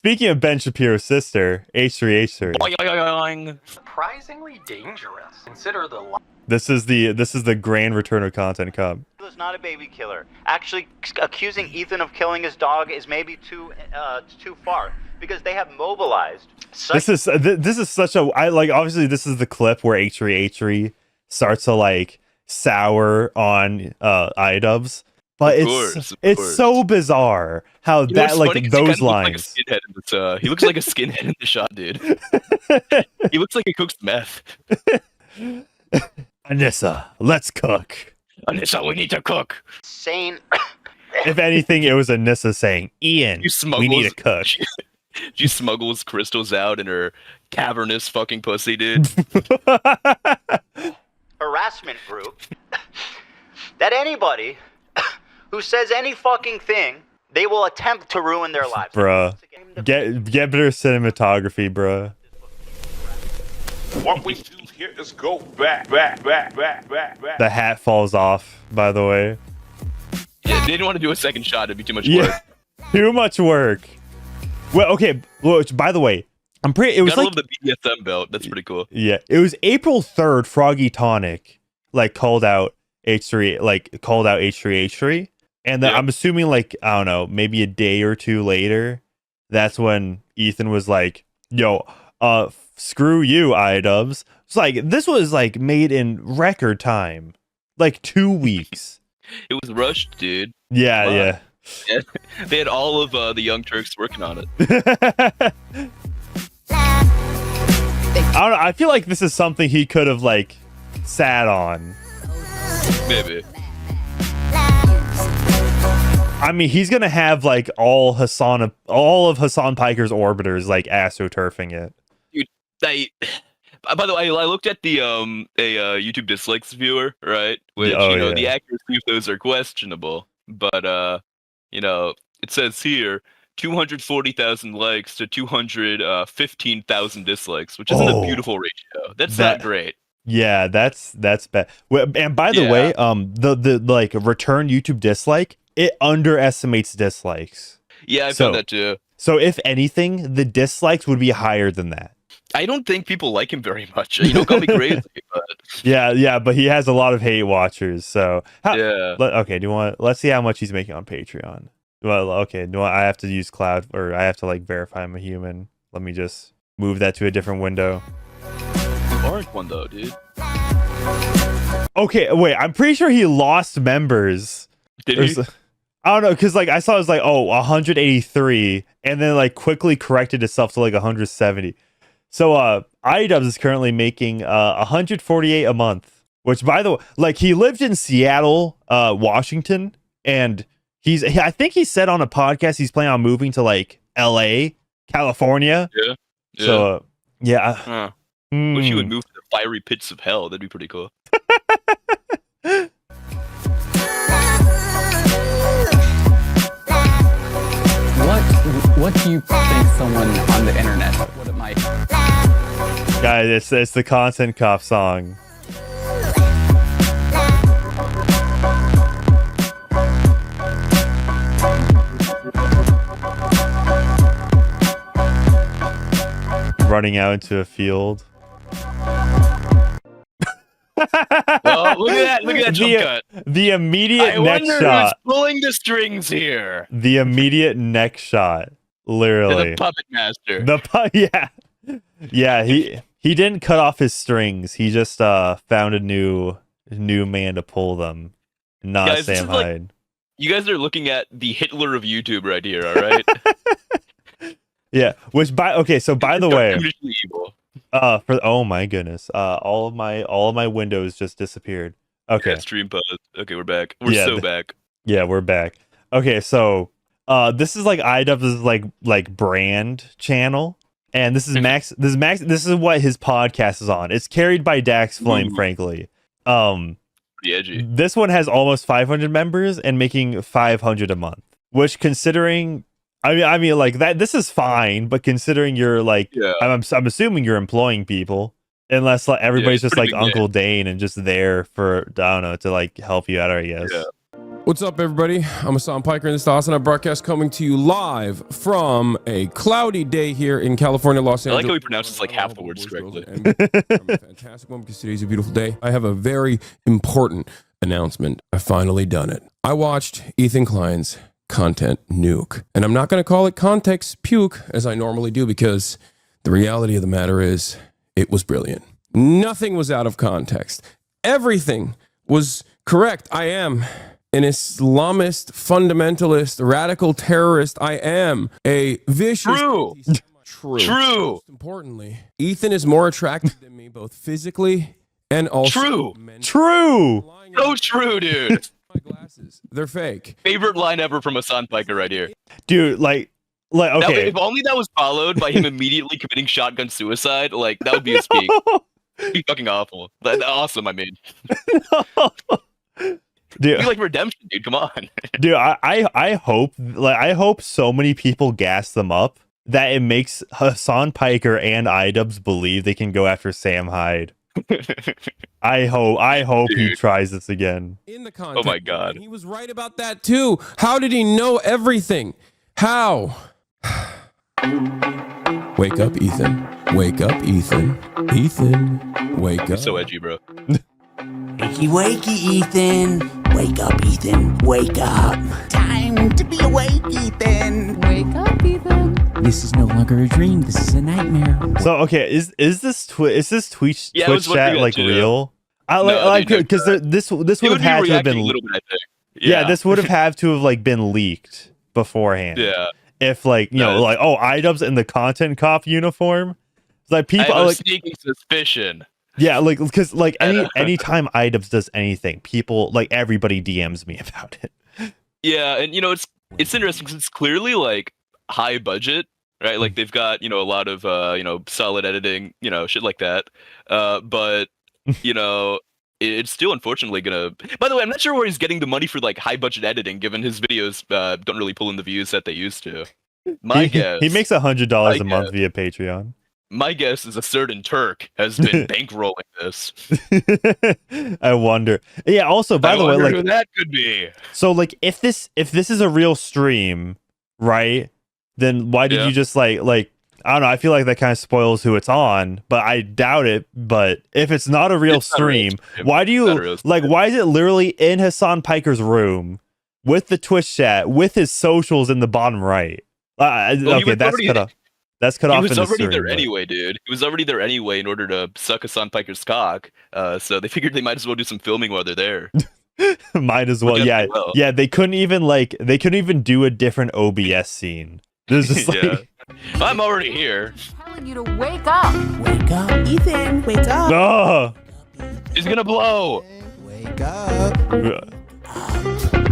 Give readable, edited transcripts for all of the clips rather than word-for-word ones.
Speaking of Ben Shapiro's sister, H3H3. Surprisingly dangerous. Consider the This is the grand return of Content Cup. He was not a baby killer. Actually, accusing Ethan of killing his dog is maybe too far because they have mobilized. This is such a obviously this is the clip where H3H3 starts to like sour on Idubbbz. But it's so bizarre how that those lines. He looks like a skinhead in the shot, dude. He looks like he cooks meth. Anissa, let's cook. Anissa, we need to cook. Sane. If anything, it was Anissa saying, "Ian, we need to cook." She smuggles crystals out in her cavernous fucking pussy, dude. Harassment group. That anybody who says any fucking thing, they will attempt to ruin their lives. Bruh. Get better cinematography, bruh. What we do here is go back. The hat falls off, by the way. Yeah, they didn't want to do a second shot. It'd be too much work. Too much work. Well, okay. Which, by the way, it was like the BDSM belt. That's pretty cool. Yeah, it was April 3rd. Froggy Tonic called out H3H3, and then I'm assuming I don't know, maybe a day or two later, that's when Ethan was like, "Yo, screw you, Idubbbz." It's like this was made in record time, 2 weeks. It was rushed, dude. Yeah. They had all of the Young Turks working on it. I don't know. I feel like this is something he could have sat on. Maybe. I mean, he's gonna have all of Hassan Piker's orbiters astroturfing it. Dude, by the way, I looked at the YouTube dislikes viewer, right? Which the accuracy of those are questionable, but it says here 240,000 likes to 215,000 dislikes, which isn't a beautiful ratio. That's not great. Yeah, that's bad. And by the way, the return YouTube dislike, it underestimates dislikes. Yeah, I found that too. So if anything, the dislikes would be higher than that. I don't think people like him very much. Call me crazy, but yeah, but he has a lot of hate watchers. So okay, let's see how much he's making on Patreon. Well, okay, I have to use cloud, or I have to verify I'm a human. Let me just move that to a different window. Orange one though, dude. Okay, wait, I'm pretty sure he lost members. Did he? I don't know, because I saw it was 183, and then quickly corrected itself to 170. So Idubbbz is currently making 148 a month, which, by the way, he lived in Seattle, Washington, and I think he said on a podcast he's planning on moving to LA, California. Yeah. So Wish you would move to the fiery pits of hell. That'd be pretty cool. What do you think someone on the internet would might? Guys, it's the Content Cop song. Running out into a field. Oh, look at that jump cut. The immediate neck shot. I wonder who's pulling the strings here. The immediate neck shot. Literally. The puppet master. Yeah, he didn't cut off his strings. He just found a new man to pull them. Not guys, Sam Hyde. You guys are looking at the Hitler of YouTube right here, all right? Yeah, so by the way, evil. oh my goodness. All of my windows just disappeared. Okay. Yeah, stream pause. Okay, we're back. We're back. Yeah, we're back. Okay, so this is Idubbbz's brand channel, and this is Max. This is what his podcast is on. It's carried by Dax Flame, frankly. Pretty edgy. This one has almost 500 members and making 500 a month, which, considering, I mean that this is fine, but considering you're I'm assuming you're employing people, unless everybody's just Uncle Dane and just there for, I don't know, to help you out, I guess. Yeah. What's up, everybody? I'm Hassan Piker, and this is the Hassan broadcast coming to you live from a cloudy day here in California, Los Angeles. I like how he pronounces like half the words correctly. I'm a fantastic one because today's a beautiful day. I have a very important announcement. I've finally done it. I watched Ethan Klein's content nuke, and I'm not going to call it context puke as I normally do because the reality of the matter is it was brilliant. Nothing was out of context. Everything was correct. I am an Islamist, fundamentalist, radical terrorist. I am a vicious... True. Most importantly, Ethan is more attractive than me, both physically and also mentally. So true, dude. My glasses, they're fake. Favorite line ever from Hassan Piker right here. Dude, like okay. Now, if only that was followed by him immediately committing shotgun suicide, like that would be his peak. It'd be fucking awful. Awesome, I mean. Dude, it'd be like redemption, dude. Come on. Dude, I hope so many people gas them up that it makes Hassan Piker and Idubbbz believe they can go after Sam Hyde. I hope he tries this again. In the context, oh my god. He was right about that too. How did he know everything? How? Wake up, Ethan. Wake up, Ethan. Ethan, wake up. So edgy, bro. Wakey, wakey, Ethan. Wake up, Ethan. Wake up. Time to be awake, Ethan. Wake up, Ethan. This is no longer a dream. This is a nightmare. So okay, is this Twitch chat like real? Because this would have had to have been this would have had to have like been leaked beforehand. Yeah. If like you know like Idubbbz in the content cop uniform, it's like people I have like sneaking suspicion. Yeah, like because like anytime Idubbbz does anything, people like everybody DMs me about it. Yeah, and you know it's interesting because it's clearly like high budget, right? Like they've got a lot of solid editing, shit like that. But it's still unfortunately gonna. By the way, I'm not sure where he's getting the money for like high budget editing, given his videos don't really pull in the views that they used to. My guess he makes $100 a month via Patreon. My guess is a certain Turk has been bankrolling this. I wonder. Yeah. Also, by the way, like who that could be. So, like, if this is a real stream, right? Then why did you just like I don't know? I feel like that kind of spoils who it's on, but I doubt it. But if it's not a real stream, why do you like? Why is it literally in Hassan Piker's room with the Twitch chat with his socials in the bottom right? Okay, that's cut off. That's cut off. He was already there anyway, dude. He was already there anyway in order to suck Hassan Piker's cock. So they figured they might as well do some filming while they're there. Might as well, yeah. Yeah, they couldn't even do a different OBS scene. There's just like I'm already here. I'm telling you to wake up. Wake up, Ethan. Wake up. No. He's gonna blow. Wake up.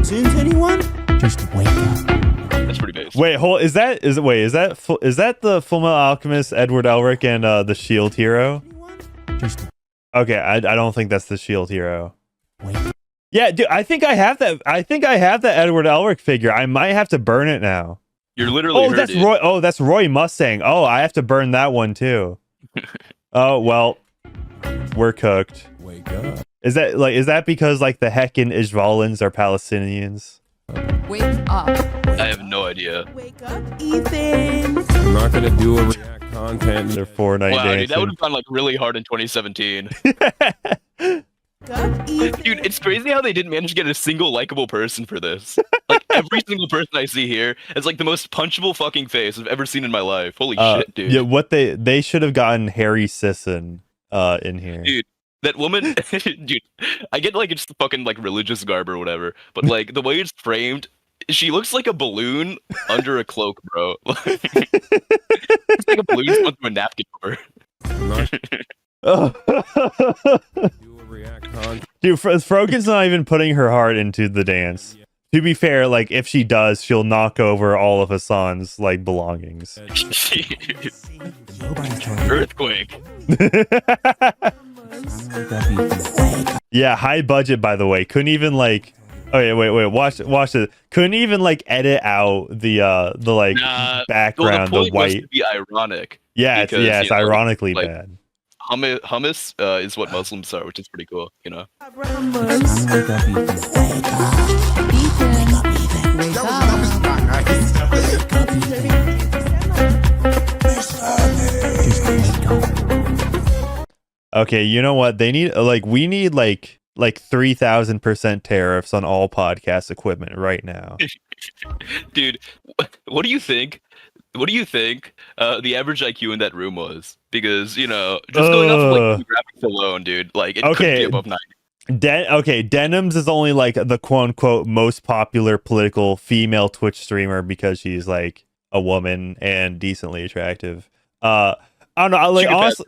Since anyone? Just wake up. That's pretty basic. Wait, is that the Fullmetal Alchemist Edward Elric and the Shield Hero? Okay, I don't think that's the Shield Hero. Yeah, dude, I think I have that Edward Elric figure. I might have to burn it now. You're literally that's Roy. Oh, that's Roy Mustang. Oh, I have to burn that one too. Oh well, we're cooked. Wake up. Is that because like the Heckin Ishvalans are Palestinians? Wake up. I have no idea. Wake up, Ethan. I'm not gonna do a react content. They're Fortnite dancing. Dude, that would have gone like really hard in 2017. Dude, it's crazy how they didn't manage to get a single likable person for this. Like every single person I see here is like the most punchable fucking face I've ever seen in my life. Holy shit, dude. Yeah, what they should have gotten Harry Sisson in here. Dude, that woman, dude, I get like it's the fucking like religious garb or whatever, but like the way it's framed, she looks like a balloon under a cloak, bro. It's like a balloon through a napkin over. Dude, Frogan's not even putting her heart into the dance. To be fair, like if she does, she'll knock over all of Hassan's like belongings. Earthquake. Yeah, high budget by the way. Couldn't even like wait, watch it. Couldn't even like edit out the like background, well, the point white. was to be ironic. Yeah, it's ironically like, bad. hummus is what Muslims are, which is pretty cool, you know. Ethan, wake up. Okay, you know what? They need we need like 3,000% tariffs on all podcast equipment right now. Dude, what do you think? What do you think the average IQ in that room was? Because, you know, just going off of like graphics alone, dude, like it couldn't be above 90. Denims is only like the quote unquote most popular political female Twitch streamer because she's like a woman and decently attractive. I don't know, like honestly,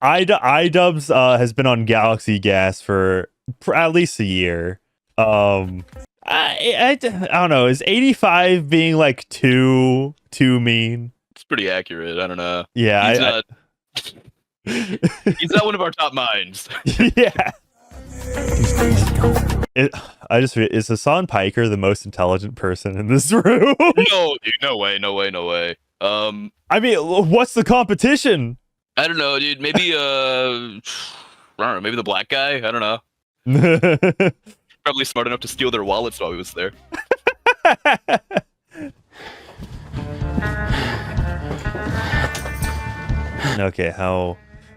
Idubbbz has been on Galaxy Gas for at least a year. I don't know. Is 85 being like too mean? It's pretty accurate. I don't know. Yeah, he's not one of our top minds. Yeah. Is Hassan Piker the most intelligent person in this room? No, dude, no way. I mean, what's the competition? I don't know, dude. Maybe I don't know. Maybe the black guy. I don't know. Probably smart enough to steal their wallets while he was there. Okay,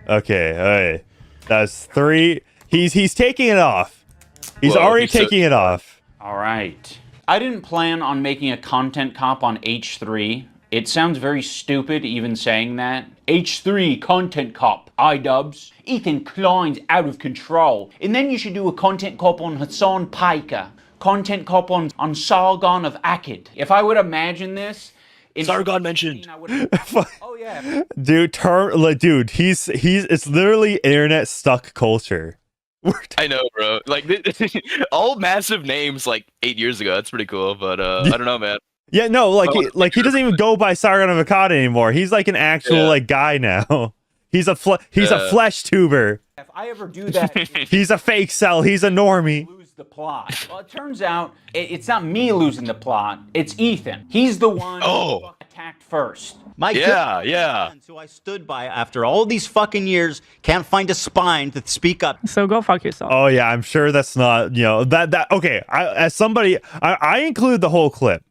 okay, all right. That's 3. He's taking it off. He's already taking it off. All right. I didn't plan on making a content cop on H3. It sounds very stupid even saying that. H3 content cop, Idubbbz. Ethan Klein's out of control. And then you should do a content cop on Hassan Piker. Content cop on Sargon of Akkad. If I would imagine this... Sargon mentioned. Oh yeah. Dude, it's literally internet stuck culture. I know, bro. Like all massive names like 8 years ago. That's pretty cool, but I don't know, man. Yeah, no, he doesn't even go by Sargon of Akkad anymore. He's like an actual like guy now. He's a flesh tuber. If I ever do that, he's a fake cell. He's a normie. Lose the plot. Well, it turns out it's not me losing the plot. It's Ethan. He's the one who attacked first. My friends who I stood by after all these fucking years can't find a spine to speak up. So go fuck yourself. Oh yeah, I'm sure that's not that. Okay, as somebody, I include the whole clip.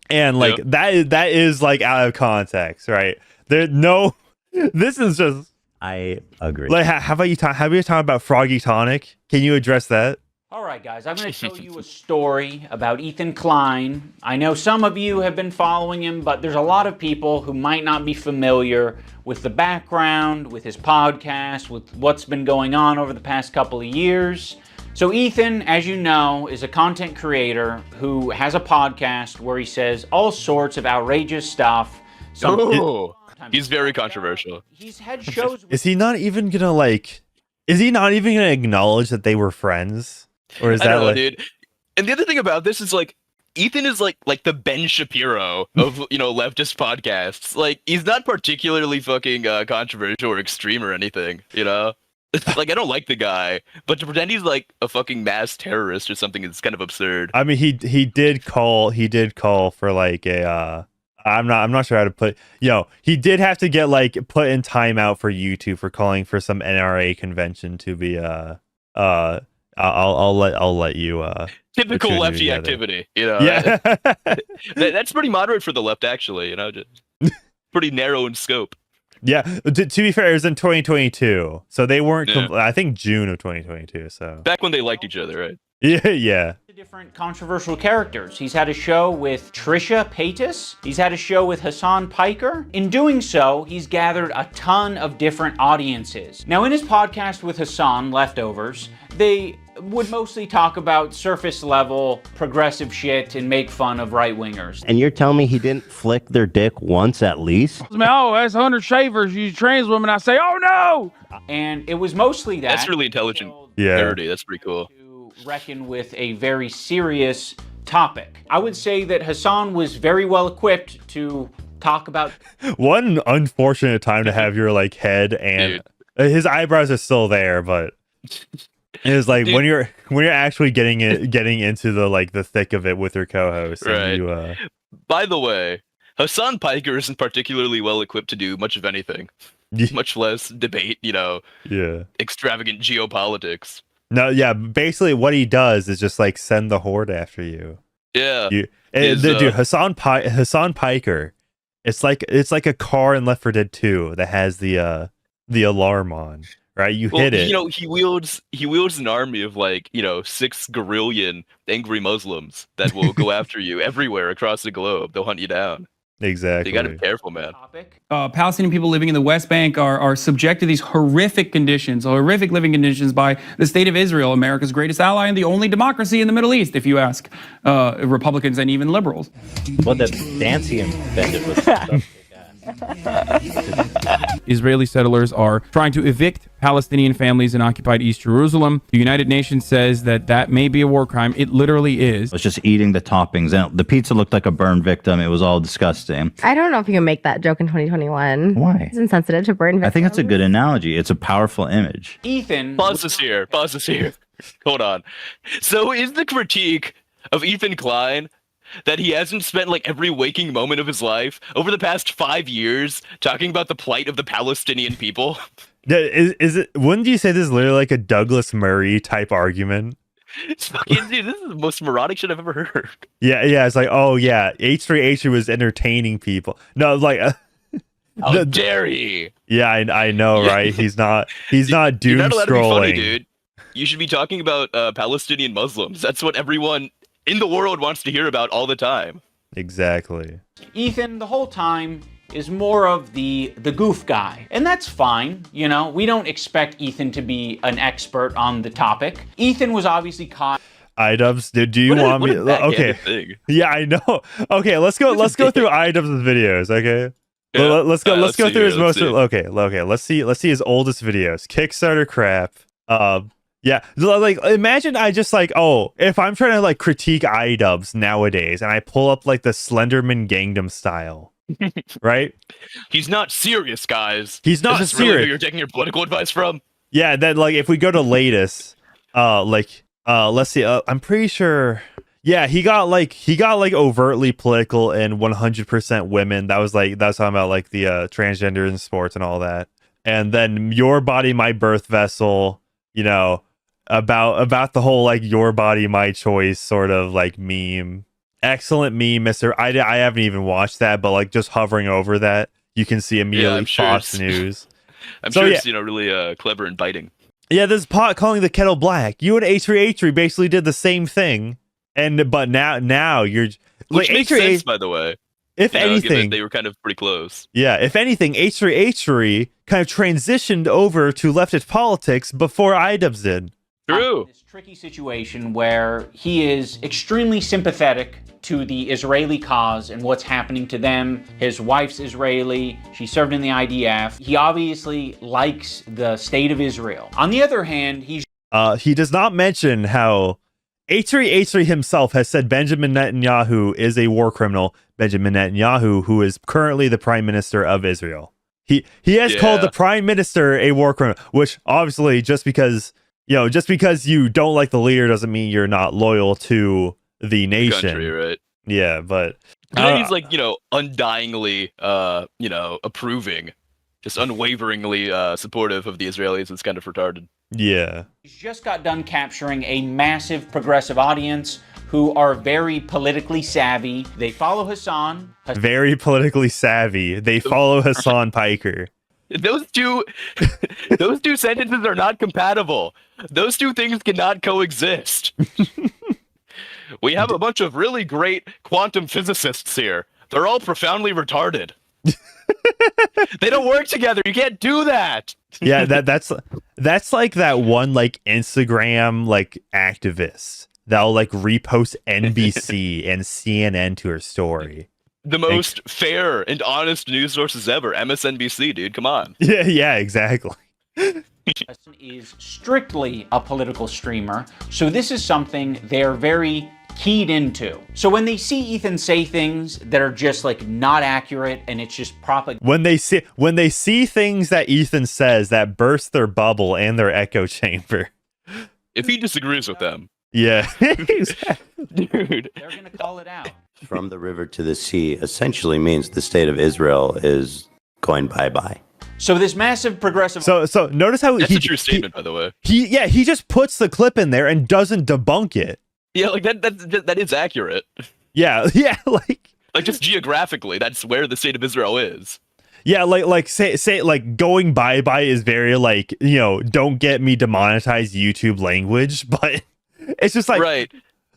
And like that is like out of context, right? This is just. I agree. Like, how about you talk about Froggy Tonic? Can you address that? All right, guys, I'm going to tell you a story about Ethan Klein. I know some of you have been following him, but there's a lot of people who might not be familiar with the background, with his podcast, with what's been going on over the past couple of years. So Ethan, as you know, is a content creator who has a podcast where he says all sorts of outrageous stuff. He's very controversial. He's had shows. Is he not even gonna acknowledge that they were friends? Or is that know, dude? And the other thing about this is like Ethan is like the Ben Shapiro of leftist podcasts. Like he's not particularly fucking controversial or extreme or anything, you know? Like I don't like the guy, but to pretend he's like a fucking mass terrorist or something is kind of absurd. I mean, he did call for like a I'm not sure how to put. He did have to get like put in timeout for YouTube for calling for some NRA convention to be I'll let you typical lefty activity, Yeah. That's pretty moderate for the left, actually. Just pretty narrow in scope. Yeah. To be fair, it was in 2022, so they weren't. I think June of 2022. So back when they liked each other, right? Yeah. Different controversial characters. He's had a show with Trisha Paytas. He's had a show with Hassan Piker. In doing so, he's gathered a ton of different audiences. Now, in his podcast with Hassan, Leftovers, they would mostly talk about surface level progressive shit and make fun of right-wingers. And you're telling me he didn't flick their dick once at least? Oh, that's 100 shavers. You trans women. I say, oh no! And it was mostly that. That's really intelligent. Parody. That's pretty cool. Reckon with a very serious topic. I would say that Hassan was very well equipped to talk about. One unfortunate time to have your like head and his eyebrows are still there, but it's like when you're actually getting into the thick of it with your co-host. Right. And By the way, Hassan Piker isn't particularly well equipped to do much of anything. much less debate, Yeah. extravagant geopolitics. No, yeah. Basically, what he does is just like send the horde after you. Yeah. Dude, Hassan Piker. It's like a car in Left 4 Dead 2 that has the alarm on. Right, you hit it. He wields an army of 6 guerrillion angry Muslims that will go after you everywhere across the globe. They'll hunt you down. Exactly. You got to be careful, man. Palestinian people living in the West Bank are subject to these horrific conditions, horrific living conditions by the state of Israel, America's greatest ally and the only democracy in the Middle East, if you ask Republicans and even liberals. Well, that Nancy invented was Israeli settlers are trying to evict Palestinian families in occupied East Jerusalem. The United Nations says that may be a war crime. It literally is. I was just eating the toppings, and the pizza looked like a burn victim. It was all disgusting. I don't know if you can make that joke in 2021. Why? It's insensitive to burn victims. I think it's a good analogy. It's a powerful image. Ethan. Pause this here. Hold on. So is the critique of Ethan Klein that he hasn't spent every waking moment of his life over the past 5 years talking about the plight of the Palestinian people? Is it? Wouldn't you say this is literally like a Douglas Murray type argument? It's fucking, dude, this is the most moronic shit I've ever heard. Yeah. It's like, oh yeah, H3H3 was entertaining people. No, like, how dare he? Yeah, I know, right? He's not doom You're not allowed to be funny, scrolling, dude. You should be talking about Palestinian Muslims. That's what everyone in the world wants to hear about all the time. Exactly. Ethan, the whole time, is more of the goof guy. And that's fine, We don't expect Ethan to be an expert on the topic. Ethan was obviously caught. Idubbbz, do you want me? Okay. Yeah, I know. Okay, let's go through Idubbbz's videos, okay? Yeah. Let's go through his most. Okay. Let's see his oldest videos. Kickstarter crap. Yeah, imagine I just if I'm trying to critique Idubbbz nowadays and I pull up the Slenderman Gangnam Style, right? He's not serious, guys. He's not serious. serious. Really who you're taking your political advice from? Yeah, then if we go to latest, let's see. I'm pretty sure. Yeah, he got overtly political and 100% women. That's talking about the transgender in sports and all that. And then Your Body, My Birth Vessel. About the whole your body, my choice sort of meme. Excellent meme, Mister. I haven't even watched that, but just hovering over that, you can see immediately Fox News. I'm sure it's really clever and biting. Yeah, this pot calling the kettle black. You and H3H3 basically did the same thing, but now you're which makes sense, by the way. If anything, they were kind of pretty close. Yeah, if anything, H3H3 kind of transitioned over to leftist politics before Idubbbz did. True. This tricky situation where he is extremely sympathetic to the Israeli cause and what's happening to them. His wife's Israeli. She served in the IDF. He obviously likes the state of Israel. On the other hand, he does not mention how H3H3 himself has said Benjamin Netanyahu is a war criminal. Benjamin Netanyahu, who is currently the prime minister of Israel. He has called the prime minister a war criminal, which obviously just because you don't like the leader doesn't mean you're not loyal to the nation. Country, right? Yeah, but he's undyingly approving, just unwaveringly supportive of the Israelis. It's kind of retarded. Yeah. He's just got done capturing a massive progressive audience who are very politically savvy. They follow Hassan. Very politically savvy. They follow Hassan Piker. Those two sentences are not compatible. Those two things cannot coexist. We have a bunch of really great quantum physicists here. They're all profoundly retarded. They don't work together. You can't do that. Yeah, that's like that one Instagram activist that'll repost NBC and CNN to her story. The most fair and honest news sources ever. MSNBC, dude. Come on. Yeah, exactly. Is strictly a political streamer, so this is something they're very keyed into. So when they see Ethan say things that are just not accurate and it's just propaganda. When they see things that Ethan says that burst their bubble and their echo chamber. If he disagrees with them. Yeah. Dude. They're gonna call it out. From the river to the sea essentially means the state of Israel is going bye-bye. So this massive progressive. So notice how that's a true statement, by the way. He just puts the clip in there and doesn't debunk it. Yeah, like that is accurate. Yeah, like just geographically, that's where the state of Israel is. Yeah, like say like going bye is very like, don't get me demonetized YouTube language, but it's just like right.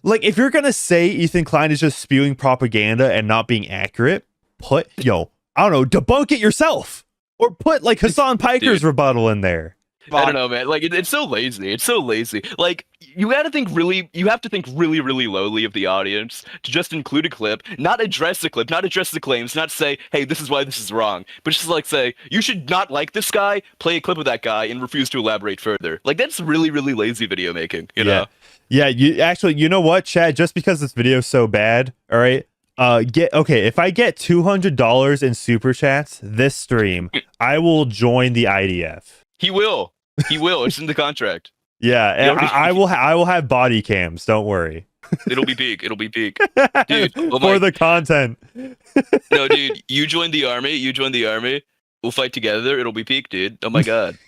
Like if you're gonna say Ethan Klein is just spewing propaganda and not being accurate, I don't know, debunk it yourself. Or put like Hassan Piker's rebuttal in there. I don't know, man. Like it's so lazy. It's so lazy. Like you have to think really lowly of the audience to just include a clip, not address the clip, not address the claims, not say, hey, this is why this is wrong, but just like say, you should not like this guy, play a clip of that guy, and refuse to elaborate further. Like that's really lazy video making, you know? Yeah, you know what, Chad? Just because this video is so bad, all right. If I get $200 in super chats this stream, I will join the IDF. He will. It's in the contract. Yeah, and I will have body cams. Don't worry. It'll be big, dude. For the content. No, dude, you join the army. We'll fight together. It'll be peak, dude. Oh my god.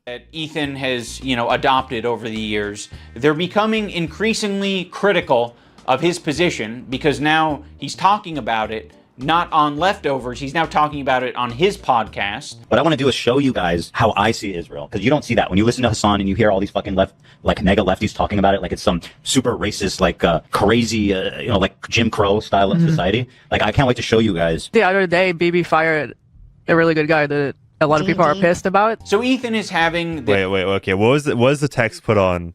That Ethan has, adopted over the years, they're becoming increasingly critical of his position because now he's talking about it not on Leftovers, he's now talking about it on his podcast. What I want to do is show you guys how I see Israel, because you don't see that when you listen to Hassan and you hear all these fucking mega lefties talking about it like it's some super racist, crazy, like Jim Crow style of society. Like I can't wait to show you guys. The other day, BB fired a really good guy that a lot of people are pissed about. So Ethan is having wait, okay, what was the text put on?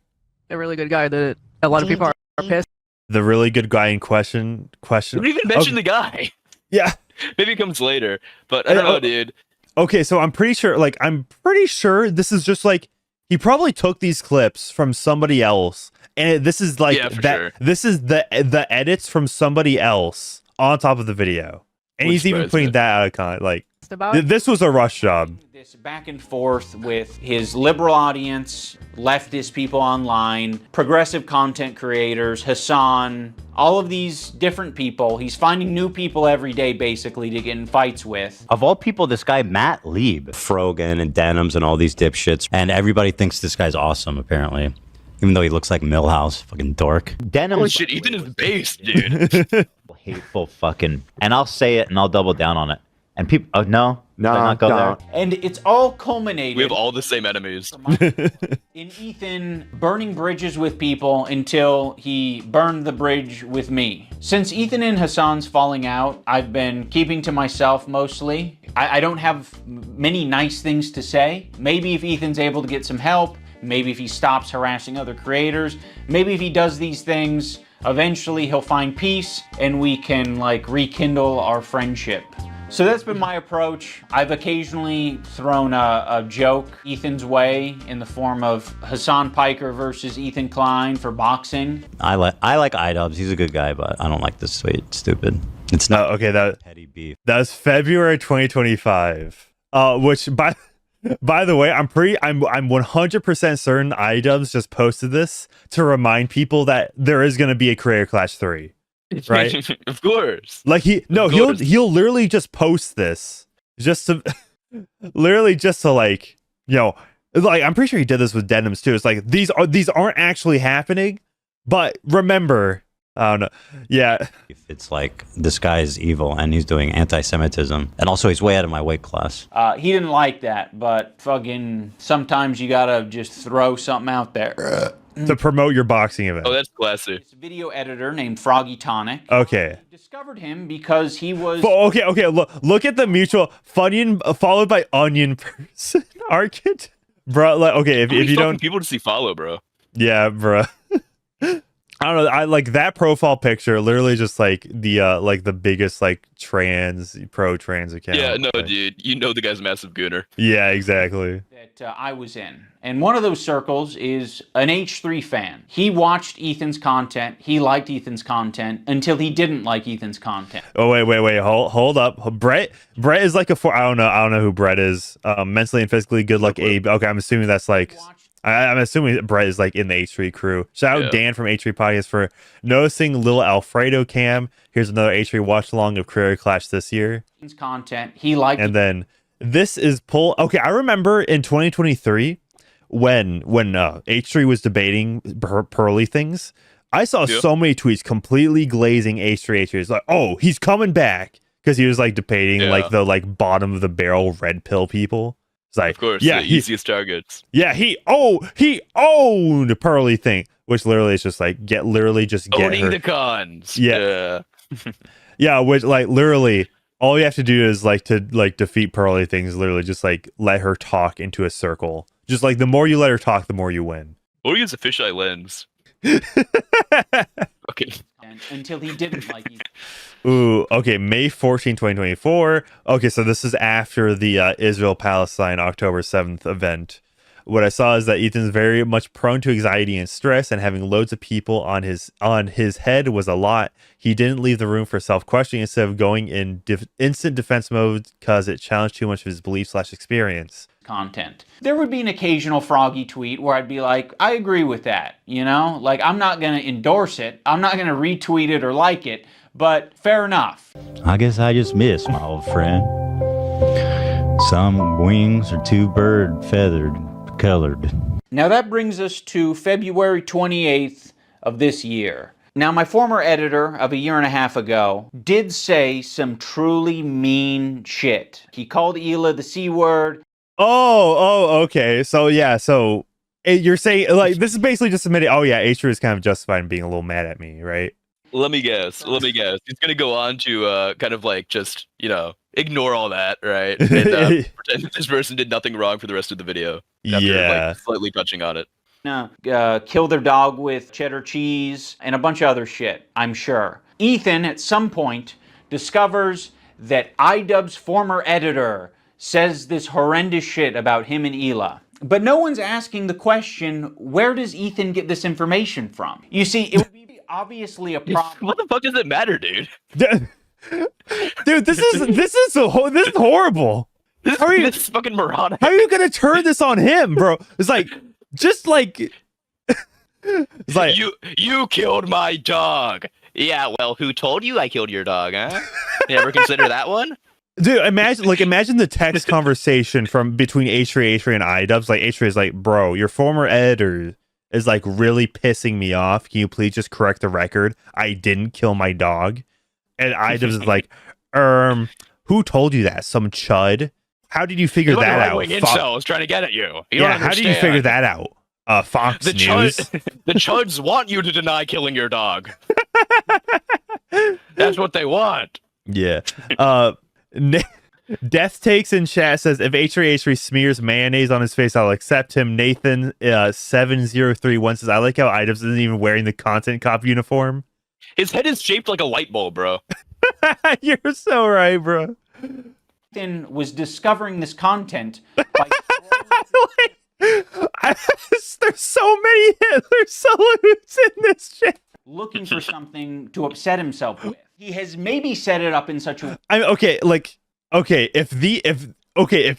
A really good guy that a lot of people are pissed. The really good guy in question. You didn't even mention the guy. Yeah. Maybe it comes later, but I don't know, dude. Okay, so I'm pretty sure this is just like he probably took these clips from somebody else, and this is like Sure. This is the edits from somebody else on top of the video, and he's even putting that out of context. Like this was a rush job. This back and forth with his liberal audience, leftist people online, progressive content creators, Hassan, all of these different people. He's finding new people every day, basically, to get in fights with. Of all people, this guy, Matt Lieb, Frogan and Denims and all these dipshits, and everybody thinks this guy's awesome, apparently. Even though he looks like Millhouse, fucking dork. Denims. Holy shit, Ethan is based, dude. Hateful fucking, and I'll say it and I'll double down on it. And people, no, not go there. And it's all culminated. We have all the same enemies. In Ethan burning bridges with people until he burned the bridge with me. Since Ethan and Hassan's falling out, I've been keeping to myself mostly. I don't have many nice things to say. Maybe if Ethan's able to get some help, maybe if he stops harassing other creators, maybe if he does these things, eventually he'll find peace and we can rekindle our friendship. So that's been my approach. I've occasionally thrown a joke Ethan's way in the form of Hassan Piker versus Ethan Klein for boxing. I like Idubbbz. He's a good guy, but I don't like this stupid. It's not okay. That petty beef. That was February 2025. Which by the way, I'm 100% certain Idubbbz just posted this to remind people that there is going to be a Creator Clash 3. Right? Of course. Like he'll literally just post this just to like I'm pretty sure he did this with Denims too. It's like these aren't actually happening, but remember, I don't know. Yeah. It's like this guy is evil and he's doing anti-Semitism, and also he's way out of my weight class. He didn't like that, but fucking sometimes you gotta just throw something out there. To promote your boxing event. Oh, that's classy. This video editor named Froggy Tonic. Okay. I discovered him because he was. Okay. Look at the mutual Funyun followed by onion person. Arcade, bro. Okay, if you don't, people to see follow, bro. Yeah, bro. I don't know. I like that profile picture. Literally, just like the biggest pro trans account. Yeah, no, dude. You know the guy's a massive gooner. Yeah, exactly. That I was in, and one of those circles is an H3 fan. He watched Ethan's content. He liked Ethan's content until he didn't like Ethan's content. Oh wait. Hold up. Brett is like a I don't know who Brett is. Mentally and physically good luck Abe. Okay, I'm assuming that's like. I'm assuming Brett is in the H3 crew. Shout out Dan from H3 Podcast for noticing Little Alfredo cam. Here's another H3 watch along of Creator Clash this year. Content he liked, and then This is pull. Okay, I remember in 2023 when H3 was debating Pearly things. I saw so many tweets completely glazing H3. It's like, oh, he's coming back because he was like debating like the bottom of the barrel red pill people. It's like, of course, yeah, the easiest targets. Yeah, he owned Pearly thing, which literally is just like get owning her. the cons. Yeah, yeah, which like literally all you have to do is like to like defeat Pearly things. Literally, just like let her talk into a circle. Just like the more you let her talk, the more you win. Or use a fisheye lens. Okay. Until he didn't like it. Ooh, okay, May 14, 2024. Okay, so this is after the Israel-Palestine October 7th event. What I saw is that Ethan's very much prone to anxiety and stress, and having loads of people on his head was a lot. He didn't leave the room for self-questioning instead of going in instant defense mode because it challenged too much of his belief/experience. Content. There would be an occasional Froggy tweet where I'd be like, I agree with that, you know? Like, I'm not going to endorse it. I'm not going to retweet it or like it, but fair enough. I guess I just missed, my old friend. Some wings are too bird feathered colored. Now that brings us to February 28th of this year. Now, my former editor of a year and a half ago did say some truly mean shit. He called Hila the C word. Oh, okay. So yeah, so you're saying like this is basically just admitting, oh yeah, H3 is kind of justified in being a little mad at me, right? Let me guess. He's gonna go on to kind of like just, you know, ignore all that, right? And pretend that this person did nothing wrong for the rest of the video. After, like, slightly touching on it. Kill their dog with cheddar cheese and a bunch of other shit, I'm sure. Ethan, at some point, discovers that Idubbbz's former editor says this horrendous shit about him and Hila. But no one's asking the question, where does Ethan get this information from? You see, it would be obviously a problem. What the fuck does it matter, dude? Dude, this is horrible. This is fucking moronic. How are you gonna turn this on him, bro? It's like, just like, it's like you killed my dog. Yeah, well, who told you I killed your dog, huh? You ever consider that one? Dude, imagine the text conversation from between H3 and Idubbbz. Like H3 is like, bro, your former editor is like really pissing me off. Can you please just correct the record? I didn't kill my dog. And Idubbbz is like, who told you that? Some chud? How did you figure that out? Incel was trying to get at you. How did you figure that out? Fox News. The chuds want you to deny killing your dog. That's what they want. Yeah. Death Takes in chat says, if H3 smears mayonnaise on his face, I'll accept him. Nathan 703 says, I like how Idubbbz isn't even wearing the content cop uniform. His head is shaped like a light bulb, bro. You're so right, bro. Ethan was discovering this content by there's so many Hitler salutes in this shit. Looking for something to upset himself with. He has maybe set it up in such a if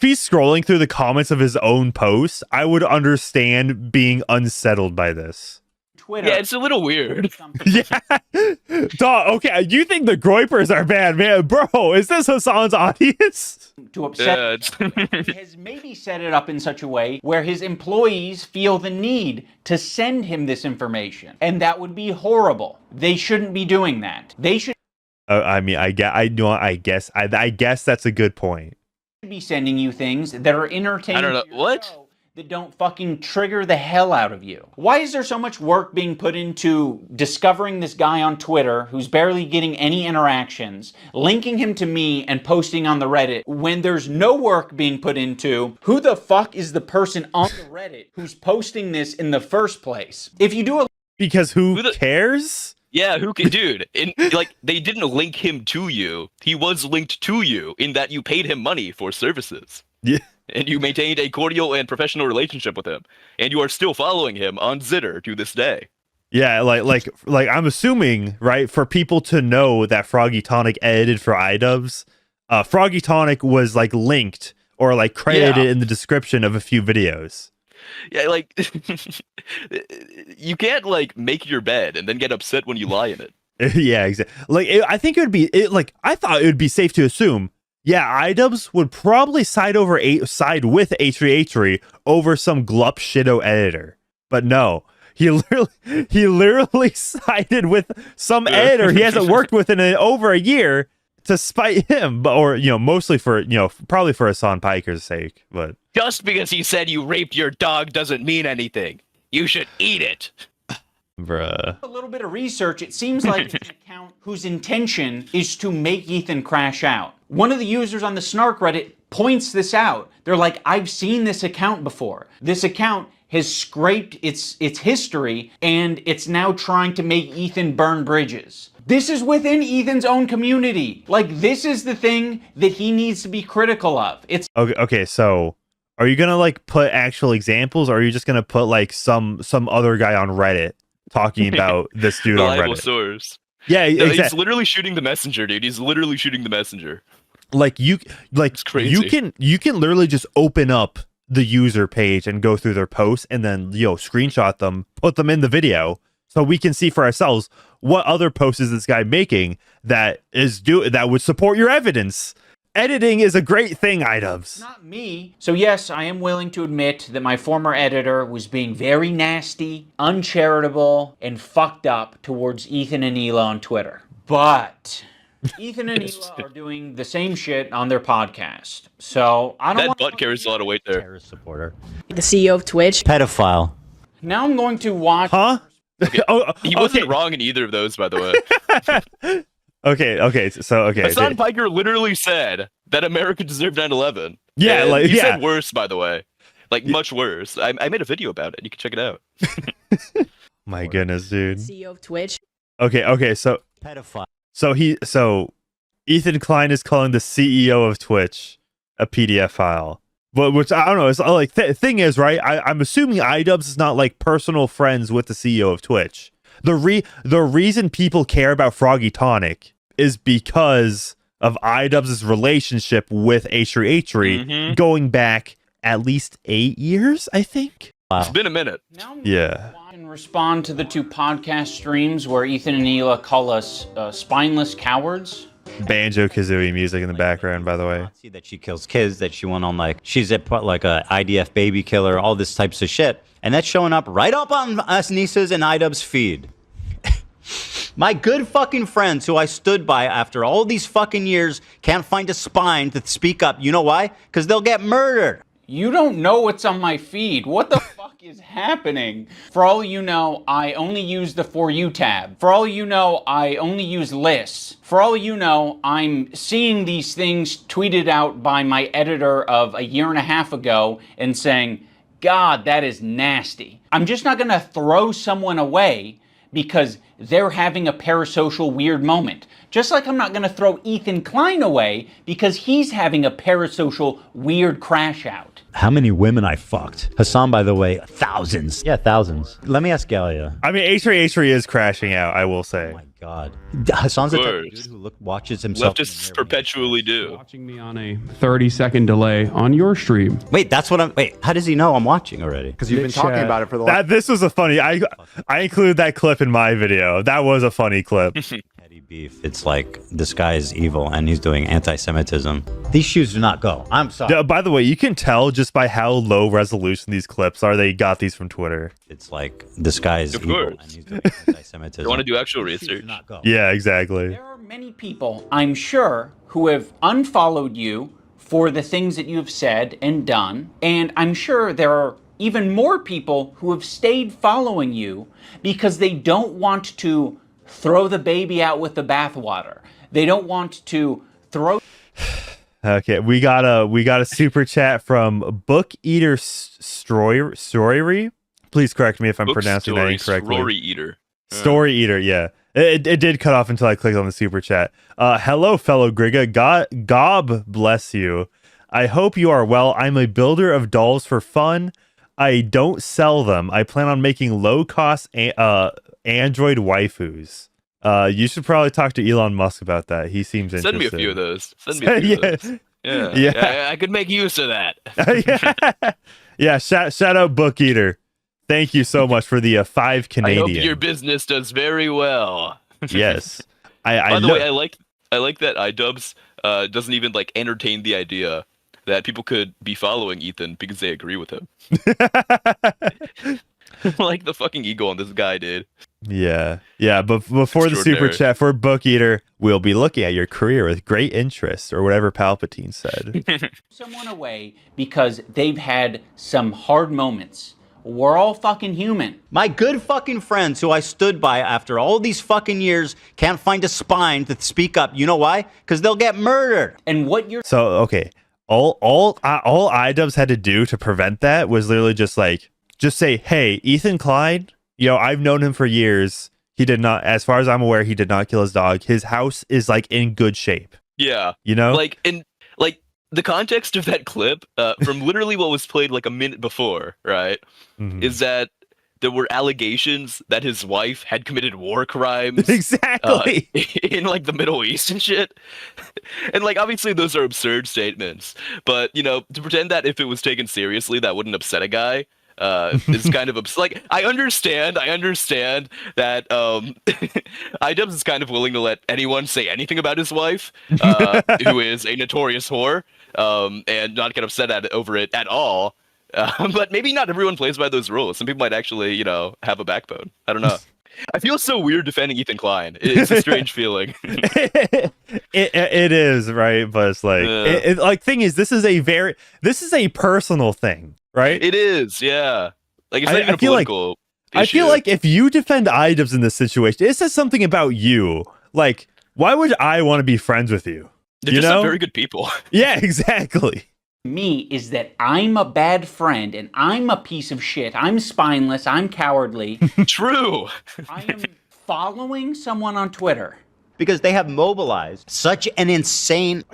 he's scrolling through the comments of his own posts, I would understand being unsettled by this. Twitter. Yeah, it's a little weird. Yeah. Dog, okay, you think the Groypers are bad, man. Bro, is this Hassan's audience? To upset he has maybe set it up in such a way where his employees feel the need to send him this information. And that would be horrible. They shouldn't be doing that. They should I guess that's a good point. Be sending you things that are entertaining. I don't know. What? That don't fucking trigger the hell out of you. Why is there so much work being put into discovering this guy on Twitter who's barely getting any interactions, linking him to me and posting on the Reddit, when there's no work being put into who the fuck is the person on the Reddit who's posting this in the first place? If you do because who cares? Yeah, who can, dude? Like, they didn't link him to you. He was linked to you in that you paid him money for services. Yeah. And you maintained a cordial and professional relationship with him, and you are still following him on Zitter to this day. Yeah, like I'm assuming, right, for people to know that Froggy Tonic edited for Idubbbz, Froggy Tonic was like linked or like credited in the description of a few videos. Yeah, like you can't like make your bed and then get upset when you lie in it. Yeah, exactly. Like I think it would be I thought it would be safe to assume Yeah, Idubbbz would probably side with H3H3 over some glup shitto editor. But no, he literally sided with some editor he hasn't worked with in over a year to spite him, or mostly for probably for Hassan Piker's sake. But just because he said you raped your dog doesn't mean anything. You should eat it. Bruh. A little bit of research, it seems like it's an account whose intention is to make Ethan crash out. One of the users on the Snark Reddit points this out. They're like, I've seen this account before. This account has scraped its history, and it's now trying to make Ethan burn bridges. This is within Ethan's own community. Like, this is the thing that he needs to be critical of. It's okay, so are you gonna like put actual examples, or are you just gonna put like some other guy on Reddit talking about this dude on reliable Reddit? Source. Yeah, no, exactly. He's literally shooting the messenger, dude. He's literally shooting the messenger. It's crazy. You can literally just open up the user page and go through their posts and then screenshot them, put them in the video, so we can see for ourselves what other posts is this guy making that would support your evidence. Editing is a great thing, Idubbbz. not me. So yes, I am willing to admit that my former editor was being very nasty, uncharitable, and fucked up towards Ethan and Hila on Twitter. But Ethan and Hila are doing the same shit on their podcast. So I don't That butt carries a lot of weight there. Terrorist supporter. The CEO of Twitch. Pedophile. Now I'm going to watch... Huh? Okay. He wasn't wrong in either of those, by the way. Okay. Hassan Piker literally said that America deserved 9/11. Yeah, and he said worse, by the way. Like, much worse. I made a video about it. You can check it out. My goodness, dude. CEO of Twitch. Okay, so Pedophile. So Ethan Klein is calling the CEO of Twitch a PDF file. But which I don't know. It's like thing is, right? I'm assuming Idubbbz is not like personal friends with the CEO of Twitch. The reason people care about Froggy Tonic is because of Idubbbz's relationship with H3H3 going back at least 8 years, I think. It's been a minute. Now I'm Yeah. going to respond to the 2 podcast streams where Ethan and Hila call us spineless cowards. Banjo Kazooie music in the background, by the way. See that she kills kids, that she went on she's a IDF baby killer, all this types of shit. And that's showing up right up on us Nisa's and Idubbbz feed. My good fucking friends who I stood by after all these fucking years can't find a spine to speak up. You know why? Because they'll get murdered. You don't know what's on my feed. What the fuck is happening? For all you know, I only use the For You tab. For all you know, I only use lists. For all you know, I'm seeing these things tweeted out by my editor of a year and a half ago and saying, God, that is nasty. I'm just not gonna throw someone away because they're having a parasocial weird moment. Just like I'm not gonna throw Ethan Klein away because he's having a parasocial weird crash out. How many women I fucked? Hassan, by the way, thousands. Yeah, thousands. Let me ask Galia. I mean, H3H3 is crashing out, I will say. Oh my God. Hassan's the type of dude who watches himself. Leftists perpetually do. Watching me on a 30-second delay on your stream. Wait, how does he know I'm watching already? Because you've been talking about it for the last... This was a funny... I included that clip in my video. That was a funny clip. Petty beef. It's like, this guy is evil and he's doing anti-Semitism. These shoes do not go. I'm sorry. Yeah, by the way, you can tell just by how low resolution these clips are. They got these from Twitter. It's like, this guy is evil and he's doing anti-Semitism. You want to do actual research? Yeah, exactly. There are many people, I'm sure, who have unfollowed you for the things that you have said and done. And I'm sure there are even more people who have stayed following you because they don't want to throw the baby out with the bathwater. They don't want to throw... Okay, we got a super chat from Book Eater Story. Please correct me if I'm pronouncing that incorrectly. Story Eater. Story Eater, yeah. It did cut off until I clicked on the super chat. Hello, fellow Griga. God bless you. I hope you are well. I'm a builder of dolls for fun. I don't sell them. I plan on making low-cost Android waifus. You should probably talk to Elon Musk about that. He seems interested. Send me a few of those. Send me a few of those. Yeah, I could make use of that. Yeah, shout out Book Eater. Thank you so much for the 5 Canadian. I hope your business does very well. Yes. By the way, I like that Idubbbz doesn't even like entertain the idea that people could be following Ethan because they agree with him. Like the fucking ego on this guy, dude. Yeah. But before the super chat for Book Eater, we'll be looking at your career with great interest, or whatever Palpatine said. Someone away because they've had some hard moments. We're all fucking human. My good fucking friends who I stood by after all these fucking years can't find a spine to speak up. You know why? Because they'll get murdered. And what you're So okay, all Idubbbz had to do to prevent that was literally just say, hey, Ethan Klein, I've known him for years. He did not, as far as I'm aware, he did not kill his dog. His house is like in good shape. Yeah. Like the context of that clip from literally what was played like a minute before, right, is that there were allegations that his wife had committed war crimes. Exactly. In like the Middle East and shit. And like, obviously those are absurd statements, but to pretend that if it was taken seriously, that wouldn't upset a guy. Is kind of like I understand that Idubbbz is kind of willing to let anyone say anything about his wife, who is a notorious whore, and not get upset over it at all. But maybe not everyone plays by those rules. Some people might actually, have a backbone. I don't know. I feel so weird defending Ethan Klein. It's a strange feeling. It is, right? But it's like, thing is, this is a personal thing. Right? It is, yeah. Like it's not even a political issue. I feel like if you defend Idubbbz in this situation, it says something about you. Like, why would I want to be friends with you? They're just not very good people. Yeah, exactly. Me is that I'm a bad friend and I'm a piece of shit. I'm spineless. I'm cowardly. True. I am following someone on Twitter because they have mobilized such an insane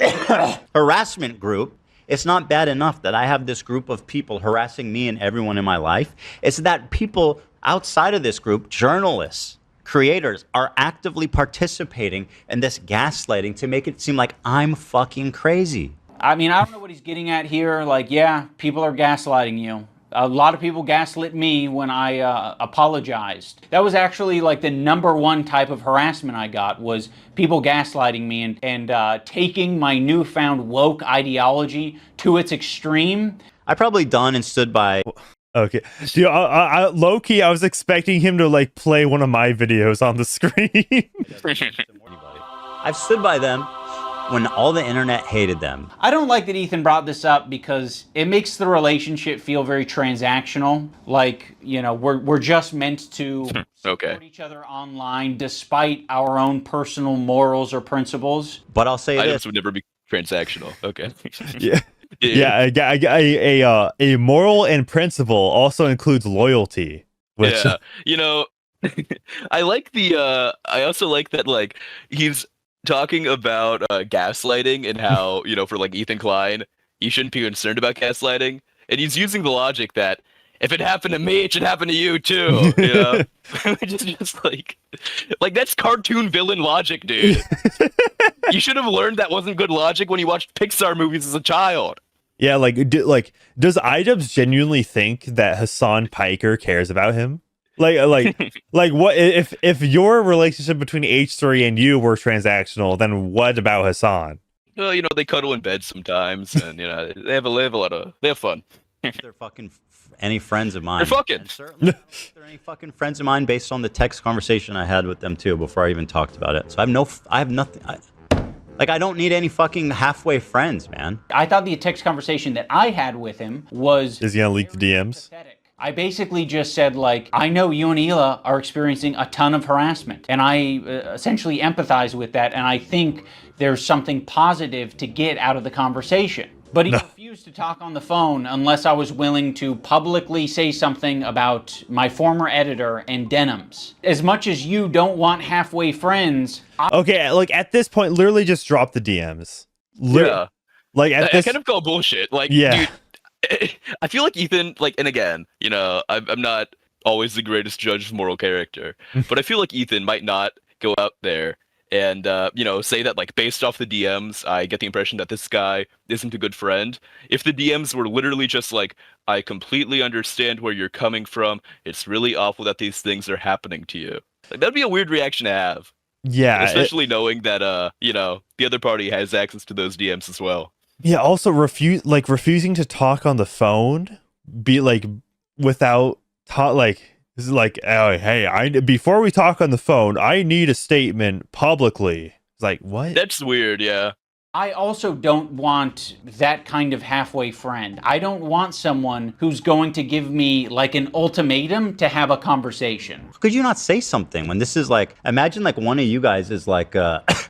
harassment group. It's not bad enough that I have this group of people harassing me and everyone in my life. It's that people outside of this group, journalists, creators, are actively participating in this gaslighting to make it seem like I'm fucking crazy. I mean, I don't know what he's getting at here. Like, yeah, people are gaslighting you. A lot of people gaslit me when I apologized. That was actually like the #1 type of harassment I got, was people gaslighting me and taking my newfound woke ideology to its extreme. I probably done and stood by. Okay. Dude, low key, I was expecting him to like play one of my videos on the screen. I've stood by them when all the internet hated them. I don't like that Ethan brought this up because it makes the relationship feel very transactional. Like, we're just meant to support each other online despite our own personal morals or principles. But I'll say this would never be transactional. Okay. Yeah. A moral and principle also includes loyalty. Which... Yeah. I like I also like that like he's talking about gaslighting and how, for like Ethan Klein, you shouldn't be concerned about gaslighting. And he's using the logic that if it happened to me, it should happen to you too. Which is just like that's cartoon villain logic, dude. You should have learned that wasn't good logic when you watched Pixar movies as a child. Yeah, does Idubbbz genuinely think that Hassan Piker cares about him? Like what if your relationship between H3 and you were transactional, then what about Hassan? Well, they cuddle in bed sometimes, and they have fun. They're fucking any friends of mine. They're fucking. Certainly they're any fucking friends of mine based on the text conversation I had with them too before I even talked about it. So I have nothing. I don't need any fucking halfway friends, man. I thought the text conversation that I had with him was... Is he gonna leak the DMs? Pathetic. I basically just said, I know you and Hila are experiencing a ton of harassment, and I essentially empathize with that, and I think there's something positive to get out of the conversation. But he refused to talk on the phone unless I was willing to publicly say something about my former editor and denims. As much as you don't want halfway friends... Okay, at this point, literally just drop the DMs. Yeah. I kind of call bullshit. Dude, I feel like Ethan, and again, I'm not always the greatest judge of moral character, but I feel like Ethan might not go out there and, say that, based off the DMs, I get the impression that this guy isn't a good friend. If the DMs were literally just I completely understand where you're coming from, it's really awful that these things are happening to you. That'd be a weird reaction to have. Yeah, especially knowing that you know, the other party has access to those DMs as well. Yeah, also refusing to talk on the phone, be like without like this is like, oh, hey, before we talk on the phone, I need a statement publicly. It's like, what? That's weird, yeah. I also don't want that kind of halfway friend. I don't want someone who's going to give me like an ultimatum to have a conversation. Could you not say something when this is like, imagine like one of you guys is like,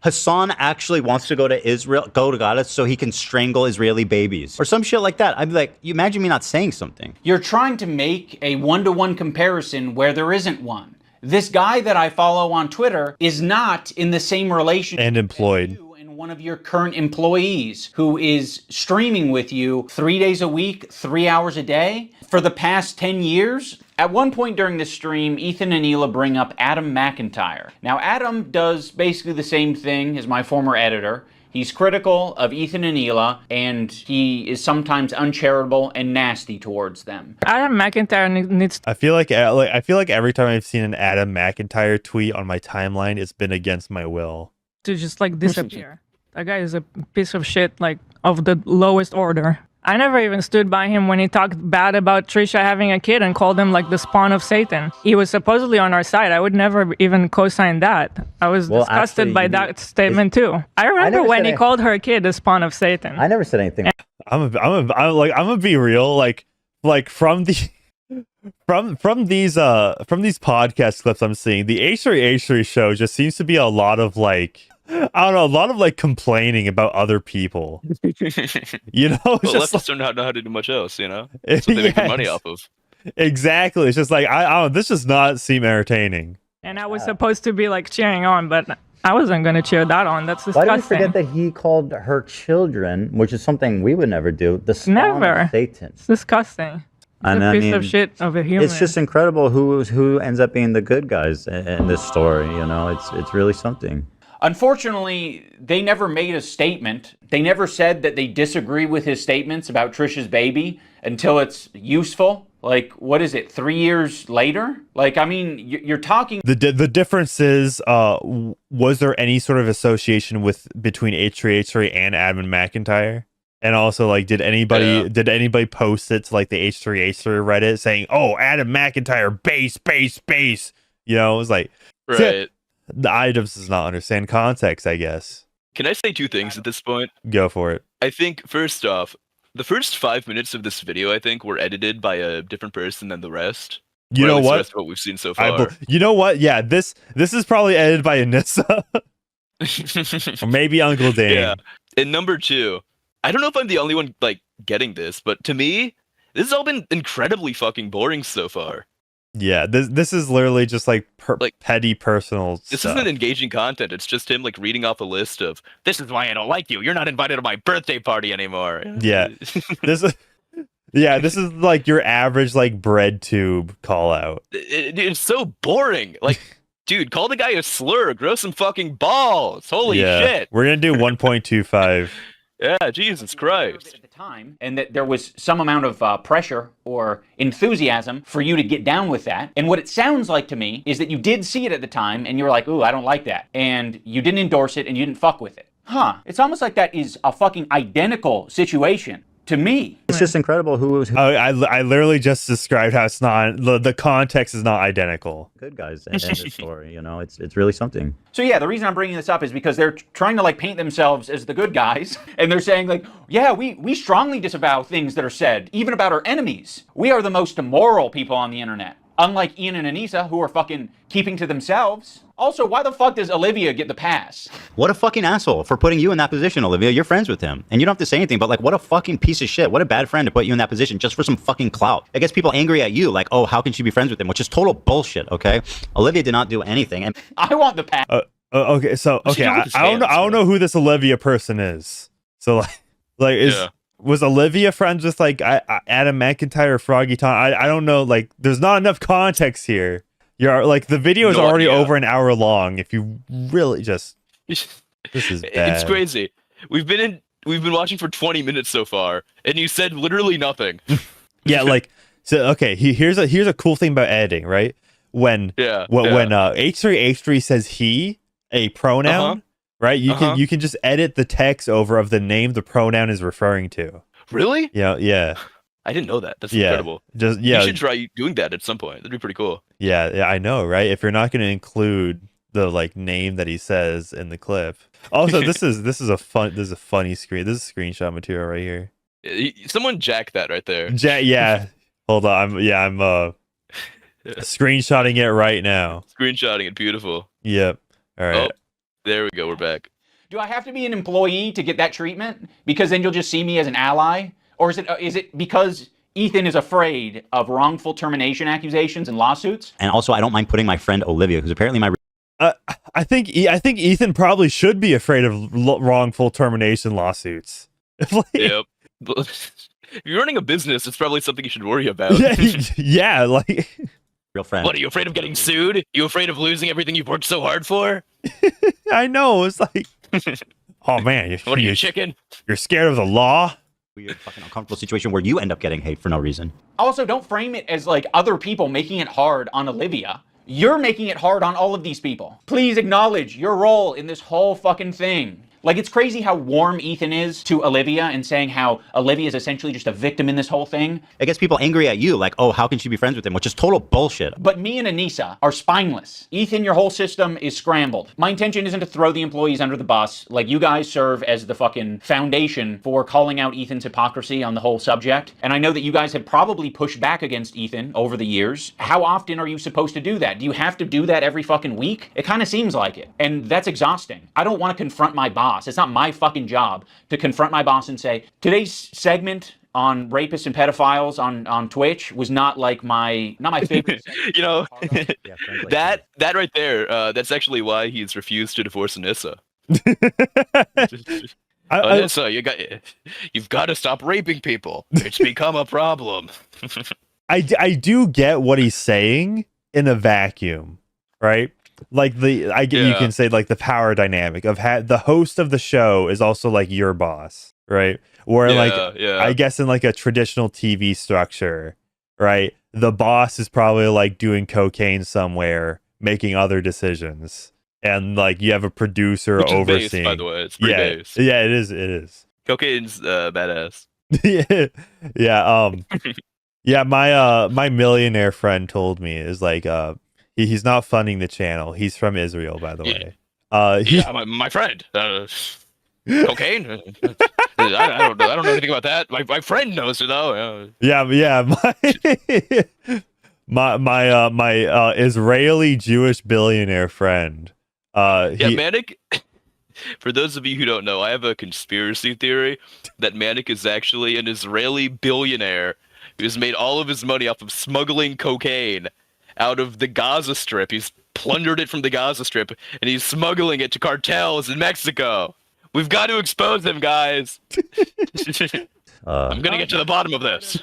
Hassan actually wants to go to Israel, go to Gaza so he can strangle Israeli babies or some shit like that. I'd be like, you imagine me not saying something. You're trying to make a one-to-one comparison where there isn't one. This guy that I follow on Twitter is not in the same relationship and employed. One of your current employees who is streaming with you 3 days a week, 3 hours a day for the past 10 years. At one point during this stream, Ethan and Hila bring up Adam McIntyre. Now, Adam does basically the same thing as my former editor. He's critical of Ethan and Hila, and he is sometimes uncharitable and nasty towards them. Adam McIntyre needs. I feel like every time I've seen an Adam McIntyre tweet on my timeline, it's been against my will to just like disappear. That guy is a piece of shit, like of the lowest order. I never even stood by him when he talked bad about Trisha having a kid and called him like the spawn of Satan. He was supposedly on our side. I would never even co-sign that. I was disgusted by that statement too. I remember when he called her kid the spawn of Satan. I never said anything. I'm gonna be real. Like from these podcast clips I'm seeing, the H3H3 show just seems to be a lot of like, I don't know, a lot of like complaining about other people. You know, well, just leftists don't know how to do much else. You know, that's what they make their money off of. Exactly. It's just like I don't. This does not seem entertaining. And I was supposed to be like cheering on, but I wasn't going to cheer that on. That's disgusting. Why do we forget that he called her children, which is something we would never do, the spawn of Satan? It's disgusting. And a piece of shit of a human. It's just incredible who ends up being the good guys in this story. You know, it's really something. Unfortunately, they never made a statement. They never said that they disagree with his statements about Trisha's baby until it's useful. Like, what is it, 3 years later? Like, I mean, you're talking... The difference is, was there any sort of association between H3H3 and Adam McIntyre? And also, like, did anybody post it to, like, the H3H3 Reddit saying, oh, Adam McIntyre, base. You know, it was like... Right. The Idubbbz does not understand context, I guess. Can I say two things at this point? Go for it. I think, first off, the first 5 minutes of this video, I think, were edited by a different person than the rest. You know what? The rest of what we've seen so far. You know what? Yeah, this is probably edited by Anissa. Or maybe Uncle Dan. Yeah. And number two, I don't know if I'm the only one, like, getting this, but to me, this has all been incredibly fucking boring so far. Yeah, this is literally just like petty personal This stuff. isn't engaging content. It's just him like reading off a list of, this is why I don't like you. You're not invited to my birthday party anymore. Yeah. this is like your average like bread tube call out. It's so boring. Like, dude, call the guy a slur. Grow some fucking balls. Holy shit. We're going to do 1.25. Yeah, Jesus Christ. At the time, and that there was some amount of pressure or enthusiasm for you to get down with that. And what it sounds like to me is that you did see it at the time and you were like, ooh, I don't like that. And you didn't endorse it and you didn't fuck with it. Huh. It's almost like that is a fucking identical situation to me. It's just incredible who I literally just described how it's not, the context is not identical. Good guys in this story, you know, it's really something. So yeah, the reason I'm bringing this up is because they're trying to like paint themselves as the good guys, and they're saying like, yeah, we strongly disavow things that are said, even about our enemies. We are the most immoral people on the internet. Unlike Ian and Anissa, who are fucking keeping to themselves. Also, why the fuck does Olivia get the pass? What a fucking asshole for putting you in that position, Olivia. You're friends with him. And you don't have to say anything, but like, what a fucking piece of shit. What a bad friend to put you in that position just for some fucking clout. It gets people angry at you, like, oh, how can she be friends with him? Which is total bullshit, okay? Olivia did not do anything. And I want the pass. Okay, so, okay, I don't know who this Olivia person is. So, was Olivia friends with like Adam McIntyre, Froggy Tom? I don't know. Like, there's not enough context here. You're like, the video is already over an hour long. If you really just, this is bad. It's crazy. We've been watching for 20 minutes so far, and you said literally nothing. Yeah, like, so okay. Here's a cool thing about editing, right? When H3H3 says he, a pronoun, right? You can just edit the text over of the name the pronoun is referring to. Really? Yeah. I didn't know that. That's incredible. You should try doing that at some point. That'd be pretty cool. Yeah, I know, right? If you're not going to include the like name that he says in the clip. Also, this is a funny screen. This is screenshot material right here. Someone jack that right there. Yeah. Hold on. I'm screenshotting it right now. Screenshotting it. Beautiful. Yep. All right. Oh, there we go. We're back. Do I have to be an employee to get that treatment? Because then you'll just see me as an ally? Or is it because Ethan is afraid of wrongful termination accusations and lawsuits? And also, I don't mind putting my friend Olivia, who's apparently my... I think Ethan probably should be afraid of wrongful termination lawsuits. Yep. If you're running a business, it's probably something you should worry about. Yeah, like... Real friend. What, are you afraid of getting sued? You afraid of losing everything you've worked so hard for? I know, it's like... Oh, man. What are you, chicken? You're scared of the law? Weird, fucking uncomfortable situation where you end up getting hate for no reason. Also, don't frame it as like other people making it hard on Olivia. You're making it hard on all of these people. Please acknowledge your role in this whole fucking thing. Like, it's crazy how warm Ethan is to Olivia and saying how Olivia is essentially just a victim in this whole thing. It gets people angry at you, like, oh, how can she be friends with him? Which is total bullshit. But me and Anissa are spineless. Ethan, your whole system is scrambled. My intention isn't to throw the employees under the bus. Like, you guys serve as the fucking foundation for calling out Ethan's hypocrisy on the whole subject. And I know that you guys have probably pushed back against Ethan over the years. How often are you supposed to do that? Do you have to do that every fucking week? It kind of seems like it. And that's exhausting. I don't want to confront my boss. It's not my fucking job to confront my boss and say, today's segment on rapists and pedophiles on Twitch was not my favorite. You know, that right there, that's actually why he's refused to divorce Anissa. Anissa, you've got to stop raping people. It's become a problem. I do get what he's saying in a vacuum, right? Like you can say like the power dynamic of the host of the show is also like your boss, right? Where I guess in like a traditional TV structure, right? The boss is probably like doing cocaine somewhere, making other decisions, and like you have a producer Which is overseeing. Base, by the way, it's pretty base. Yeah, it is. It is. Cocaine's badass. Yeah. My millionaire friend told me is like he's not funding the channel. He's from Israel, by the way. My friend. Cocaine? I don't know anything about that. My friend knows it though. My Israeli Jewish billionaire friend. Manic. For those of you who don't know, I have a conspiracy theory that Manic is actually an Israeli billionaire who's made all of his money off of smuggling cocaine out of the Gaza Strip. He's plundered it from the Gaza Strip, and he's smuggling it to cartels in Mexico. We've got to expose them, guys. I'm gonna get to the bottom of this.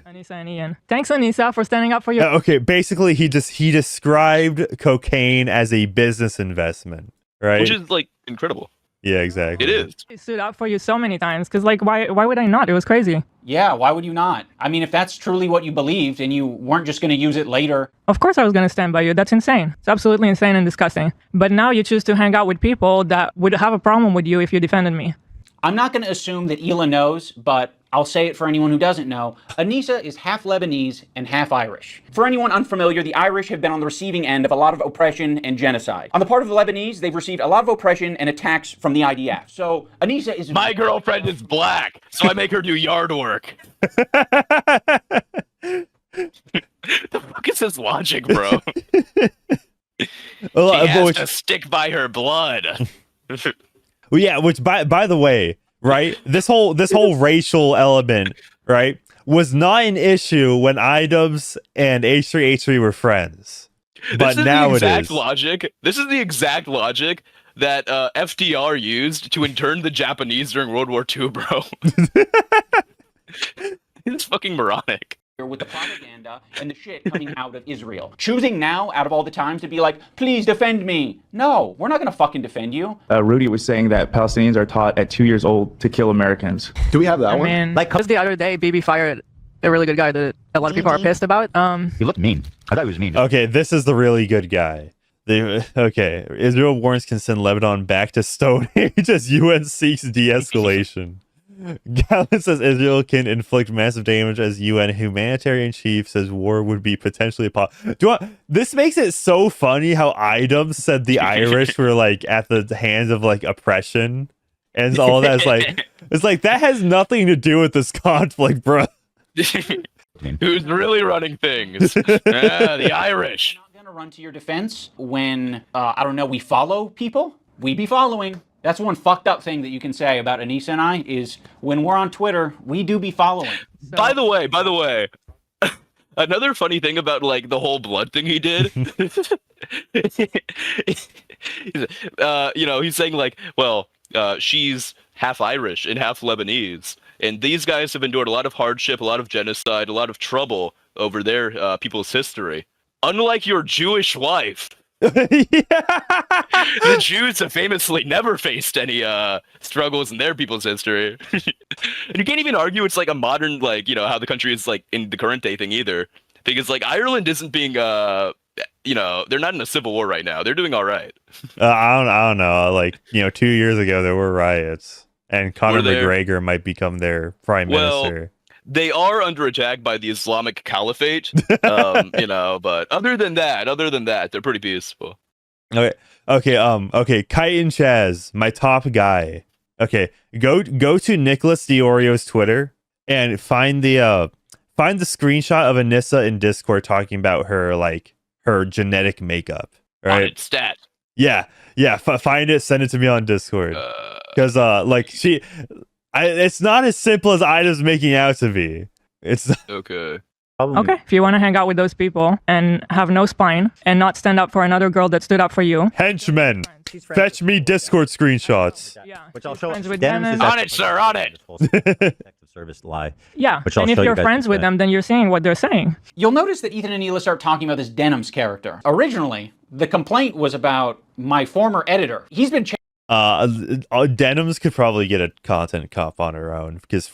Anissa and Ian. Thanks, Anissa, for standing up for your... Okay, basically, he described cocaine as a business investment, right? Which is, like, incredible. Yeah, exactly. It is. He stood up for you so many times, because, like, why would I not? It was crazy. Yeah, why would you not? I mean, if that's truly what you believed and you weren't just going to use it later. Of course I was going to stand by you. That's insane. It's absolutely insane and disgusting. But now you choose to hang out with people that would have a problem with you if you defended me. I'm not going to assume that Hila knows, but I'll say it for anyone who doesn't know. Anissa is half Lebanese and half Irish. For anyone unfamiliar, the Irish have been on the receiving end of a lot of oppression and genocide. On the part of the Lebanese, they've received a lot of oppression and attacks from the IDF. So Anissa is... My girlfriend is black, so I make her do yard work. The fuck is this logic, bro? She has to stick by her blood. Well, yeah, which by the way, right? This whole racial element, right, was not an issue when Idubbbz and H3H3 were friends. But now it is. This is the exact logic that FDR used to intern the Japanese during World War II, bro. It's fucking moronic. With the propaganda and the shit coming out of Israel. Choosing now, out of all the times, to be like, please defend me. No, we're not going to fucking defend you. Rudy was saying that Palestinians are taught at 2 years old to kill Americans. Do we have that one? Like, just the other day, BB fired a really good guy that a lot of people are pissed about. He looked mean. I thought he was mean. Okay, this is the really good guy. Okay. Israel warns can send Lebanon back to Stone Age as UN seeks de-escalation. Gallant says Israel can inflict massive damage as UN humanitarian chief says war would be potentially This makes it so funny how Idubbbz said the Irish were like at the hands of like oppression and all that. It's like that has nothing to do with this conflict, bro. Who's really running things? The Irish. We're not going to run to your defense when, I don't know, we follow people. We be following. That's one fucked up thing that you can say about Anissa and I is when we're on Twitter, we do be following. So, by the way, another funny thing about like the whole blood thing he did, he's saying like, well, she's half Irish and half Lebanese, and these guys have endured a lot of hardship, a lot of genocide, a lot of trouble over their people's history. Unlike your Jewish wife. The Jews have famously never faced any struggles in their people's history. And you can't even argue it's like a modern, like, how the country is like in the current day thing either. Because like Ireland isn't being they're not in a civil war right now. They're doing all right. I don't know. Like, 2 years ago there were riots and Conor McGregor might become their prime minister. They are under attack by the Islamic Caliphate, but other than that, they're pretty peaceful. Okay. Kite and Chaz, my top guy. Okay, go to Nicholas Diorio's Twitter and find the screenshot of Anissa in Discord talking about her genetic makeup. Right? On its stat. Yeah. Find it, send it to me on Discord. Because it's not as simple as Ida's making out to be. It's okay. Okay, if you want to hang out with those people and have no spine and not stand up for another girl that stood up for you. Henchmen, fetch me Discord screenshots. Yeah, which I'll show. On it, sir, on it. Service lie. Yeah, which I'll and if show you're you friends with them, then you're seeing what they're saying. You'll notice that Ethan and Hila start talking about this Denham's character. Originally, the complaint was about my former editor. He's been Denham's could probably get a content cop on her own because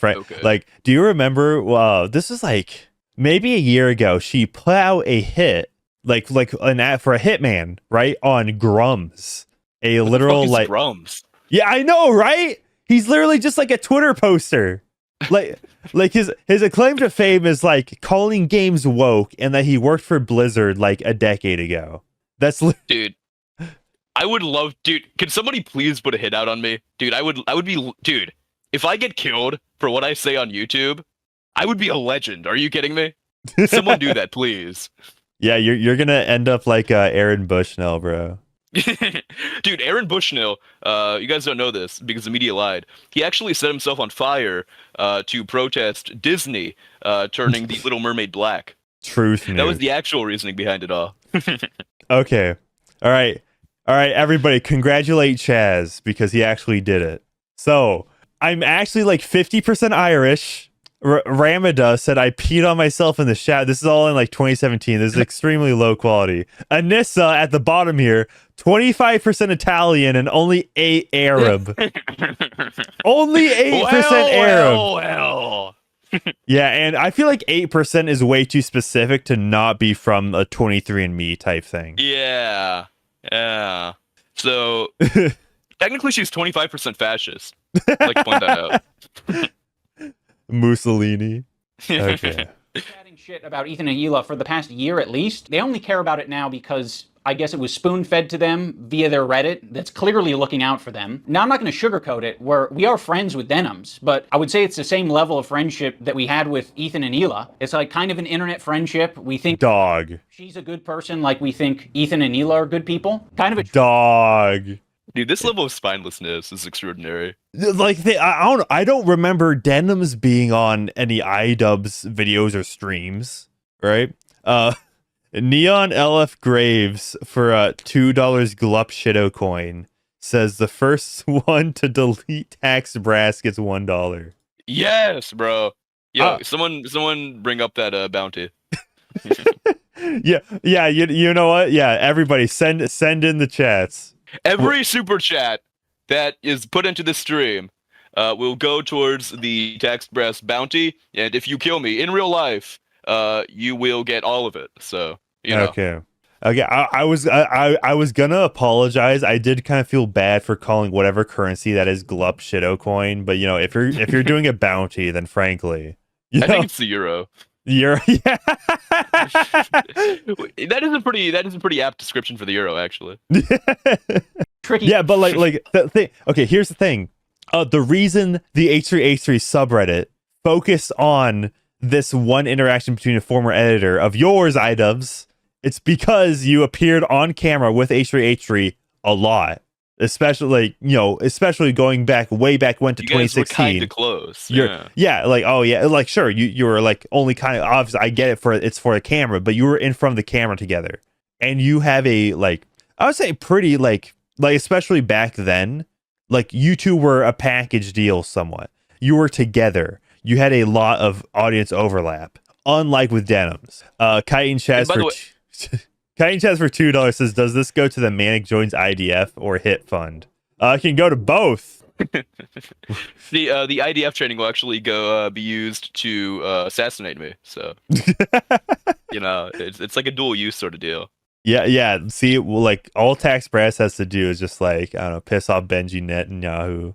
do you remember this is like maybe a year ago she put out a hit like an ad for a hitman right on Grums, a literal like Grums. Yeah, I know, right? He's literally just like a Twitter poster. like his claim to fame is like calling games woke and that he worked for Blizzard like a decade ago. That's dude. I would love, dude. Can somebody please put a hit out on me, dude? I would be, dude. If I get killed for what I say on YouTube, I would be a legend. Are you kidding me? Someone do that, please. Yeah, you're gonna end up like Aaron Bushnell, bro. Dude, Aaron Bushnell. You guys don't know this because the media lied. He actually set himself on fire to protest Disney turning the Little Mermaid black. Truth. That was the actual reasoning behind it all. Okay. All right, everybody, congratulate Chaz because he actually did it. So I'm actually like 50% Irish. Ramada said I peed on myself in the shower. This is all in like 2017. This is extremely low quality. Anissa at the bottom here, 25% Italian and only 8 Arab. Only 8% Arab. Well. Yeah, and I feel like 8% is way too specific to not be from a 23andMe type thing. Yeah. So technically she's 25% fascist. I'd like to point that out. Mussolini. Okay. Chatting shit about Ethan and Hila for the past year at least. They only care about it now because I guess it was spoon-fed to them via their Reddit that's clearly looking out for them. Now, I'm not going to sugarcoat it. We are friends with Denham's, but I would say it's the same level of friendship that we had with Ethan and Hila. It's like kind of an internet friendship. We think she's a good person like we think Ethan and Hila are good people. Kind of a dog. Dude, this level of spinelessness is extraordinary. Like I don't remember Denham's being on any Idubbbz videos or streams, right? Neon LF Graves for $2 Glup Shitto coin says the first one to delete tax brass gets $1. Yes, bro. Yo, someone bring up that bounty. Yeah. You know what? Yeah, everybody send in the chats. Every super chat that is put into the stream will go towards the tax brass bounty, and if you kill me in real life, you will get all of it. So, you know. Okay. Okay, I was gonna apologize. I did kind of feel bad for calling whatever currency that is glup shitto coin, but you know, if you're doing a bounty, then frankly, I think it's the euro. Euro, yeah. that is a pretty apt description for the euro, actually. Tricky. Yeah, but like the thing. Okay, here's the thing. The reason the H3H3 subreddit focused on this one interaction between a former editor of yours, Idubbbz, it's because you appeared on camera with H3H3 a lot, especially especially going back way back when to you guys 2016. Were kind of close. Sure, you were like only kind of obviously. I get it's for a camera, but you were in front of the camera together, and you have a I would say pretty like especially back then, like you two were a package deal somewhat. You were together. You had a lot of audience overlap, unlike with Denims. Chitin Chaz for $2 says, "Does this go to the Manic joins IDF or Hit Fund?" It can go to both. The IDF training will actually be used to assassinate me. So it's like a dual use sort of deal. Yeah. See, well, like all Tax Brass has to do is just I don't know, piss off Benji Netanyahu.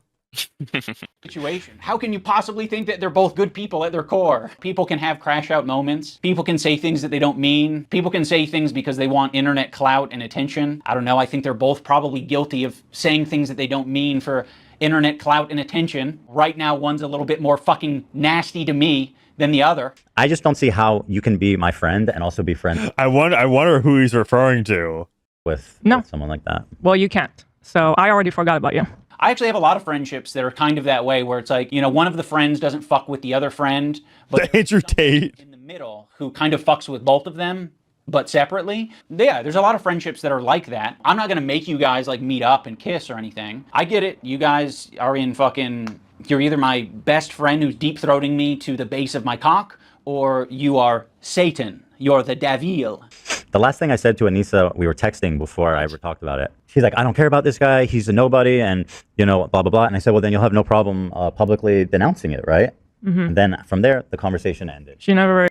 Situation. How can you possibly think that they're both good people at their core? People can have crash out moments. People can say things that they don't mean. People can say things because they want internet clout and attention. I don't know. I think they're both probably guilty of saying things that they don't mean for internet clout and attention. Right now, one's a little bit more fucking nasty to me than the other. I just don't see how you can be my friend and also be friends. I wonder who he's referring to with someone like that. Well, you can't. So I already forgot about you. I actually have a lot of friendships that are kind of that way, where it's like, one of the friends doesn't fuck with the other friend, but Andrew Tate in the middle who kind of fucks with both of them, but separately. Yeah, there's a lot of friendships that are like that. I'm not gonna make you guys meet up and kiss or anything. I get it. You guys are you're either my best friend who's deep throating me to the base of my cock, or you are Satan. You're the devil. The last thing I said to Anissa, we were texting before I ever talked about it. She's like, "I don't care about this guy. He's a nobody," and blah blah blah. And I said, "Well, then you'll have no problem publicly denouncing it, right?" Mm-hmm. And then from there, the conversation ended. She never.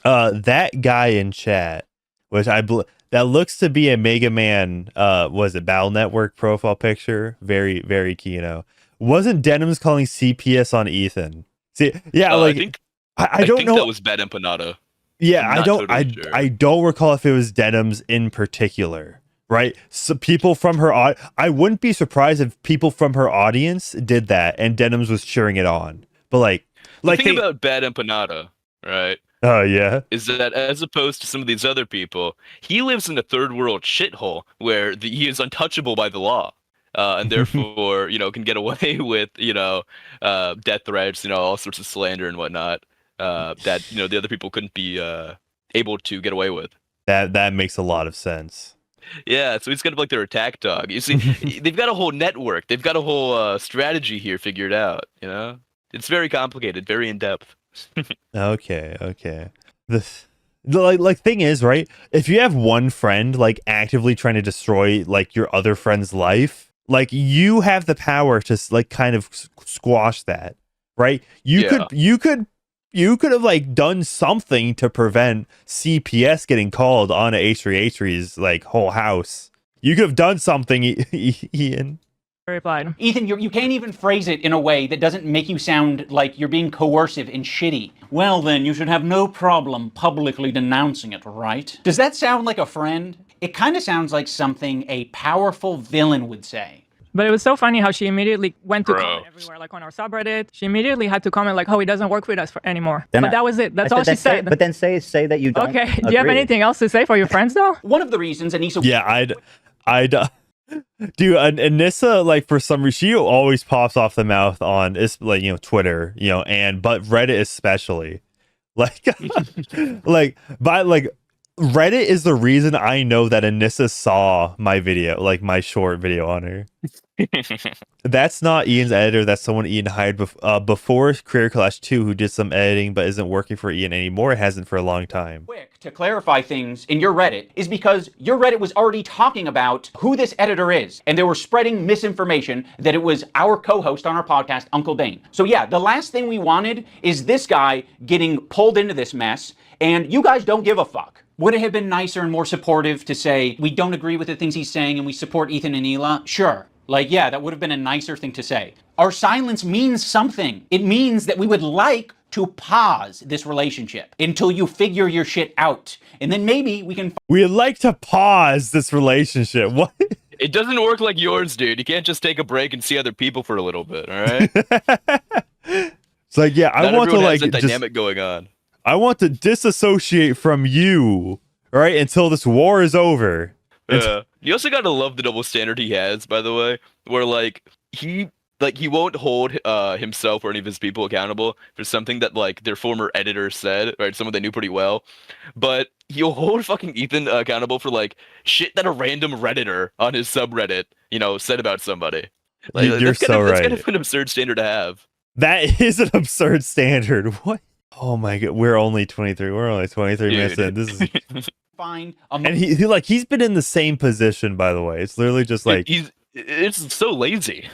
That guy in chat, which that looks to be a Mega Man. Was it Battle Network profile picture? Very very Kino. Wasn't Denims calling CPS on Ethan? See, yeah, I think I don't know. That was Bad Empanada. Yeah, I don't recall if it was Denims in particular, right? So people from her I wouldn't be surprised if people from her audience did that and Denims was cheering it on. But the thing about Bad Empanada, right? Oh yeah. Is that as opposed to some of these other people, he lives in a third world shithole where he is untouchable by the law. And therefore, can get away with, death threats, all sorts of slander and whatnot. That the other people couldn't be able to get away with. That makes a lot of sense. Yeah, so he's kind of like their attack dog. You see, they've got a whole network. They've got a whole strategy here figured out. It's very complicated, very in depth. Okay. The thing is, right? If you have one friend actively trying to destroy your other friend's life, you have the power to kind of squash that, right? You could have done something to prevent CPS getting called on H3H3's whole house. You could have done something, Ian. Replied. Ethan, you can't even phrase it in a way that doesn't make you sound like you're being coercive and shitty. Well then, you should have no problem publicly denouncing it, right? Does that sound like a friend? It kind of sounds like something a powerful villain would say. But it was so funny how she immediately went to comment everywhere, on our subreddit. She immediately had to comment he doesn't work with us anymore. But that was it. That's all she said. But then say that you don't. Okay. Do you have anything else to say for your friends though? One of the reasons Anissa. Yeah, I'd. Dude, Anissa, for some reason, she always pops off the mouth on Twitter, but Reddit especially. Reddit is the reason I know that Anissa saw my video, my short video on her. That's not Ian's editor. That's someone Ian hired before Career Clash 2 who did some editing but isn't working for Ian anymore. It hasn't for a long time. Quick to clarify things in your Reddit is because your Reddit was already talking about who this editor is, and they were spreading misinformation that it was our co-host on our podcast, Uncle Dane. So yeah, the last thing we wanted is this guy getting pulled into this mess, and you guys don't give a fuck. Would it have been nicer and more supportive to say, we don't agree with the things he's saying and we support Ethan and Hila? Sure. Like, yeah, that would have been a nicer thing to say. Our silence means something. It means that we would like to pause this relationship until you figure your shit out. And then maybe we can... We'd like to pause this relationship. What? It doesn't work like yours, dude. You can't just take a break and see other people for a little bit, all right? It's like, yeah, I want to like... a dynamic going on. I want to disassociate from you, right, until this war is over. You also gotta love the double standard he has, by the way, where like he won't hold himself or any of his people accountable for something that like their former editor said, right? Someone they knew pretty well, but he'll hold fucking Ethan accountable for like shit that a random Redditor on his subreddit, said about somebody. Like, You're so right. That's kind of an absurd standard to have. That is an absurd standard. What? Oh my god, we're only 23. We're only 23 minutes in. This is fine. And he's been in the same position, by the way. It's literally just like it's so lazy.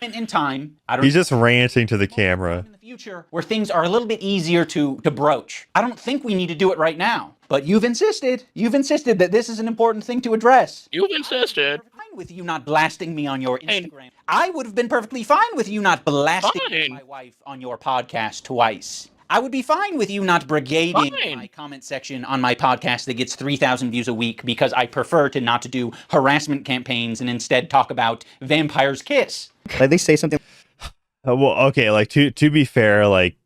In time, he's just ranting to the camera. In the future, where things are a little bit easier to broach. I don't think we need to do it right now, but you've insisted. You've insisted that this is an important thing to address. You've insisted. Fine with you not blasting me on your Instagram. I would have been perfectly fine with you not blasting my wife on your podcast twice. I would be fine with you not brigading my comment section on my podcast that gets 3,000 views a week because I prefer to not to do harassment campaigns and instead talk about Vampire's Kiss. Like they say something. Well, okay, like to be fair, like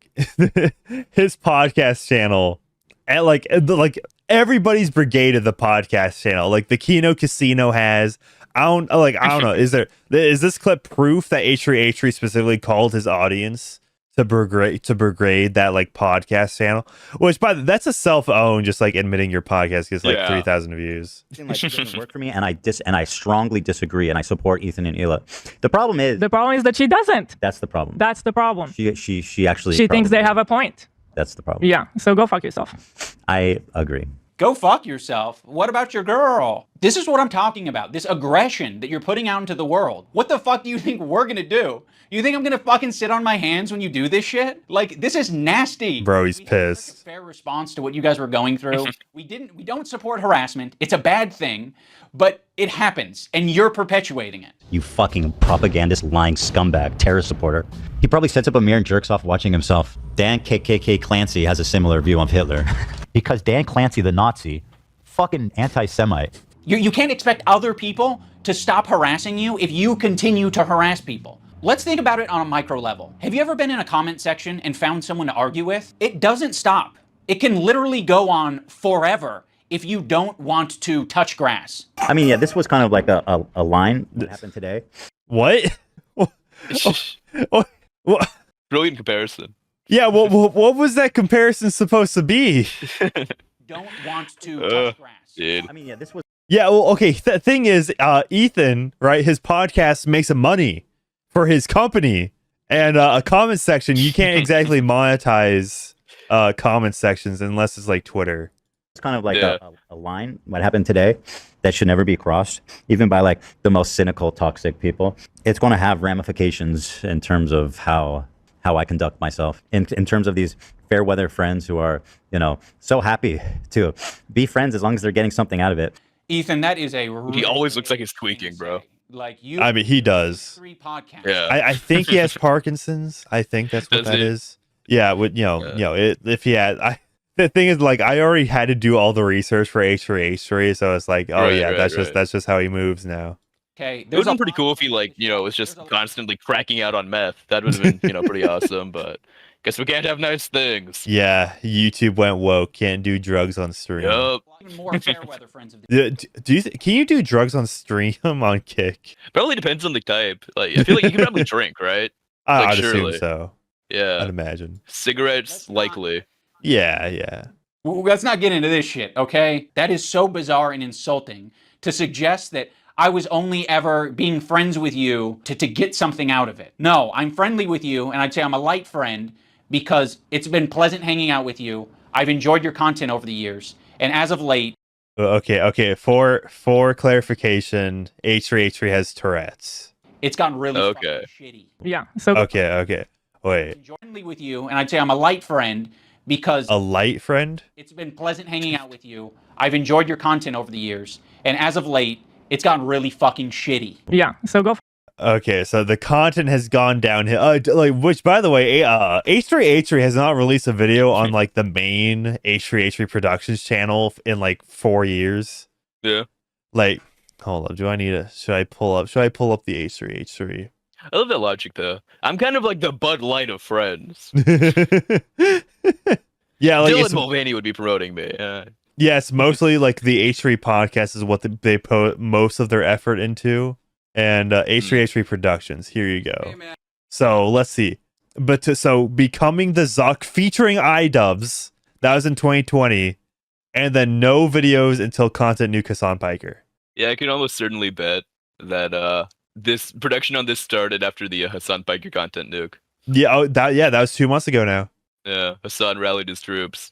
his podcast channel, and like everybody's brigade of the podcast channel, like the Kino Casino has. I don't know. Is this clip proof that H3 specifically called his audience to brigade that like podcast channel? Which that's a self-own, just like admitting your podcast gets like 3,000 views. Like, it doesn't work for me, and I strongly disagree, and I support Ethan and Hila. The problem is that she doesn't. That's the problem. That's the problem. She actually thinks they have a point. That's the problem. Yeah. So go fuck yourself. I agree. Go fuck yourself. What about your girl? This is what I'm talking about. This aggression that you're putting out into the world. What the fuck do you think we're gonna do? You think I'm gonna fucking sit on my hands when you do this shit? Like, this is nasty. Bro, he's pissed. A fair response to what you guys were going through. We don't support harassment. It's a bad thing, but it happens, and you're perpetuating it. You fucking propagandist, lying scumbag, terrorist supporter. He probably sets up a mirror and jerks off watching himself. Dan KKK Clancy has a similar view of Hitler. Because Dan Clancy, the Nazi, fucking anti-Semite. You can't expect other people to stop harassing you if you continue to harass people. Let's think about it on a micro level. Have you ever been in a comment section and found someone to argue with? It doesn't stop. It can literally go on forever if you don't want to touch grass. I mean, yeah, this was kind of like a line that happened today. What? What? Brilliant comparison. Yeah, well, what was that comparison supposed to be? Don't want to touch grass. Dude. I mean, yeah, this was... Yeah, well, okay, the thing is, Ethan, right, his podcast makes some money for his company, and a comment section, you can't exactly monetize comment sections unless it's like Twitter. It's kind of like a line, what happened today, that should never be crossed, even by like the most cynical, toxic people. It's going to have ramifications in terms of how I conduct myself, in terms of these fair weather friends who are, so happy to be friends as long as they're getting something out of it. Ethan, that is a... He always looks like he's tweaking, bro. Like you... I mean, he does. Yeah. I think he has Parkinson's. I think that's what that is. Yeah, if he had... The thing is, like, I already had to do all the research for H3, so it's like, that's just how he moves now. Okay, it would have been pretty cool if he was just constantly cracking out on meth. That would have been pretty awesome. But guess we can't have nice things. Yeah, YouTube went woke. Can't do drugs on stream. Yup. Even more fair weather friends of can you do drugs on stream on Kick? Probably depends on the type. Like, I feel like you could probably drink, right? I'd assume so. Yeah, I'd imagine. Cigarettes, likely. Yeah. Let's not get into this shit, okay? That is so bizarre and insulting to suggest that I was only ever being friends with you to get something out of it. No, I'm friendly with you, and I'd say I'm a light friend because it's been pleasant hanging out with you. I've enjoyed your content over the years, and as of late... Okay. For clarification, H3 has Tourette's. It's gotten really fucking shitty. Yeah. So Okay. Wait. Friendly with you, and I'd say I'm a light friend because... A light friend? It's been pleasant hanging out with you. I've enjoyed your content over the years, and as of late, it's gotten really fucking shitty. Yeah. So go. Okay, so the content has gone downhill. Which, by the way, H3 has not released a video on like the main H3 Productions channel in like 4 years. Yeah. Like, hold up. Should I pull up the H3? I love that logic though. I'm kind of like the Bud Light of friends. Yeah, like Dylan Mulvaney would be promoting me. Yes, mostly like the H3 podcast is what they put most of their effort into. And H3 Productions. Here you go. Hey, so let's see. So becoming the Zuck featuring Idubbbz, that was in 2020, and then no videos until content nuke Hassan Piker. Yeah, I can almost certainly bet that this production on this started after the Hassan Piker content nuke. Yeah, that was 2 months ago now. Yeah, Hassan rallied his troops.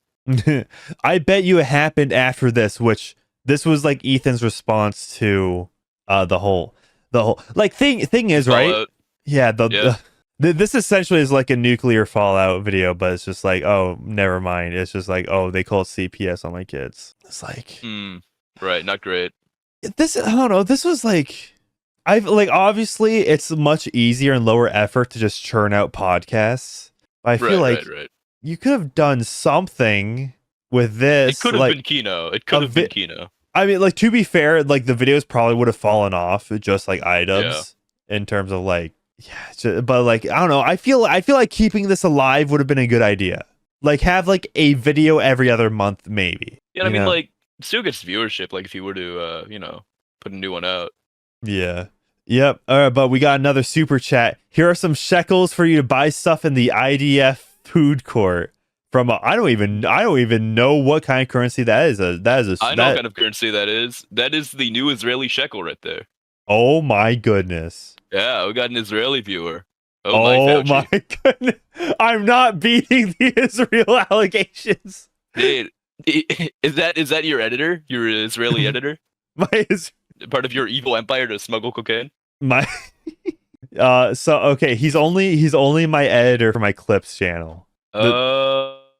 I bet you it happened after this, which this was like Ethan's response to the whole like thing is Fallout. right. Yeah, this essentially is like a nuclear fallout video, but it's just like, oh, never mind. It's just like, oh, they call CPS on my kids. It's like, right, not great. This, I don't know. This was like, obviously it's much easier and lower effort to just churn out podcasts. I feel like you could have done something with this. It could have been Kino. It could have been Kino. I mean, like, to be fair, like the videos probably would have fallen off just like Idubbbz in terms of like, but like, I don't know. I feel like keeping this alive would have been a good idea. Like, have like a video every other month, maybe. Yeah, I mean, like, still gets viewership. Like, if you were to, put a new one out. Yeah. Yep. All right, but we got another super chat. Here are some shekels for you to buy stuff in the IDF food court. From I don't even know what kind of currency that is. I know what kind of currency that is. That is the new Israeli shekel right there. Oh my goodness. Yeah, we got an Israeli viewer. Oh my goodness. I'm not beating the Israel allegations. Dude, is that your editor? Your Israeli editor? Part of your evil empire to smuggle cocaine? Okay, he's only my editor for my clips channel.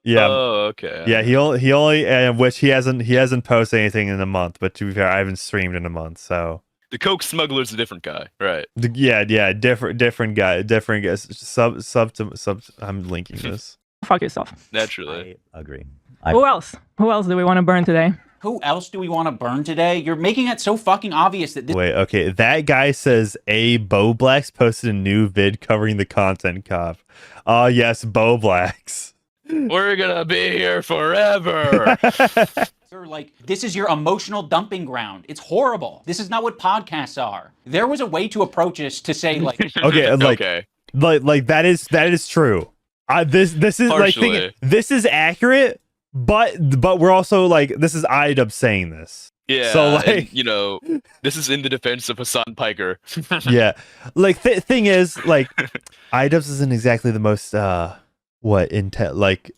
Yeah. Oh, okay. Yeah, he only which he hasn't posted anything in a month, but to be fair, I haven't streamed in a month, so the coke smuggler's a different guy, right? Yeah, different guy. Sub. I'm linking this. Fuck yourself. Naturally. I agree. Who else do we want to burn today? Who else do we want to burn today? You're making it so fucking obvious that this... Wait, okay. That guy says Boblax posted a new vid covering the content cop. Oh, yes, Boblax. We're gonna be here forever. You're like, this is your emotional dumping ground. It's horrible. This is not what podcasts are. There was a way to approach this to say, like... Okay, like that is true. This is partially. like this is accurate, but we're also like, this is Idubbbz saying this. Yeah, so like, and, this is in the defense of Hassan Piker. Yeah, like thing is, like, Idubbbz isn't exactly the most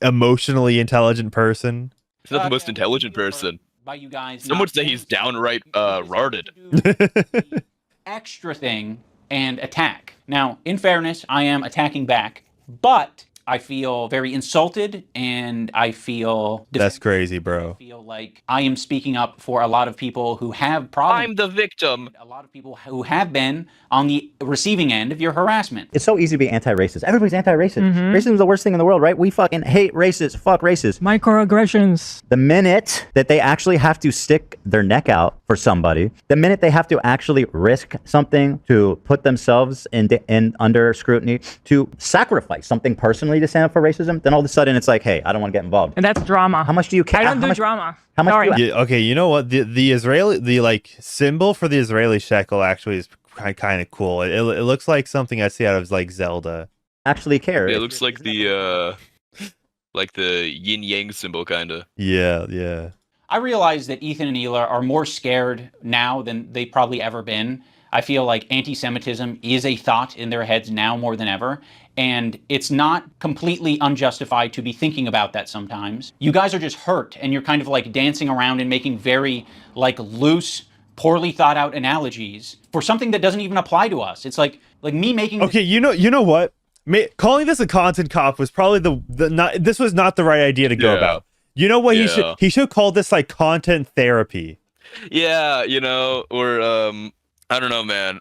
emotionally intelligent person. He's not the most intelligent person. By you guys, some would say he's downright rarded. Extra thing and attack. Now, in fairness, I am attacking back, but I feel very insulted, and I feel... That's crazy, bro. I feel like I am speaking up for a lot of people who have problems. I'm the victim. A lot of people who have been on the receiving end of your harassment. It's so easy to be anti-racist. Everybody's anti-racist. Racism is the worst thing in the world, right? We fucking hate racists. Fuck racists. Microaggressions. The minute that they actually have to stick their neck out for somebody, the minute they have to actually risk something to put themselves in under scrutiny, to sacrifice something personally to stand up for racism, then all of a sudden it's like, hey, I don't want to get involved. And that's drama. How much do you care? I don't do drama. How much? Sorry. Okay, you know what? The Israeli like symbol for the Israeli shekel actually is kind of cool. It looks like something I see out of like Zelda. Actually care. Yeah, it looks like the yin yang symbol, kind of. Yeah. I realize that Ethan and Hila are more scared now than they've probably ever been. I feel like anti-Semitism is a thought in their heads now more than ever. And it's not completely unjustified to be thinking about that sometimes. You guys are just hurt, and you're kind of like dancing around and making very like loose, poorly thought out analogies for something that doesn't even apply to us. It's like me making. Okay, you know what? Calling this a content cop was probably this was not the right idea to go about. You know what? He should call this like content therapy. Yeah, you know, or I don't know, man.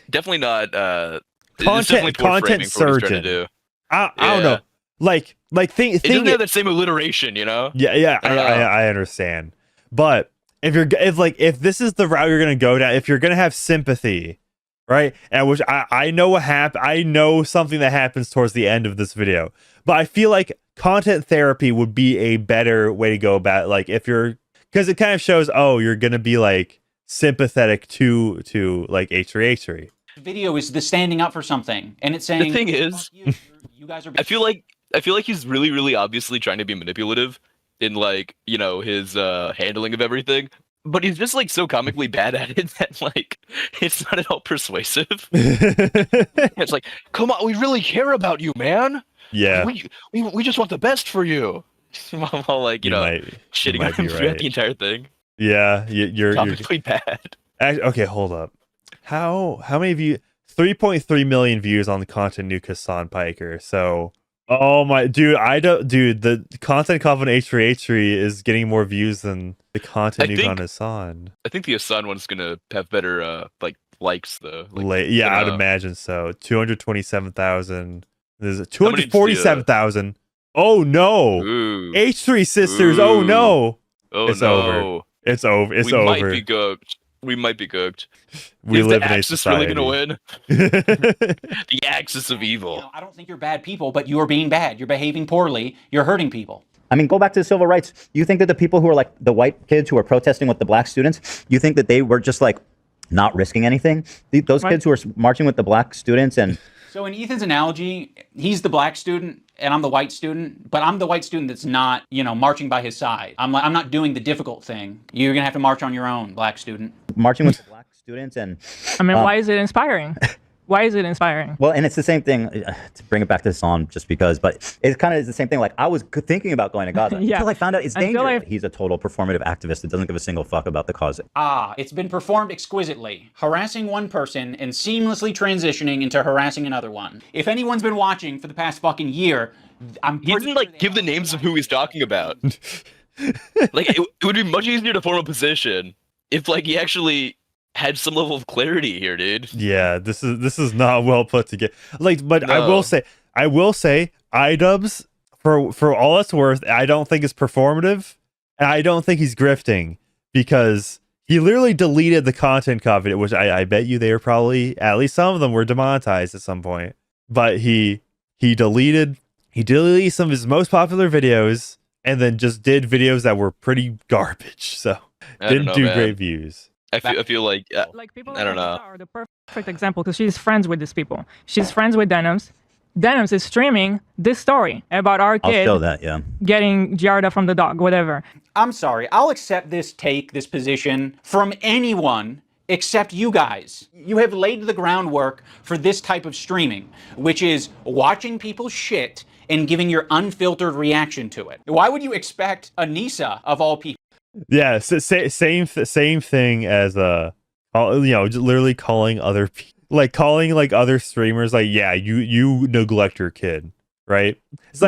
Definitely not. Content surgeon. I don't know. Like it doesn't have that same alliteration, you know? Yeah. I understand. But if this is the route you're gonna go down, if you're gonna have sympathy, right? And which I know what happened. I know something that happens towards the end of this video. But I feel like content therapy would be a better way to go about it. Like because it kind of shows, you're gonna be like sympathetic to like H3H3. Video is the standing up for something, and it's saying the thing is, you guys are. I feel like he's really, really obviously trying to be manipulative in like, you know, his handling of everything, but he's just like so comically bad at it that like it's not at all persuasive. It's like, come on, we really care about you, man. Yeah, we just want the best for you. While like shitting on him throughout the entire thing. Yeah, you're comically bad. Okay, hold up. How many of you? 3.3 million views on the content nuke Hassan Piker. So, oh my dude, the content cop on H3H3 is getting more views than the content nuke on Hassan. I think the Hassan one's gonna have better likes though. I'd imagine so. 227,000. There's 247,000. Oh no! Ooh. H3 sisters. Ooh. Oh no! Oh it's no! Over. It's over. It's over. We might be cooked. We live in a Axis society. Really gonna win? The axis of evil. I don't think you're bad people, but you are being bad. You're behaving poorly. You're hurting people. I mean, go back to the civil rights. You think that the people who are like the white kids who are protesting with the black students, you think that they were just like not risking anything? Those kids who are marching with the black students and. So in Ethan's analogy, he's the black student and I'm the white student, but I'm the white student that's not, marching by his side. I'm not doing the difficult thing. You're gonna have to march on your own, black student. Marching with the black students and. I mean, why is it inspiring? Why is it inspiring? Well, and it's the same thing, to bring it back to Hassan just because, but it kind of is the same thing. Like, I was thinking about going to Gaza until I found out it's dangerous. He's a total performative activist that doesn't give a single fuck about the cause. It's been performed exquisitely, harassing one person and seamlessly transitioning into harassing another one. If anyone's been watching for the past fucking year, he didn't give the names of who he's talking about. Like, it would be much easier to form a position if he actually had some level of clarity here, dude. Yeah, this is not well put together. But no. I will say, Idubbbz, for all it's worth, I don't think it's performative, and I don't think he's grifting because he literally deleted the content copy, which I bet you they were probably, at least some of them were demonetized at some point. But he deleted some of his most popular videos and then just did videos that were pretty garbage. So didn't do great views. I feel like people I don't know. Are the perfect example because she's friends with these people. She's friends with Denims. Denims is streaming this story about our kid show that, yeah. Getting Giarda from the dog, whatever. I'm sorry. I'll accept this position from anyone except you guys. You have laid the groundwork for this type of streaming, which is watching people shit and giving your unfiltered reaction to it. Why would you expect Anissa, of all people? Yeah, same thing as literally calling other calling other streamers you neglect your kid, right? It's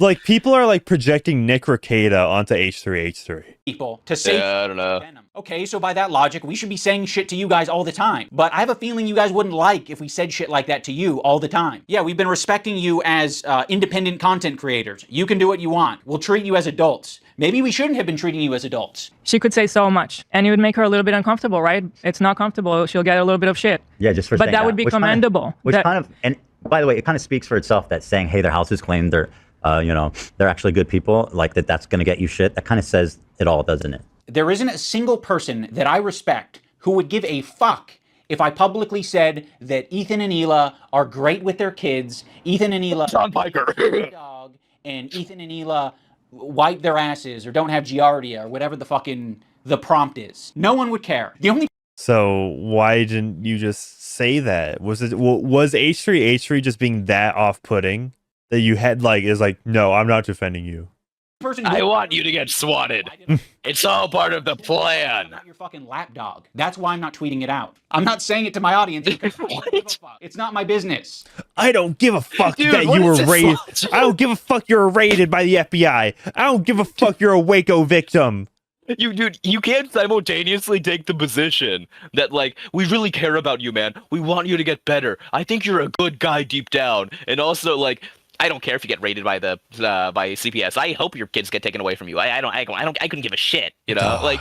like people are projecting Nick Rekieta onto H3H3. People to say I don't know. Okay, so by that logic, we should be saying shit to you guys all the time. But I have a feeling you guys wouldn't like if we said shit like that to you all the time. Yeah, we've been respecting you as independent content creators. You can do what you want. We'll treat you as adults. Maybe we shouldn't have been treating you as adults. She could say so much, and it would make her a little bit uncomfortable, right? It's not comfortable. She'll get a little bit of shit. Yeah, just for saying that would be commendable. And by the way, it kind of speaks for itself that saying, hey, their houses claim they're actually good people, that's going to get you shit. That kind of says it all, doesn't it? There isn't a single person that I respect who would give a fuck if I publicly said that Ethan and Hila are great with their kids, Ethan and Hila Hassan Piker dog, and Ethan and Hila wipe their asses or don't have giardia or whatever the prompt is. No one would care. The only So why didn't you just say that? Was H3H3 just being that off-putting that you had no, I'm not defending you. person I want you to get swatted. It's all part of the plan. Not your fucking lapdog. That's why I'm not tweeting it out. I'm not saying it to my audience because it's not my business. I don't give a fuck Dude, that what you were is this raided. logic? I don't give a fuck you were raided by the FBI. I don't give a fuck you're a Waco victim. Dude, you can't simultaneously take the position that, like, we really care about you, man. We want you to get better. I think you're a good guy deep down. And also, like, I don't care if you get raided by the by CPS. I hope your kids get taken away from you. I couldn't give a shit, you know? Like,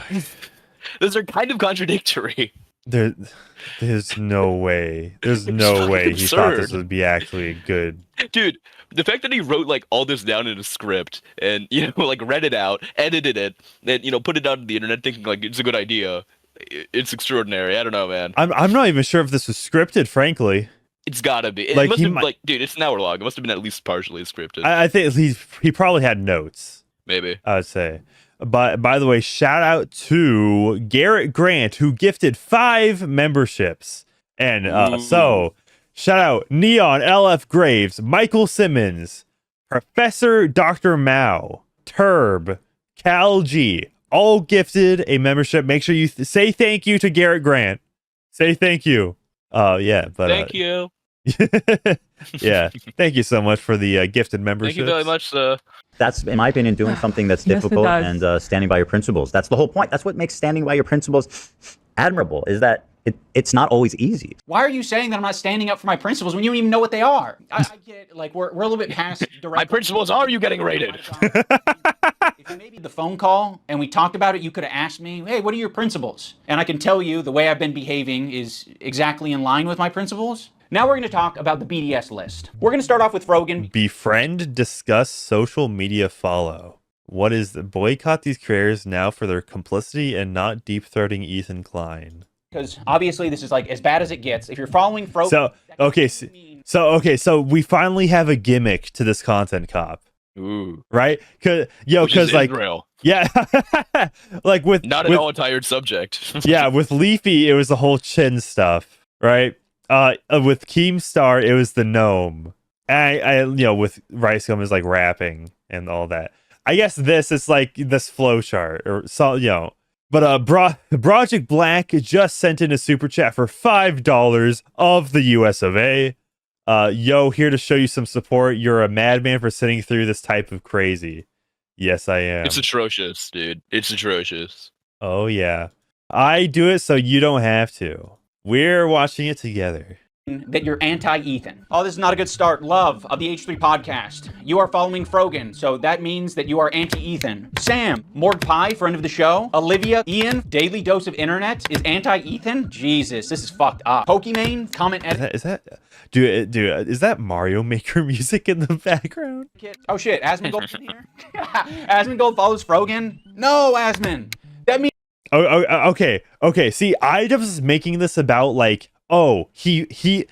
those are kind of contradictory. There's no way. There's no way he thought this would be actually good. Dude, the fact that he wrote, like, all this down in a script and, you know, like, read it out, edited it, and, you know, put it out on the internet thinking, like, it's a good idea. It's extraordinary. I don't know, man. I'm not even sure if this was scripted, frankly. It's gotta be. It Like, must he have, might- like, dude, it's an hour long. It must have been at least partially scripted. I think he probably had notes, Maybe. I would say. But by the way, shout out to Garrett Grant, who gifted 5 memberships. And so, shout out Neon LF Graves, Michael Simmons, Professor Dr. Mao, Turb, Cal G, all gifted a membership. Make sure you say thank you to Garrett Grant. Say thank you. Yeah, but Thank you. yeah, thank you so much for the gifted membership. Thank you very much, sir. That's, in my opinion, doing something that's Yes, it difficult does. and standing by your principles. That's the whole point. That's what makes standing by your principles admirable, is that it's not always easy. Why are you saying that I'm not standing up for my principles when you don't even know what they are? I get, like, we're a little bit past direct. My principles are you getting raided. If you made the phone call and we talked about it, you could have asked me, hey, what are your principles? And I can tell you the way I've been behaving is exactly in line with my principles. Now we're going to talk about the BDS list. We're going to start off with Frogan. Befriend, discuss, social media follow. What is the boycott these creators now for their complicity and not deep throating Ethan Klein? Because obviously this is like as bad as it gets. If you're following Frogan. So we finally have a gimmick to this content cop. Ooh. Right? Which Because is like Israel. yeah, like with Not at all a tired subject. yeah, with Leafy it was the whole chin stuff, right? With Keemstar it was the gnome. I with Ricegum is like rapping and all that. I guess this is like this flowchart or so, But Project Black just sent in a super chat for $5 of the US of A. Here to show you some support. You're a madman for sitting through this type of crazy. Yes, I am. It's atrocious, dude. It's atrocious. Oh, yeah. I do it so you don't have to. We're watching it together. That you're anti-Ethan. Oh, this is not a good start. Love of the H3 podcast. You are following Frogan, so that means that you are anti-Ethan. Sam, Morg Pie, friend of the show. Olivia, Ian, Daily Dose of Internet is anti-Ethan. Jesus, this is fucked up. Pokimane, comment edit. Is that dude, is that Mario Maker music in the background? Oh shit, Asmongold in here? Asmongold follows Frogan? No, Asmon. That means Okay. See, Idubbbz is making this about like, Idubbbz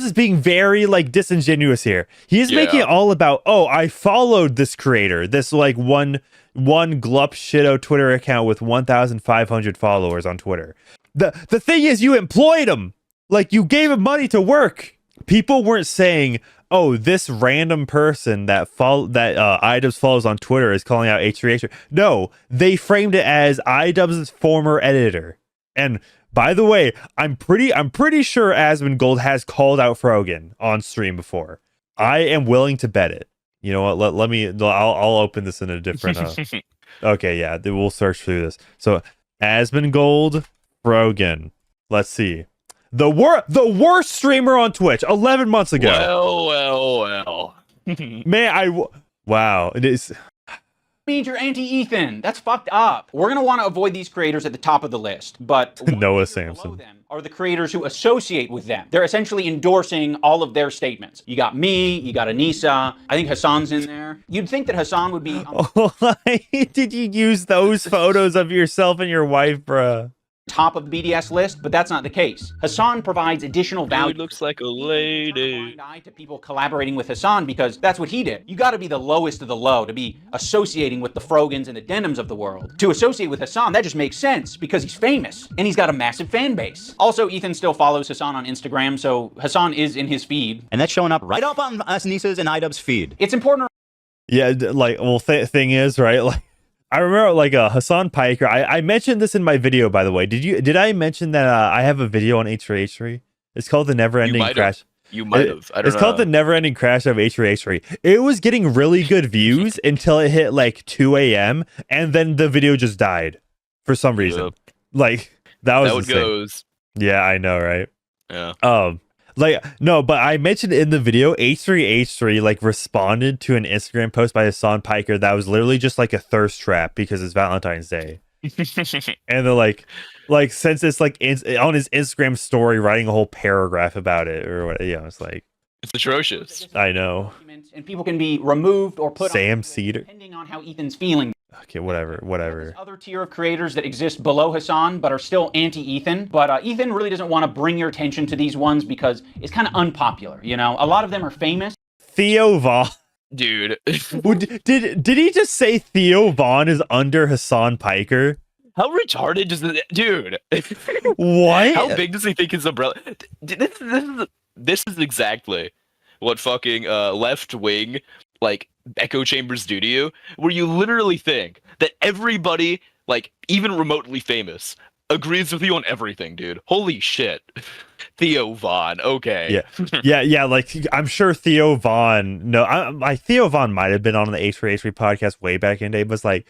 is being very like disingenuous here. He's making it all about, I followed this creator, this like one glup shitto Twitter account with 1,500 followers on Twitter. The thing is, you employed him, like you gave him money to work. People weren't saying, this random person that Idubbbz follows on Twitter is calling out H3H3. No, they framed it as Idubbbz's former editor. And by the way, I'm pretty sure Asmongold has called out Frogan on stream before. I am willing to bet it. You know what? I'll open this in a different. Okay, yeah, we'll search through this. So Asmongold, Frogan. Let's see. The worst streamer on Twitch 11 months ago. Well. Man, wow. It is. means you're anti-Ethan. That's fucked up. We're going to want to avoid these creators at the top of the list, but Noah Samson are the creators who associate with them. They're essentially endorsing all of their statements. You got me, you got Anissa, I think Hassan's in there. You'd think that Hassan would be... Why did you use those photos of yourself and your wife, bruh? top of the BDS list, but that's not the case. Hassan provides additional value. Dude looks like a lady. To people collaborating with Hassan because that's what he did. You got to be the lowest of the low to be associating with the Frogans and the Denims of the world. To associate with Hassan, that just makes sense because he's famous and he's got a massive fan base. Also, Ethan still follows Hassan on Instagram, so Hassan is in his feed. And that's showing up right up on us Nisa's and Idubbbz feed. It's important. Yeah, like, well, thing is, right, like, I remember like Hassan Piker. I mentioned this in my video, by the way. Did I mention that I have a video on H3H3? It's called the Never Ending Crash. You might have. I don't know. It's called the Never Ending Crash of H3H3. It was getting really good views until it hit like 2 a.m. and then the video just died for some reason. Yep. Like that was how it insane. goes. Yeah, I know, right? Yeah. Like, no, but I mentioned in the video, H3H3 like responded to an Instagram post by Hassan Piker that was literally just like a thirst trap because it's Valentine's Day. And they're like since it's like on his Instagram story writing a whole paragraph about it or what, it's like it's atrocious. I know. And people can be removed or put Sam on Cedar. depending on how Ethan's feeling. Okay, whatever. Other tier of creators that exist below Hassan but are still anti-Ethan. But Ethan really doesn't want to bring your attention to these ones because it's kind of unpopular, you know? A lot of them are famous. Theo Vaughn. Dude. did he just say Theo Vaughn is under Hassan Piker? How retarded does this... Dude. What? How big does he think his umbrella... This is exactly what fucking left-wing, like, echo chambers do to you, where you literally think that everybody, like, even remotely famous, agrees with you on everything, dude. Holy shit. Theo Vaughn, okay. Yeah, like, I'm sure Theo Vaughn, Theo Vaughn might have been on the H3H3 podcast way back in the day, but it's like,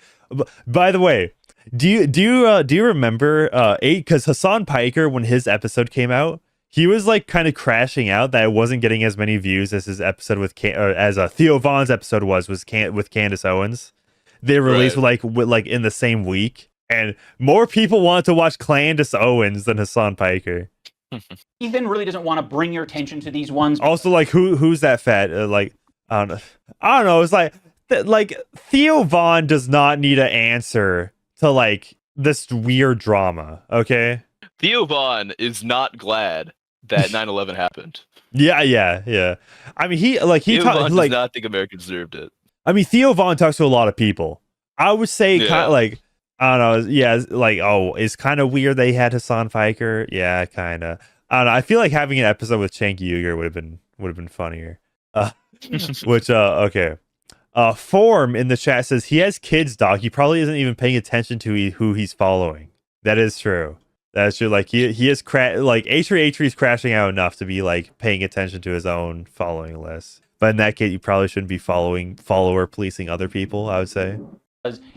by the way, do you remember, because Hassan Piker, when his episode came out, he was like kind of crashing out that it wasn't getting as many views as his episode with Theo Vaughn's episode was with Candace Owens. They released like in the same week, and more people want to watch Candace Owens than Hassan Piker. Ethan really doesn't want to bring your attention to these ones. Also, like who's that fat? Like I don't know. It's like Theo Vaughn does not need an answer to like this weird drama. Okay. Theo Vaughn is not glad that 9/11 happened. Yeah. I mean, Theo Vaughn does not think America deserved it. I mean, Theo Vaughn talks to a lot of people. I would say kind of like, I don't know. Yeah, like, it's kind of weird they had Hassan Piker. Yeah, kind of. I don't know. I feel like having an episode with Cenk Uygur would have been funnier. Okay. Form in the chat says he has kids, Doc. He probably isn't even paying attention to who he's following. That is true. That's true. Like he is like H3H3 is crashing out enough to be like paying attention to his own following list. But in that case, you probably shouldn't be follower policing other people, I would say.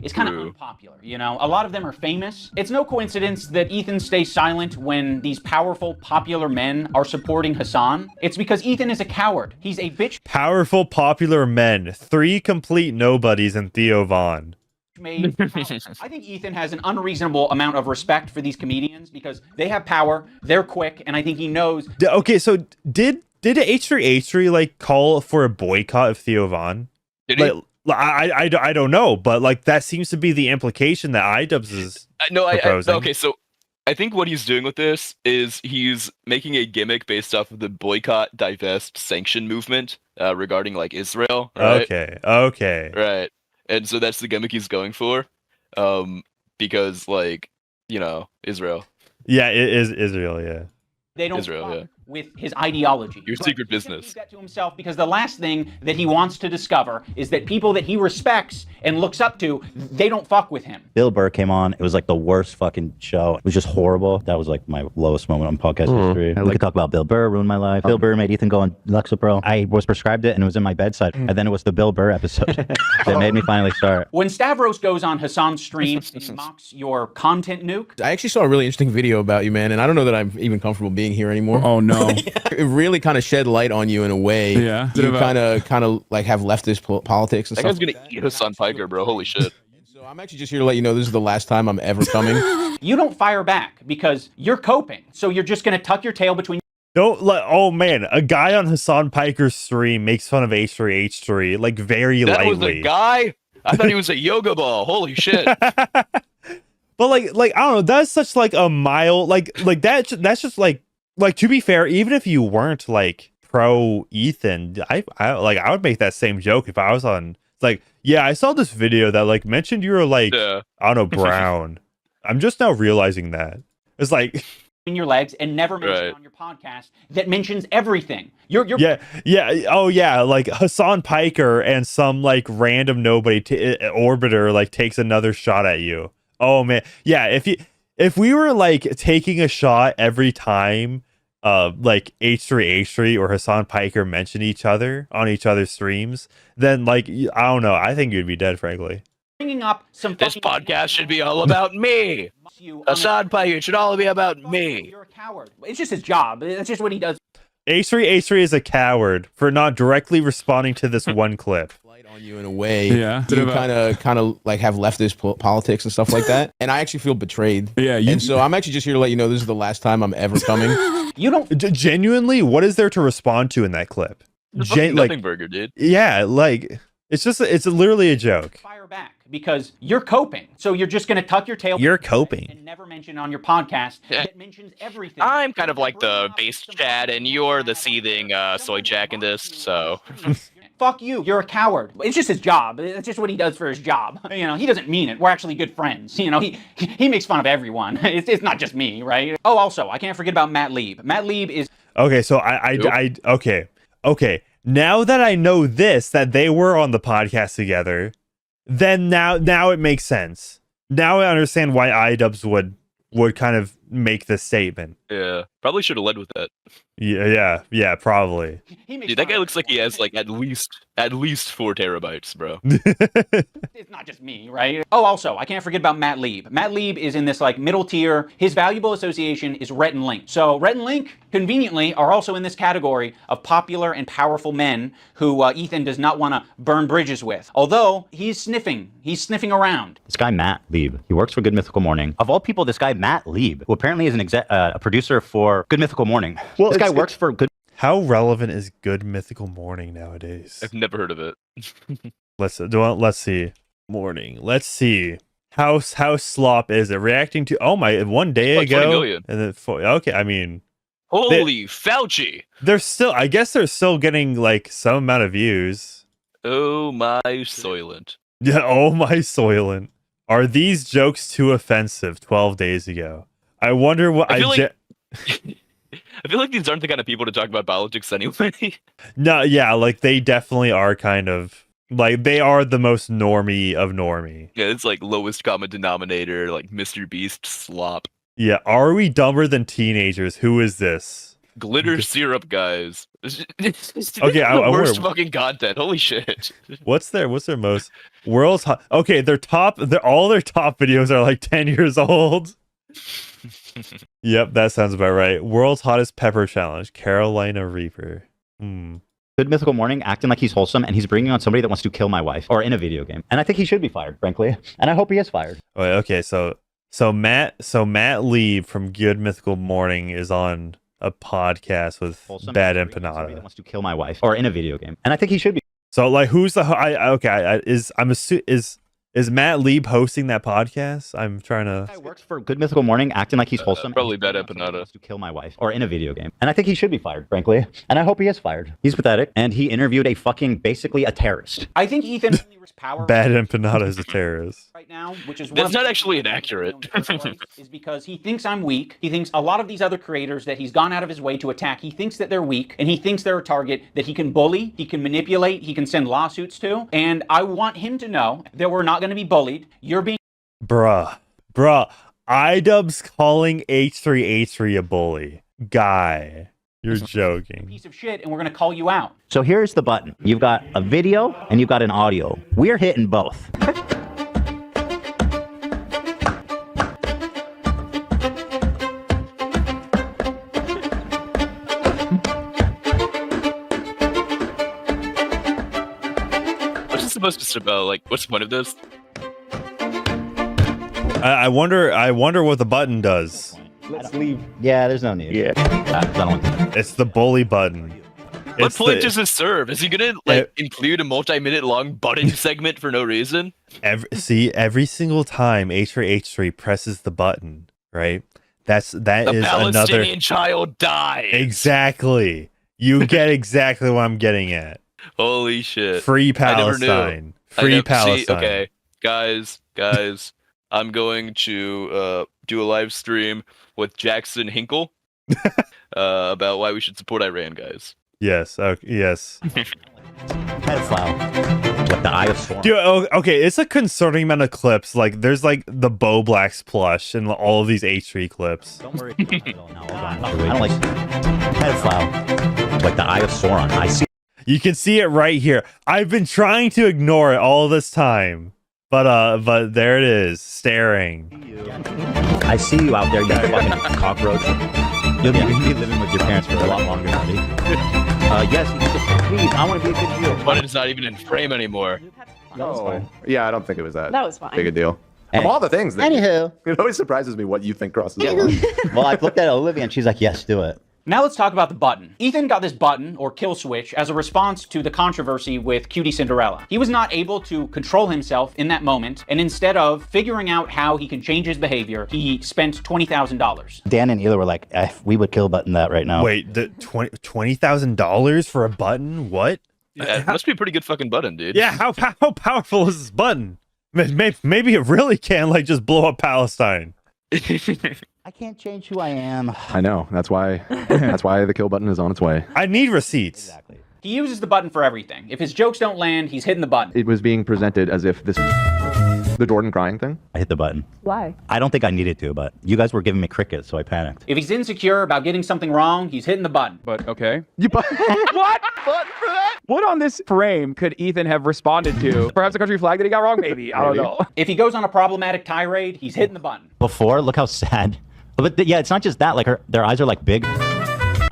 It's kind of unpopular, you know? A lot of them are famous. It's no coincidence that Ethan stays silent when these powerful, popular men are supporting Hassan. It's because Ethan is a coward. He's a bitch. Powerful, popular men. 3 complete nobodies and Theo Vaughn. I think Ethan has an unreasonable amount of respect for these comedians because they have power, they're quick, and I think he knows. Okay, so did H3H3 like call for a boycott of Theo Vaughn? Did he? I don't know, but like that seems to be the implication that Idubbbz is proposing. Okay, so I think what he's doing with this is he's making a gimmick based off of the boycott, divest, sanction movement regarding like Israel. Right? Okay. Right. And so that's the gimmick he's going for, because, like, you know, Israel. Yeah, it is Israel, yeah. They don't fuck with his ideology. Your secret business. He that to himself because the last thing that he wants to discover is that people that he respects and looks up to, they don't fuck with him. Bill Burr came on. It was like the worst fucking show. It was just horrible. That was like my lowest moment on podcast history. We could talk about Bill Burr, ruined my life. Bill Burr made Ethan go on Lexapro. I was prescribed it and it was in my bedside. And then it was the Bill Burr episode that made me finally start. When Stavros goes on Hassan's stream and mocks your content nuke. I actually saw a really interesting video about you, man, and I don't know that I'm even comfortable being here anymore. Oh no. It really kind of shed light on you in a way. Yeah. You kind of like have leftist politics and that stuff. That guy's gonna eat Hassan Piker, bro. Holy shit. So I'm actually just here to let you know this is the last time I'm ever coming. You don't fire back because you're coping. So you're just gonna tuck your tail between. Don't let. Oh man, a guy on Hassan Piker's stream makes fun of H3H3 like very lightly. That was a guy? I thought he was a yoga ball. Holy shit. But like I don't know, that's such like a mild like that's just like to be fair, even if you weren't like pro Ethan, I would make that same joke if I was on. It's like, yeah, I saw this video that like mentioned you were like I don't know, brown. I'm just now realizing that. It's like in your legs and never mention on your podcast that mentions everything. You're oh yeah, like Hassan Piker and some like random nobody orbiter like takes another shot at you. Oh man, yeah. If we were like taking a shot every time, like H3 or Hassan Piker mention each other on each other's streams, then like I don't know. I think you'd be dead, frankly. Bringing up some. This podcast should be all about me. Hassan Piker, it should all be about me. You're a coward. It's just his job. That's just what he does. H3 is a coward for not directly responding to this one clip. On you in a way, yeah. You kind of like have leftist politics and stuff like that, and I actually feel betrayed. Yeah, and so I'm actually just here to let you know this is the last time I'm ever coming. You don't genuinely. What is there to respond to in that clip? Nothing burger, dude. Yeah, like it's literally a joke. Fire back because you're coping, so you're just gonna tuck your tail. You're coping and never mention on your podcast that mentions everything. I'm kind of like the base Chad, and you're the seething soy Jack in this, so. Fuck you. You're a coward. It's just his job. It's just what he does for his job. You know, he doesn't mean it. We're actually good friends. You know, he makes fun of everyone. It's not just me, right? Oh, also, I can't forget about Matt Lieb. Matt Lieb is okay. So okay. Now that I know this, that they were on the podcast together, then now it makes sense. Now I understand why Idubbbz would kind of make this statement. Yeah, probably should have led with that. Yeah, probably. Dude, that guy looks like he has like at least 4 terabytes, bro. It's not just me, right? Oh, also, I can't forget about Matt Lieb. Matt Lieb is in this like middle tier. His valuable association is Rhett and Link. So Rhett and Link, conveniently, are also in this category of popular and powerful men who Ethan does not want to burn bridges with. Although he's sniffing around. This guy Matt Lieb, he works for Good Mythical Morning. Of all people, this guy Matt Lieb, who apparently is a producer for Good Mythical Morning. Well, this guy works for Good. How relevant is Good Mythical Morning nowadays? I've never heard of it. Let's see. Morning. Let's see. How slop is it? Reacting to one day like ago. 20 million. And then okay, I mean, holy Fauci. I guess they're still getting like some amount of views. Oh my Soylent. Yeah, oh my Soylent. Are these jokes too offensive 12 days ago? I wonder what I feel like these aren't the kind of people to talk about politics anyway. No, yeah, like they definitely are kind of like they are the most normie of normie. Yeah, it's like lowest common denominator, like Mr. Beast slop. Yeah, are we dumber than teenagers? Who is this? Glitter syrup guys. Okay, worst fucking content. Holy shit. What's their most world's hot? Okay, all their top videos are like 10 years old. Yep, that sounds about right. World's hottest pepper challenge, Carolina Reaper. Good Mythical Morning acting like he's wholesome, and he's bringing on somebody that wants to kill my wife or in a video game. And I think he should be fired, frankly. And I hope he is fired. Okay, so Matt Lieb from Good Mythical Morning is on a podcast with Bad Empanada. That wants to kill my wife or in a video game. And I think he should be. So like, who's the is Matt Lieb hosting that podcast? I'm trying to. Guy works for Good Mythical Morning, acting like he's wholesome. Probably Bad Empanada. To kill my wife or in a video game, and I think he should be fired, frankly. And I hope he is fired. He's pathetic, and he interviewed basically a terrorist. I think Ethan only risks power. Bad Empanada is a terrorist right now, which is that's not actually inaccurate. Is because he thinks I'm weak. He thinks a lot of these other creators that he's gone out of his way to attack. He thinks that they're weak, and he thinks they're a target that he can bully, he can manipulate, he can send lawsuits to. And I want him to know that we're not going to be bullied. You're being bruh. Idubbbz calling H3 a bully. Guy, you're joking. Piece of shit, and we're gonna call you out. So here's the button. You've got a video and you've got an audio. We're hitting both. What's this supposed to about? Like, what's the point of this? I wonder what the button does. Let's leave. Yeah, there's no need. Yeah. It's the bully button. What point does this serve? Is he gonna include a multi-minute long button segment for no reason? Every single time H3H3 presses the button, right? That is another Palestinian child dies. Exactly. You get exactly what I'm getting at. Holy shit! Free Palestine. Free Palestine. Okay, guys, I'm going to do a live stream with Jackson Hinkle about why we should support Iran, guys. Yes. Yes. Pedophile. Like the Eye of Sauron. Dude, okay, it's a concerning amount of clips. Like, there's like the Bo Blacks plush and all of these H3 clips. Don't worry. I don't like pedophile. Like the Eye of Sauron. I see. You can see it right here. I've been trying to ignore it all this time, but there it is, staring. I see you out there, you fucking cockroach. You'll be living with your parents for a lot longer, buddy. Yes, please. I want to be a good deal. But it's not even in frame anymore. Oh, yeah, I don't think it was that. That was fine. Big a deal. Of all the things, Anywho, it always surprises me what you think crosses the line. Well, I looked at Olivia and she's like, "Yes, do it." Now let's talk about the button. Ethan got this button, or kill switch, as a response to the controversy with Cutie Cinderella. He was not able to control himself in that moment, and instead of figuring out how he can change his behavior, he spent $20,000. Dan and Ela were like, we would kill button that right now. Wait, the $20,000 for a button? What? Yeah, it must be a pretty good fucking button, dude. Yeah, how powerful is this button? Maybe it really can like just blow up Palestine. I can't change who I am. I know. That's why the kill button is on its way. I need receipts. Exactly. He uses the button for everything. If his jokes don't land, he's hitting the button. It was being presented as if the Jordan crying thing. I hit the button. Why? I don't think I needed to, but you guys were giving me crickets, so I panicked. If he's insecure about getting something wrong, he's hitting the button. But okay. What? Button for that? What on this frame could Ethan have responded to? Perhaps the country flag that he got wrong? Maybe. I don't know. If he goes on a problematic tirade, he's hitting the button. Before, look how sad. But yeah, it's not just that. Like their eyes are like big.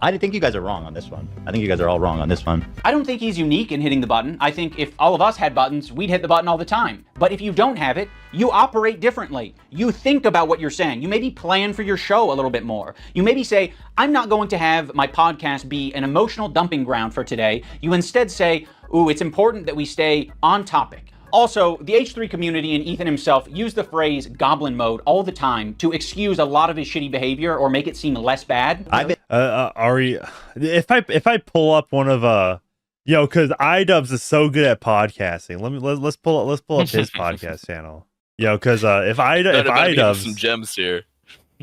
I think you guys are wrong on this one. I think you guys are all wrong on this one. I don't think he's unique in hitting the button. I think if all of us had buttons, we'd hit the button all the time. But if you don't have it, you operate differently. You think about what you're saying. You maybe plan for your show a little bit more. You maybe say, I'm not going to have my podcast be an emotional dumping ground for today. You instead say, ooh, it's important that we stay on topic. Also, the H3 community and Ethan himself use the phrase goblin mode all the time to excuse a lot of his shitty behavior or make it seem less bad. Ari, if I pull up one of because Idubbbz is so good at podcasting. Let's pull up his podcast channel. Because if Idubbbz some gems here.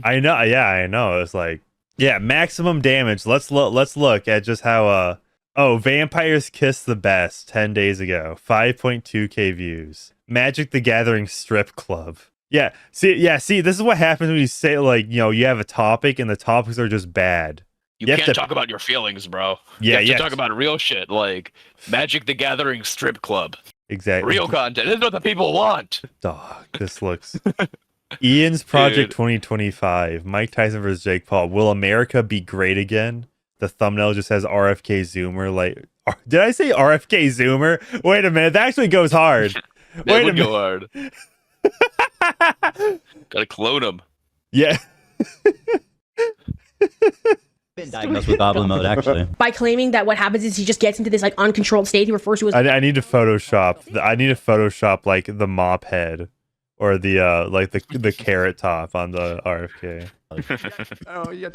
I know, yeah, I know. It's like, yeah, maximum damage. Let's look at just how Vampires Kiss the Best 10 days ago, 5.2k views. Magic the Gathering Strip Club. Yeah, see, this is what happens when you say you have a topic and the topics are just bad. You can't talk about your feelings, bro. Yeah, you have to talk about real shit like Magic the Gathering Strip Club. Exactly. Real content. This is what the people want. Dog, this looks. Ian's Project 2025. Mike Tyson versus Jake Paul. Will America be great again? The thumbnail just says RFK Zoomer. Like, did I say RFK Zoomer? Wait a minute, that actually goes hard. Wait a minute. Go hard. Gotta clone him. Yeah. Been diagnosed with goblin mode actually. By claiming that what happens is he just gets into this like uncontrolled state. He refers to as. I need to Photoshop like the mop head or the like the carrot top on the RFK. Oh yeah.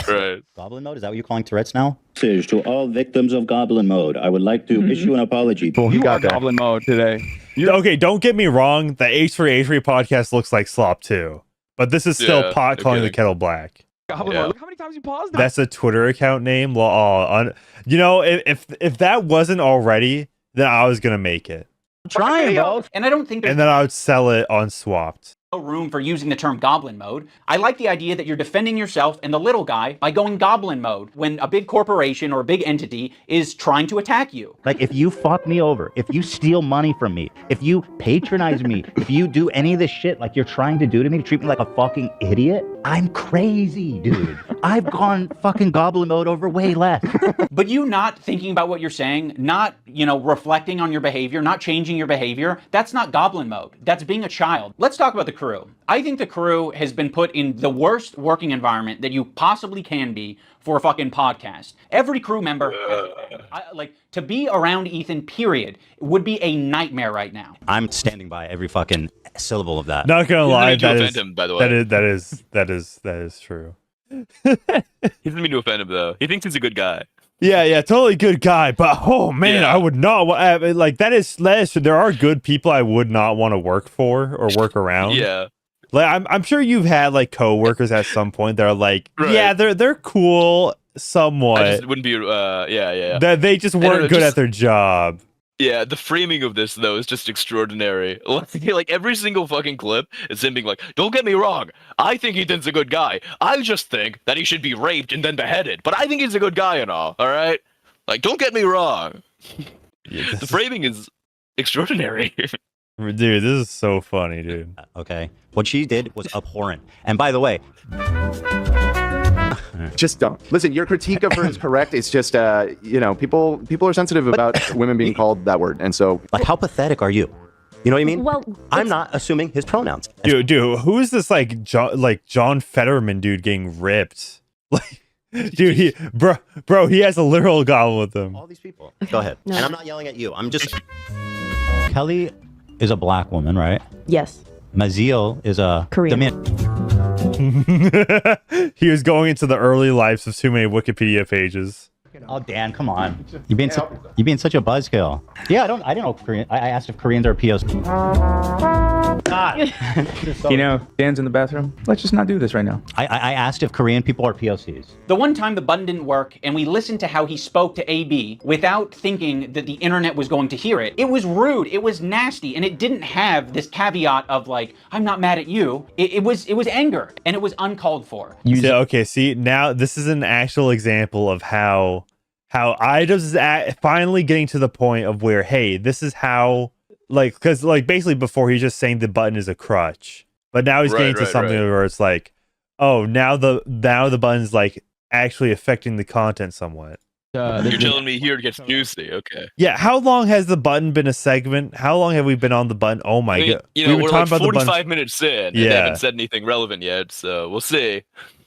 Right. Goblin mode, is that what you're calling Tourette's now? To all victims of goblin mode, I would like to issue an apology. Well, you got goblin mode today. Okay, don't get me wrong. The H3 podcast looks like slop too, but this is still pot calling the kettle black. Goblin mode. Look how many times you paused. That's a Twitter account name. Well, if that wasn't already, then I was gonna make it. Trying, bro. And I don't think there's and then I would sell it on Swapped. No room for using the term goblin mode. I like the idea that you're defending yourself and the little guy by going goblin mode when a big corporation or a big entity is trying to attack you. Like, if you fuck me over, if you steal money from me, if you patronize me, if you do any of this shit like you're trying to do to me, to treat me like a fucking idiot, I'm crazy, dude. I've gone fucking goblin mode over way less. But you not thinking about what you're saying, not, reflecting on your behavior, not changing your behavior, that's not goblin mode. That's being a child. Let's talk about the crew. I think the crew has been put in the worst working environment that you possibly can be for a fucking podcast. Every crew member, to be around Ethan, period, would be a nightmare right now. I'm standing by every fucking syllable of that. Not gonna lie, that is true. He doesn't mean to offend him though. He thinks he's a good guy. Yeah, totally good guy. But oh man, I would not like that is there are good people I would not want to work for or work around. Yeah. Like I'm sure you've had like coworkers at some point that are like, yeah, they're cool somewhat. I just wouldn't be yeah. That they just weren't good at their job. Yeah, the framing of this though is just extraordinary. Like every single fucking clip is him being like, "Don't get me wrong, I think Ethan's a good guy. I just think that he should be raped and then beheaded. But I think he's a good guy and all right? Like, don't get me wrong." The framing is extraordinary. Dude, this is so funny, dude. Okay. What she did was abhorrent. And by the way, just don't listen. Your critique of her is correct. It's just, people are sensitive about women being called that word, and so like, how pathetic are you? You know what I mean? Well, I'm not assuming his pronouns. Dude, who is this like John Fetterman dude getting ripped? Like, dude, bro, he has a literal goblin with him. All these people. Go ahead. No. And I'm not yelling at you. I'm just. Kelly is a black woman, right? Yes. Maziel is a Korean. He was going into the early lives of too many Wikipedia pages. Oh, Dan, come on. You're being such a buzzkill. Yeah, I didn't know Korean. I asked if Koreans are POC. Dan's in the bathroom. Let's just not do this right now. I asked if Korean people are POCs. The one time the button didn't work and we listened to how he spoke to AB without thinking that the internet was going to hear it, it was rude, it was nasty, and it didn't have this caveat of like, I'm not mad at you. It was anger, and it was uncalled for. See, now this is an actual example of how Idubbbz is finally getting to the point of where, hey, this is how, like, because like basically before he's just saying the button is a crutch, but now he's getting to something where it's like, oh, now the button's like actually affecting the content somewhat. You're telling me here it gets juicy, okay? Yeah, how long has the button been a segment? How long have we been on the button? Oh my god, we're like 45 minutes in, and they haven't said anything relevant yet, so we'll see.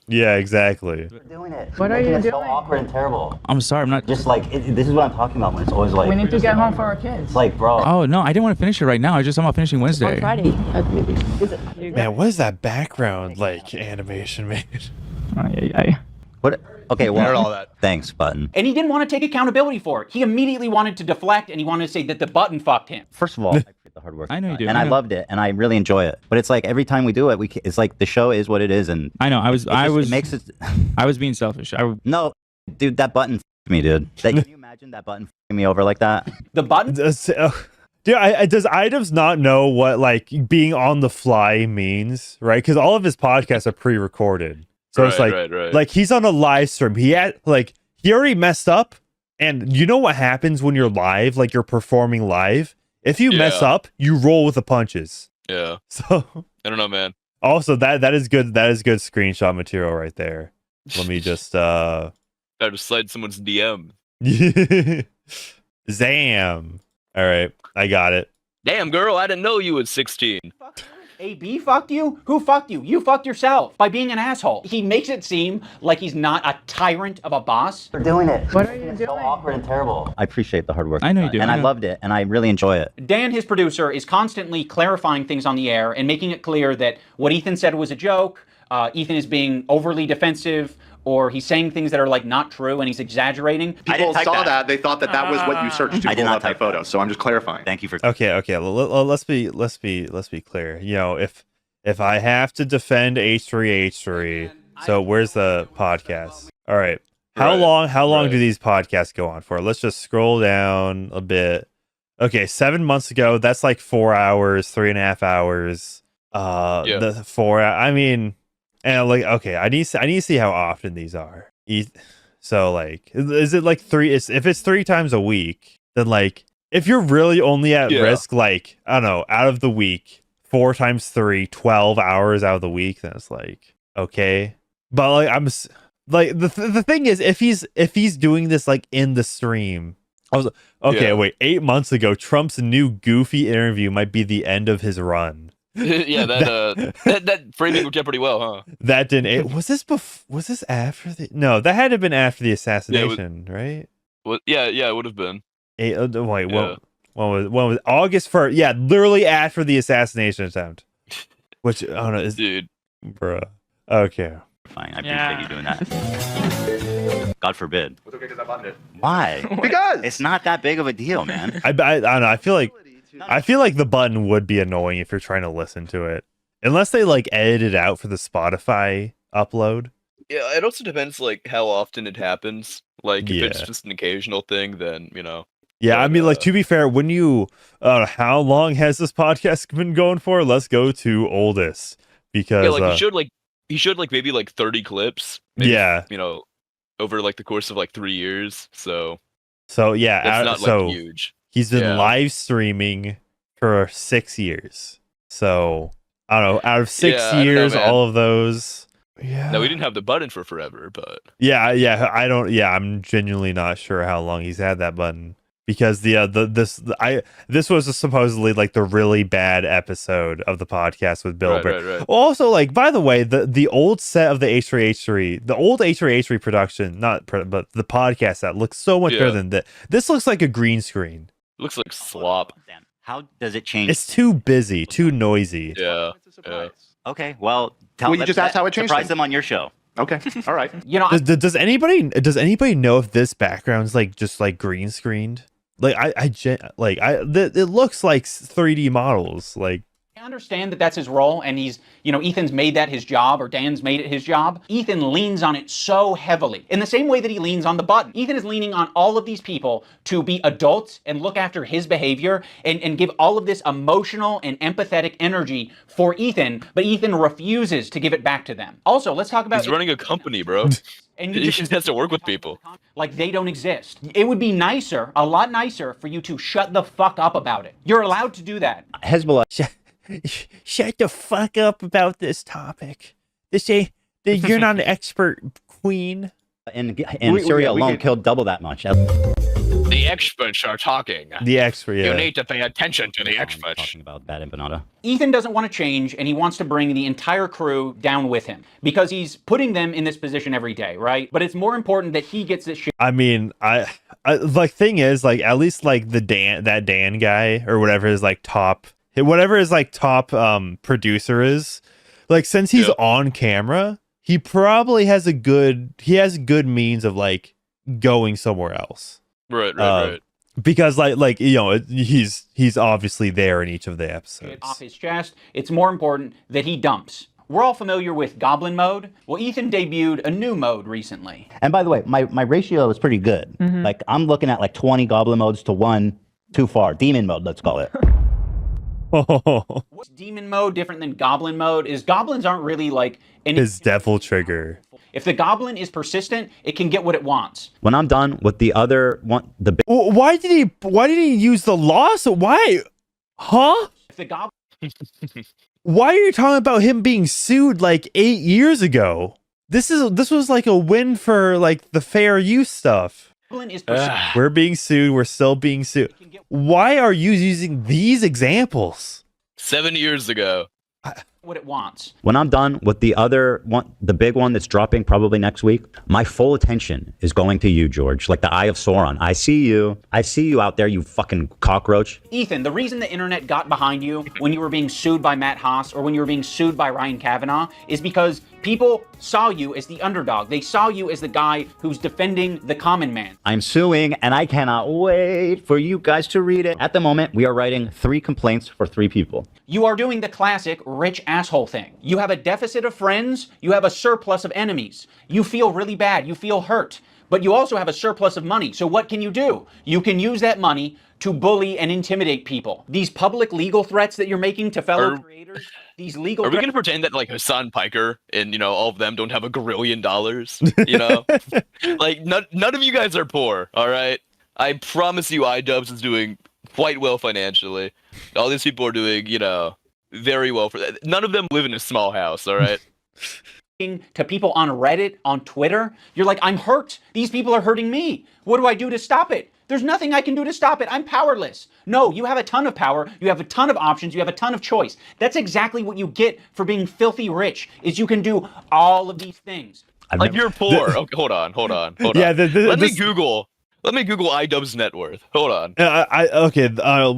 Yeah, exactly. We're doing it. What are you doing? So awkward and terrible. I'm sorry, I'm not. Just like this is what I'm talking about when it's always like. We need to get home for our kids. It's like, bro. Oh no, I didn't want to finish it right now. I'm about finishing Wednesday. On Friday, maybe. Man, what is that background like animation made? What? Okay, well, all that. Thanks, button. And he didn't want to take accountability for it. He immediately wanted to deflect, and he wanted to say that the button fucked him. First of all, I appreciate the hard work. I know you do. And I loved it, and I really enjoy it. But it's like every time we do it, it's like the show is what it is, and I know. I was being selfish. No, dude, that button f***ed me, dude. Can you imagine that button f***ing me over like that? The button? Dude, does Idubbbz not know what like being on the fly means, right? Because all of his podcasts are pre-recorded. So it's like, like he's on a live stream. He already messed up, and you know what happens when you're live, like you're performing live. If you mess up, you roll with the punches. Yeah. So I don't know, man. Also, that is good. That is good screenshot material right there. Let me just I just slide someone's DM. Zam. All right, I got it. Damn, girl, I didn't know you was 16. AB fucked you? Who fucked you? You fucked yourself by being an asshole. He makes it seem like he's not a tyrant of a boss. We're doing it. What are you doing? So awkward and terrible. I appreciate the hard work. I know you do. And I loved it, and I really enjoy it. Dan, his producer, is constantly clarifying things on the air and making it clear that what Ethan said was a joke. Ethan is being overly defensive, or he's saying things that are like not true and he's exaggerating. People saw that. They thought that was what you searched to pull up that photo. So I'm just clarifying. Thank you for. Okay. Let's be clear. You know, if I have to defend H3, so where's the podcast? All right. How long do these podcasts go on for? Let's just scroll down a bit. Okay, 7 months ago, that's like 4 hours, 3.5 hours. The 4. I mean. And like, okay, I need to see how often these are. So like, is it like 3? If it's 3 times a week, then like, if you're really only at risk, like, I don't know, out of the week, 4 times 3, 12 hours out of the week, then it's like, okay. But like, like the thing is, if he's doing this like in the stream, I was okay. Wait, 8 months ago, Trump's new goofy interview might be the end of his run. Yeah, that framing worked out pretty well, huh? That didn't. Was this after the? No, that had to have been after the assassination, right? Well, yeah, it would have been. Wait, when was August 1st? Yeah, literally after the assassination attempt. Which I don't know, dude, bruh. Okay, fine. I appreciate you doing that. God forbid. It's okay because I buttoned it. Why? Because it's not that big of a deal, man. I don't know. I feel like the button would be annoying if you're trying to listen to it, unless they like edit it out for the Spotify upload. Yeah, it also depends like how often it happens. Like if it's just an occasional thing, then Yeah, I mean, like to be fair, when you how long has this podcast been going for? Let's go to oldest because he showed maybe like 30 clips. Maybe, yeah, over like the course of like 3 years. So yeah, it's not like huge. He's been live streaming for 6 years. So I don't know, out of 6 years, all of those. Yeah. No, we didn't have the button for forever, but yeah, I'm genuinely not sure how long he's had that button because this was supposedly like the really bad episode of the podcast with Bill Burr. Right. Also, like by the way, the old set of the H3H3, the old H3H3 production, but the podcast that looks so much better than that. This looks like a green screen. Looks like slop. How does it change? It's too busy, too noisy. Yeah. Okay, well, you just asked how it changed. Surprise them on your show. Okay, all right. Does anybody know if this background's like just like green screened? Like it looks like 3D models. Like I understand that that's his role, and he's, Ethan's made that his job, or Dan's made it his job. Ethan leans on it so heavily, in the same way that he leans on the button. Ethan is leaning on all of these people to be adults and look after his behavior and give all of this emotional and empathetic energy for Ethan, but Ethan refuses to give it back to them. Also, let's talk about... He's running a company, bro. And he just has to work with people. Like they don't exist. It would be nicer, a lot nicer, for you to shut the fuck up about it. You're allowed to do that. Hezbollah... Shut the fuck up about this topic. You're not an expert, Queen. And Syria alone killed double that much. The experts are talking. The expert, yeah. You need to pay attention to the experts. Talking about bad empanada. Ethan doesn't want to change, and he wants to bring the entire crew down with him because he's putting them in this position every day, right? But it's more important that he gets this shit. I mean, I like thing is like at least like that Dan guy or whatever is like top. Whatever his like top producer is, like since he's on camera, he probably has a good means of like going somewhere else. Right. Because like he's obviously there in each of the episodes. Off his chest, it's more important that he dumps. We're all familiar with Goblin mode. Well, Ethan debuted a new mode recently. And by the way, my ratio is pretty good. Mm-hmm. Like I'm looking at like 20 Goblin modes to 1 too far. Demon mode, let's call it. What's demon mode different than goblin mode is goblins aren't really like his devil trigger. If the goblin is persistent, it can get what it wants. When I'm done with the other one, why did he use the loss? Why? Huh? If the goblin Why are you talking about him being sued like 8 years ago? This was like a win for like the fair use stuff. We're being sued. We're still being sued. Why are you using these examples? 7 years ago. What it wants. When I'm done with the other one, the big one that's dropping probably next week, my full attention is going to you, George. Like the Eye of Sauron. I see you out there, you fucking cockroach. Ethan, the reason the internet got behind you when you were being sued by Matt Haas or when you were being sued by Ryan Kavanaugh is because people saw you as the underdog. They saw you as the guy who's defending the common man. I'm suing, and I cannot wait for you guys to read it. At the moment, we are writing 3 complaints for 3 people. You are doing the classic rich asshole thing. You have a deficit of friends, you have a surplus of enemies. You feel really bad, you feel hurt, but you also have a surplus of money. So what can you do? You can use that money to bully and intimidate people. These public legal threats that you're making to fellow creators, these legal Are we going to pretend that like Hassan Piker and, all of them don't have $1 grillion, Like none of you guys are poor, all right? I promise you Idubbbz is doing quite well financially. All these people are doing, very well for that. None of them live in a small house, all right? to people on Reddit, on Twitter, you're like, I'm hurt. These people are hurting me. What do I do to stop it? There's nothing I can do to stop it. I'm powerless. No, you have a ton of power. You have a ton of options. You have a ton of choice. That's exactly what you get for being filthy rich, is you can do all of these things. Like you're poor. Okay, hold on. Yeah, Let me Google Idubbbz net worth. Hold on.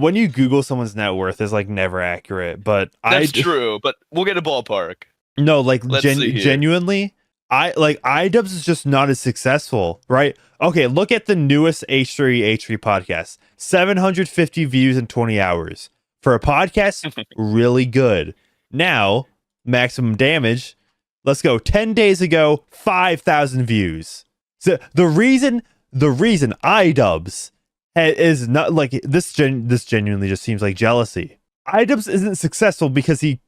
When you Google someone's net worth is like never accurate, but That's true, but we'll get a ballpark. No, like Let's see here. genuinely, Idubbbz is just not as successful, right? Okay, look at the newest H3 podcast. 750 views in 20 hours. For a podcast, really good. Now, maximum damage. Let's go. 10 days ago, 5,000 views. So the reason Idubbbz is not like this genuinely just seems like jealousy. Idubbbz isn't successful because he's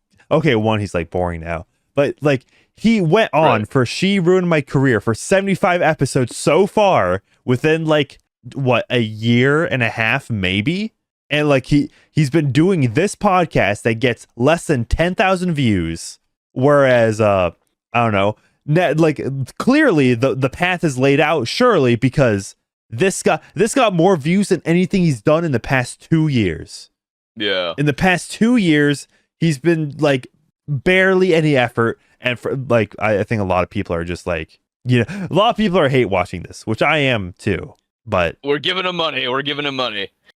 like boring now. But like he went on for She Ruined My Career for 75 episodes so far within like a year and a half maybe, and like he's been doing this podcast that gets less than 10,000 views, whereas I don't know, like clearly the path is laid out surely because this got more views than anything he's done in the past 2 years. Yeah. In the past 2 years, he's been like barely any effort, and for like I think a lot of people are just like, a lot of people are hate watching this, which I am too. But we're giving him money.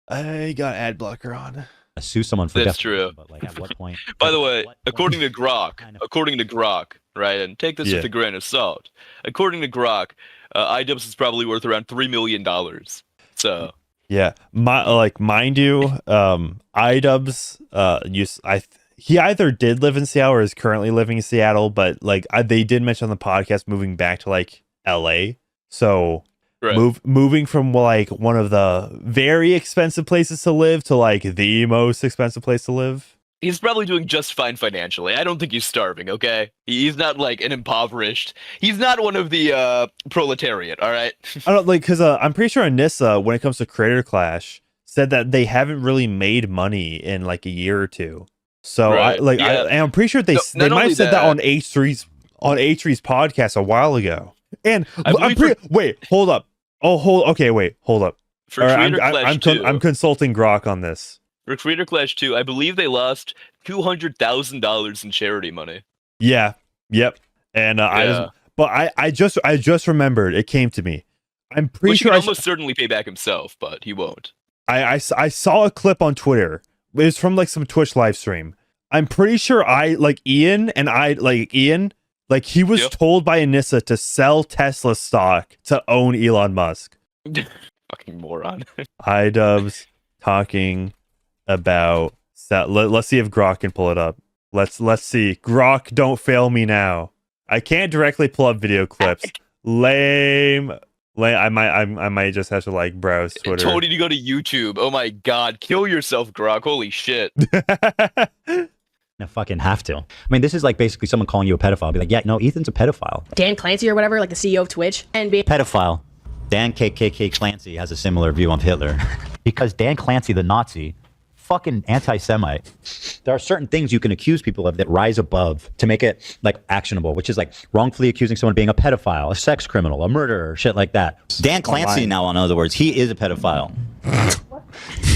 I got ad blocker on. Sue someone for That's true. But like at what point? By the way, according to Grok, right, and take this with a grain of salt. According to Grok, Idubbbz is probably worth around $3 million. So yeah, mind you, Idubbbz, he either did live in Seattle or is currently living in Seattle, but like they did mention on the podcast moving back to like LA. So moving from like one of the very expensive places to live to like the most expensive place to live. He's probably doing just fine financially. I don't think he's starving, okay? He's not like an impoverished. He's not one of the proletariat, all right? I don't like because I'm pretty sure Anissa, when it comes to Creator Clash, said that they haven't really made money in like a year or two. So I'm pretty sure they might have said that on H3's podcast a while ago. And wait, hold up. Hold up. For Creator Clash 2, I'm consulting Grok on this. For Creator Clash 2, I believe they lost $200,000 in charity money. Yeah. Yep. And I just remembered. It came to me. I'm pretty Which sure he can almost certainly pay back himself, but he won't. I saw a clip on Twitter. It was from like some Twitch live stream. I'm pretty sure Ian, he was told by Anissa to sell Tesla stock to own Elon Musk. Fucking moron. Idubbbz talking about let's see if Grok can pull it up. Let's see. Grok, don't fail me now. I can't directly pull up video clips. Lame. I might just have to like browse Twitter. I told you to go to YouTube. Oh my god, kill yourself, Grok. Holy shit. I fucking have to. I mean, this is like basically someone calling you a pedophile. Be like, yeah, no, Ethan's a pedophile. Dan Clancy or whatever, like the CEO of Twitch, and being pedophile. Dan KKK Clancy has a similar view on Hitler because Dan Clancy, the Nazi, fucking anti-Semite. There are certain things you can accuse people of that rise above to make it like actionable, which is like wrongfully accusing someone of being a pedophile, a sex criminal, a murderer, shit like that. Dan Clancy now, in other words, he is a pedophile.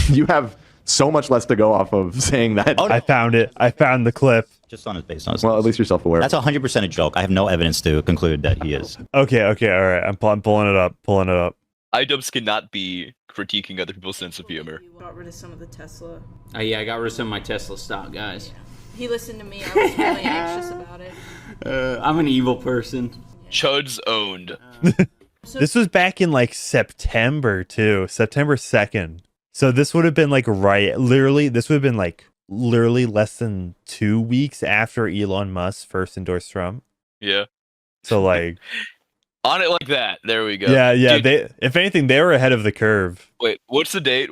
You have so much less to go off of saying that. I found it. I found the clip. Just on his base. On his well, at least you're self-aware. That's 100% a joke. I have no evidence to conclude that he is. Okay, all right. I'm pulling it up. Idubbbz cannot be critiquing other people's sense of humor. Got rid of some of the Tesla. Yeah, I got rid of some of my Tesla stock, guys. He listened to me. I was really anxious about it. I'm an evil person. Chuds owned. This was back in like September too. September 2nd. So this would have been like literally less than 2 weeks after Elon Musk first endorsed Trump. Yeah. So like on it like that. There we go. Yeah. Dude, if anything, they were ahead of the curve. Wait, what's the date?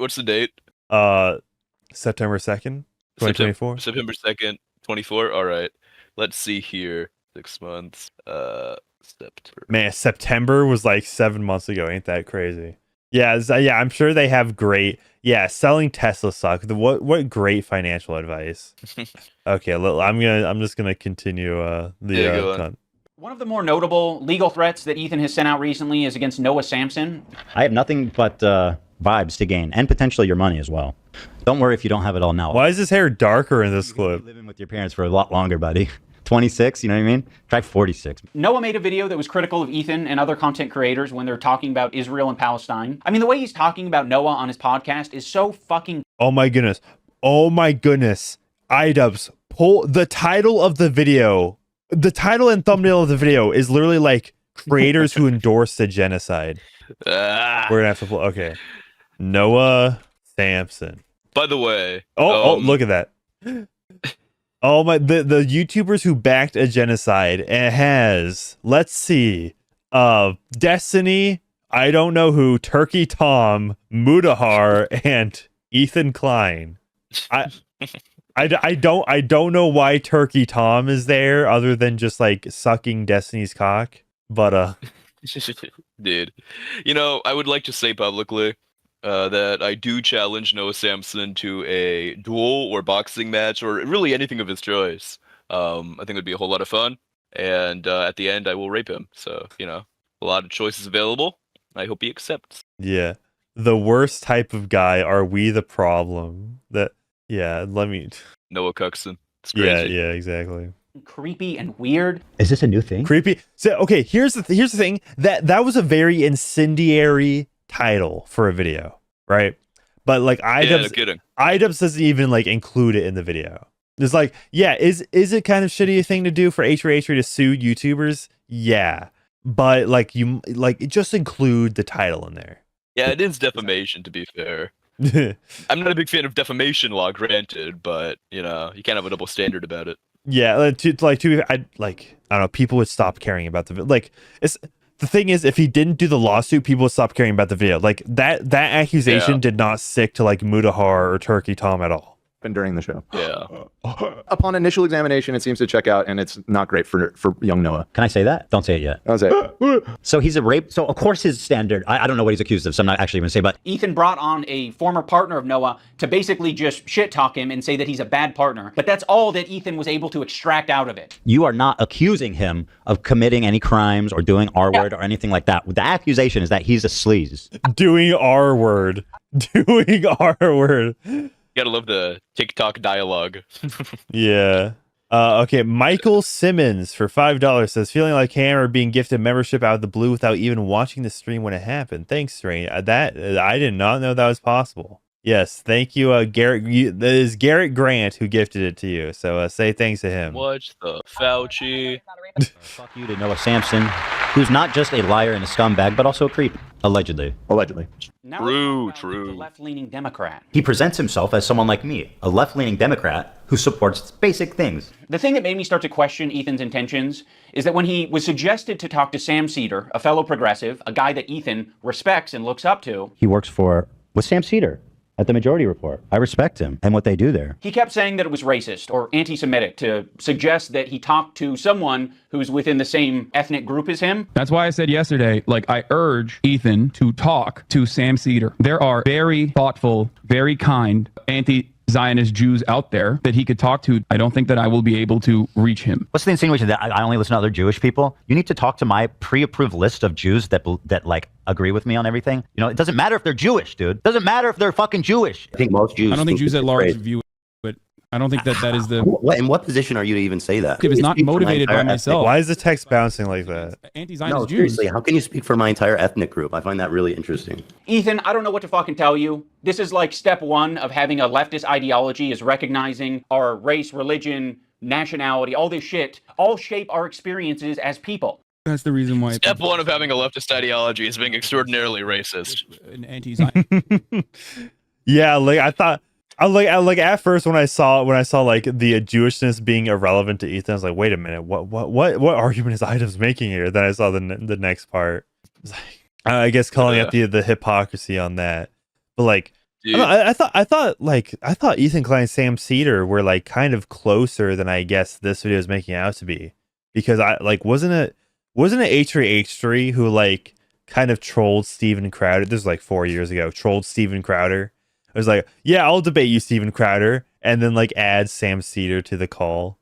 September 2nd, 2024. September 2nd, 24. All right. Let's see here. 6 months. September. Man, September was like 7 months ago. Ain't that crazy? Yeah, I'm sure they have great. Yeah, selling Tesla stock. What great financial advice. Okay, I'm just gonna continue One of the more notable legal threats that Ethan has sent out recently is against Noah Samson. I have nothing but vibes to gain, and potentially your money as well. Don't worry if you don't have it all now. Why is his hair darker in this clip? Living with your parents for a lot longer, buddy. 26, you know what I mean? Try 46. Noah made a video that was critical of Ethan and other content creators when they're talking about Israel and Palestine. I mean, the way he's talking about Noah on his podcast is so fucking... Oh my goodness. Oh my goodness. Idubbbz, pull the title of the video. The title and thumbnail of the video is literally like creators who endorse the genocide. We're gonna have to pull. Okay. Noah Samson. By the way. Oh, look at that. Oh my, the YouTubers who backed a genocide and has, let's see, Destiny, I don't know who, Turkey Tom, Mudahar, and Ethan Klein. I don't know why Turkey Tom is there other than just like sucking Destiny's cock, but dude, you know, I would like to say publicly that I do challenge Noah Samson to a duel or boxing match or really anything of his choice. I think it would be a whole lot of fun, and at the end I will rape him. So, you know, a lot of choices available. I hope he accepts. Yeah, the worst type of guy. Are we the problem? Yeah, let me... Noah Cuxon. It's crazy. Yeah, exactly. Creepy and weird. Is this a new thing? Creepy. So, okay, here's the thing. That was a very incendiary title for a video, right? But like Idubbbz doesn't even like include it in the video. It's like, yeah, is it kind of shitty thing to do for H3 to sue YouTubers? Yeah. But like just include the title in there. Yeah, it is defamation, to be fair. I'm not a big fan of defamation law, granted, but you know, you can't have a double standard about it. Yeah, I don't know, people would stop caring about the thing is, if he didn't do the lawsuit, people would stop caring about the video. Like that accusation did not stick to like Mudahar or Turkey Tom at all. Been during the show. Yeah. Upon initial examination, it seems to check out, and it's not great for young Noah. Can I say that? Don't say it yet. I'll say it. So he's a rape. So of course his standard. I don't know what he's accused of, so I'm not actually going to say. But Ethan brought on a former partner of Noah to basically just shit talk him and say that he's a bad partner. But that's all that Ethan was able to extract out of it. You are not accusing him of committing any crimes or doing R-word or anything like that. The accusation is that he's a sleaze. Doing R-word. Doing R-word. You gotta love the TikTok dialogue. Yeah. Okay, Michael Simmons for $5 says, feeling like Hammer being gifted membership out of the blue without even watching the stream when it happened. Thanks, Strain. I did not know that was possible. Yes, thank you, Garrett. That is Garrett Grant who gifted it to you. So say thanks to him. Watch the Fauci. Fuck you to Noah Samson, who's not just a liar and a scumbag, but also a creep. Allegedly. True. A left-leaning Democrat. He presents himself as someone like me, a left-leaning Democrat who supports basic things. The thing that made me start to question Ethan's intentions is that when he was suggested to talk to Sam Cedar, a fellow progressive, a guy that Ethan respects and looks up to. He works with Sam Cedar at the Majority Report. I respect him and what they do there. He kept saying that it was racist or anti-Semitic to suggest that he talked to someone who's within the same ethnic group as him. That's why I said yesterday, like, I urge Ethan to talk to Sam Cedar. There are very thoughtful, very kind, anti-Zionist Jews out there that he could talk to. I don't think that I will be able to reach him. What's the insinuation that I only listen to other Jewish people? You need to talk to my pre-approved list of Jews that like agree with me on everything. You know, it doesn't matter if they're Jewish, dude. It doesn't matter if they're fucking Jewish. I think most Jews. I don't think Jews at large view it, but I don't think that is the. In what position are you to even say that? If it's not motivated by myself. Why is the text bouncing like that? Anti-Zionist Jews. Seriously, how can you speak for my entire ethnic group? I find that really interesting. Ethan, I don't know what to fucking tell you. This is like step one of having a leftist ideology, is recognizing our race, religion, nationality, all this shit, all shape our experiences as people. That's the reason why. Step one of having a leftist ideology is being extraordinarily racist. An anti-Zionist. Yeah, like I thought. I at first when I saw like the Jewishness being irrelevant to Ethan, I was like, wait a minute, what argument is Idubbbz making here? Then I saw the next part. It's like, I guess calling out the hypocrisy on that, but like. I thought Ethan Klein and Sam Cedar were like kind of closer than I guess this video is making out to be, because wasn't it H3 who like kind of trolled Steven Crowder? This was like 4 years ago. Trolled Steven Crowder. I was like, yeah, I'll debate you, Steven Crowder, and then like add Sam Cedar to the call.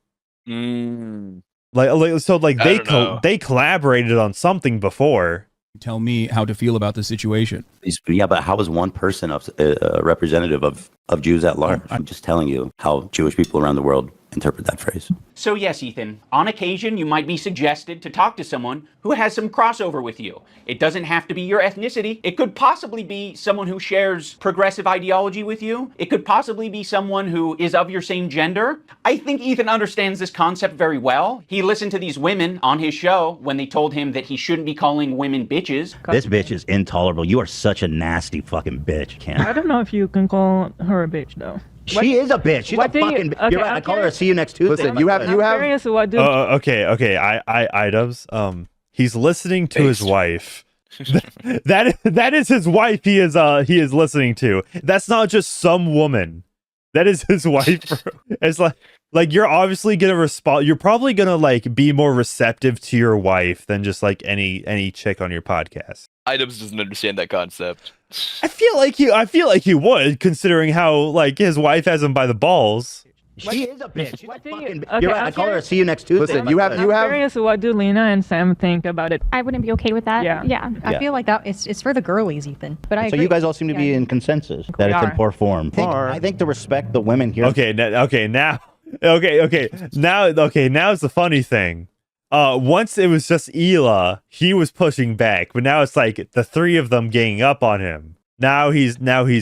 They collaborated on something before. Tell me how to feel about the situation. Yeah, but how is one person a representative of Jews at large? I'm just telling you how Jewish people around the world interpret that phrase. So yes, Ethan, on occasion you might be suggested to talk to someone who has some crossover with you. It doesn't have to be your ethnicity. It could possibly be someone who shares progressive ideology with you. It could possibly be someone who is of your same gender. I think Ethan understands this concept very well. He listened to these women on his show when they told him that he shouldn't be calling women bitches. This bitch is intolerable. You are such a nasty fucking bitch, Ken. I don't know if you can call her a bitch though. She is a bitch. She's a fucking. You're right. I call her a see you next Tuesday. Listen, you have. Okay. Idubbbz. He's listening to his wife. that is his wife. He is listening to. That's not just some woman. That is his wife. It's like you're obviously gonna respond. You're probably gonna like be more receptive to your wife than just like any chick on your podcast. Idubbbz doesn't understand that concept. I feel like he would, considering how like his wife has him by the balls. She is a bitch. She's a fucking. You're right. I call her a see you next Tuesday. Listen, you have. I'm curious, what do Lena and Sam think about it? I wouldn't be okay with that. Yeah. I feel like that it's for the girlies, Ethan. But I So agree. you guys all seem to be in consensus that it's in poor form. I think to respect the women here. Now it's the funny thing. Once it was just Ela, he was pushing back, but now it's like the three of them ganging up on him. Now he's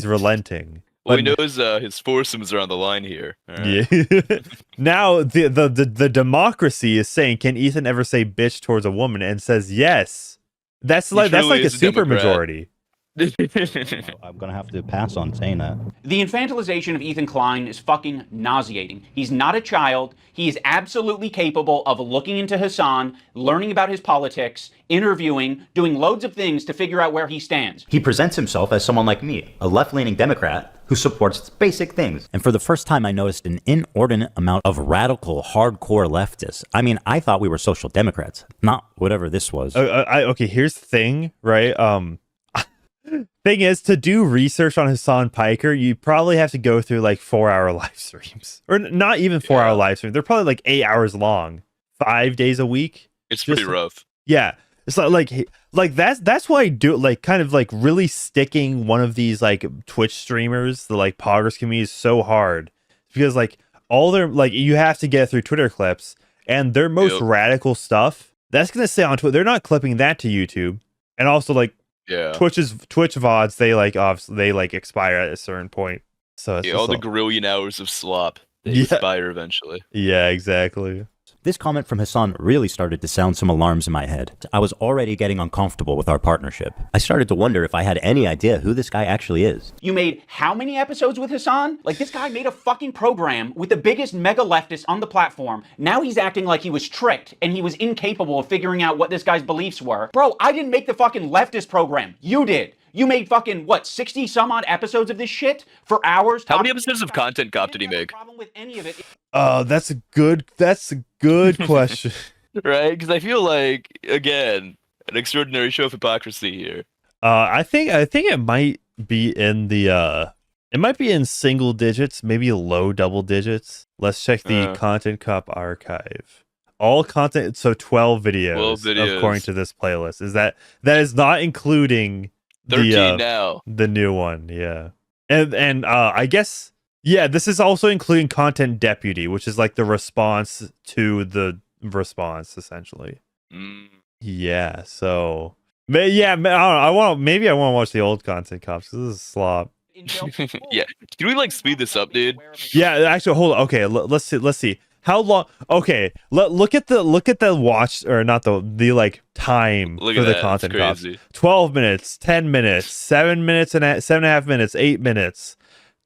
relenting. Well, he knows his foursomes are on the line here. Right. Yeah. Now the democracy is saying, can Ethan ever say bitch towards a woman? And says yes. That's like a super majority. I'm gonna have to pass on saying that. The infantilization of Ethan Klein is fucking nauseating. He's not a child. He is absolutely capable of looking into Hassan, learning about his politics, interviewing, doing loads of things to figure out where he stands. He presents himself as someone like me, a left-leaning Democrat who supports basic things. And for the first time, I noticed an inordinate amount of radical, hardcore leftists. I mean, I thought we were social democrats, not whatever this was. Okay, here's the thing, right? Thing is, to do research on Hassan Piker, you probably have to go through like 4-hour live streams, or not even 4-hour live streams. They're probably like 8 hours long, 5 days a week. It's pretty rough. Yeah, it's like that's why I do like kind of like really sticking one of these like Twitch streamers, the like poggers community, is so hard because like all their like you have to get through Twitter clips and their most radical stuff that's gonna stay on Twitter. They're not clipping that to YouTube, and also like. Yeah, Twitch VODs, they like obviously they like expire at a certain point. So it's all the grillion hours of slop, they expire eventually. Yeah, exactly. This comment from Hassan really started to sound some alarms in my head. I was already getting uncomfortable with our partnership. I started to wonder if I had any idea who this guy actually is. You made how many episodes with Hassan? Like, this guy made a fucking program with the biggest mega leftist on the platform. Now he's acting like he was tricked and he was incapable of figuring out what this guy's beliefs were. Bro, I didn't make the fucking leftist program. You did. You made fucking, 60 some odd episodes of this shit for hours? How many episodes of content cop did he make? With any of it. That's a good question. Right? Because I feel like, again, an extraordinary show of hypocrisy here. I think it might be in the it might be in single digits, maybe low double digits. Let's check the Content Cop archive. All content, so 12 videos, according to this playlist. That is not including 13 now. The new one, yeah. And I guess this is also including Content Deputy, which is like the response to the response, essentially. Yeah, so I don't know. Maybe I want to watch the old Content Cops. This is slop. Yeah, can we like speed this up, dude? Yeah, actually, hold on. Okay, let's see. How long? Okay, look at the watch, or not the like time for the Content Cops. 12 minutes, 10 minutes, 7 minutes and 7.5 minutes, 8 minutes,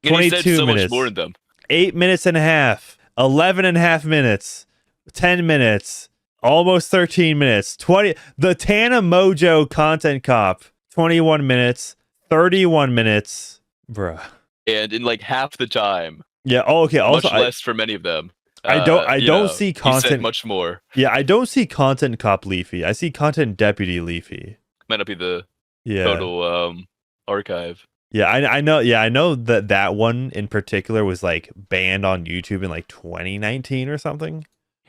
22 minutes, more in them. 8 minutes and a half, 11.5 minutes, 10 minutes, almost 13 minutes, 20. The Tana Mojo Content Cop, 21 minutes, 31 minutes, bruh. And in like half the time. Yeah. Oh, okay. Also, much less for many of them. I don't see content. He said much more. Yeah, I don't see Content Cop Leafy. I see Content Deputy Leafy. Might not be the total archive. Yeah, I know. Yeah, I know that one in particular was like banned on YouTube in like 2019 or something.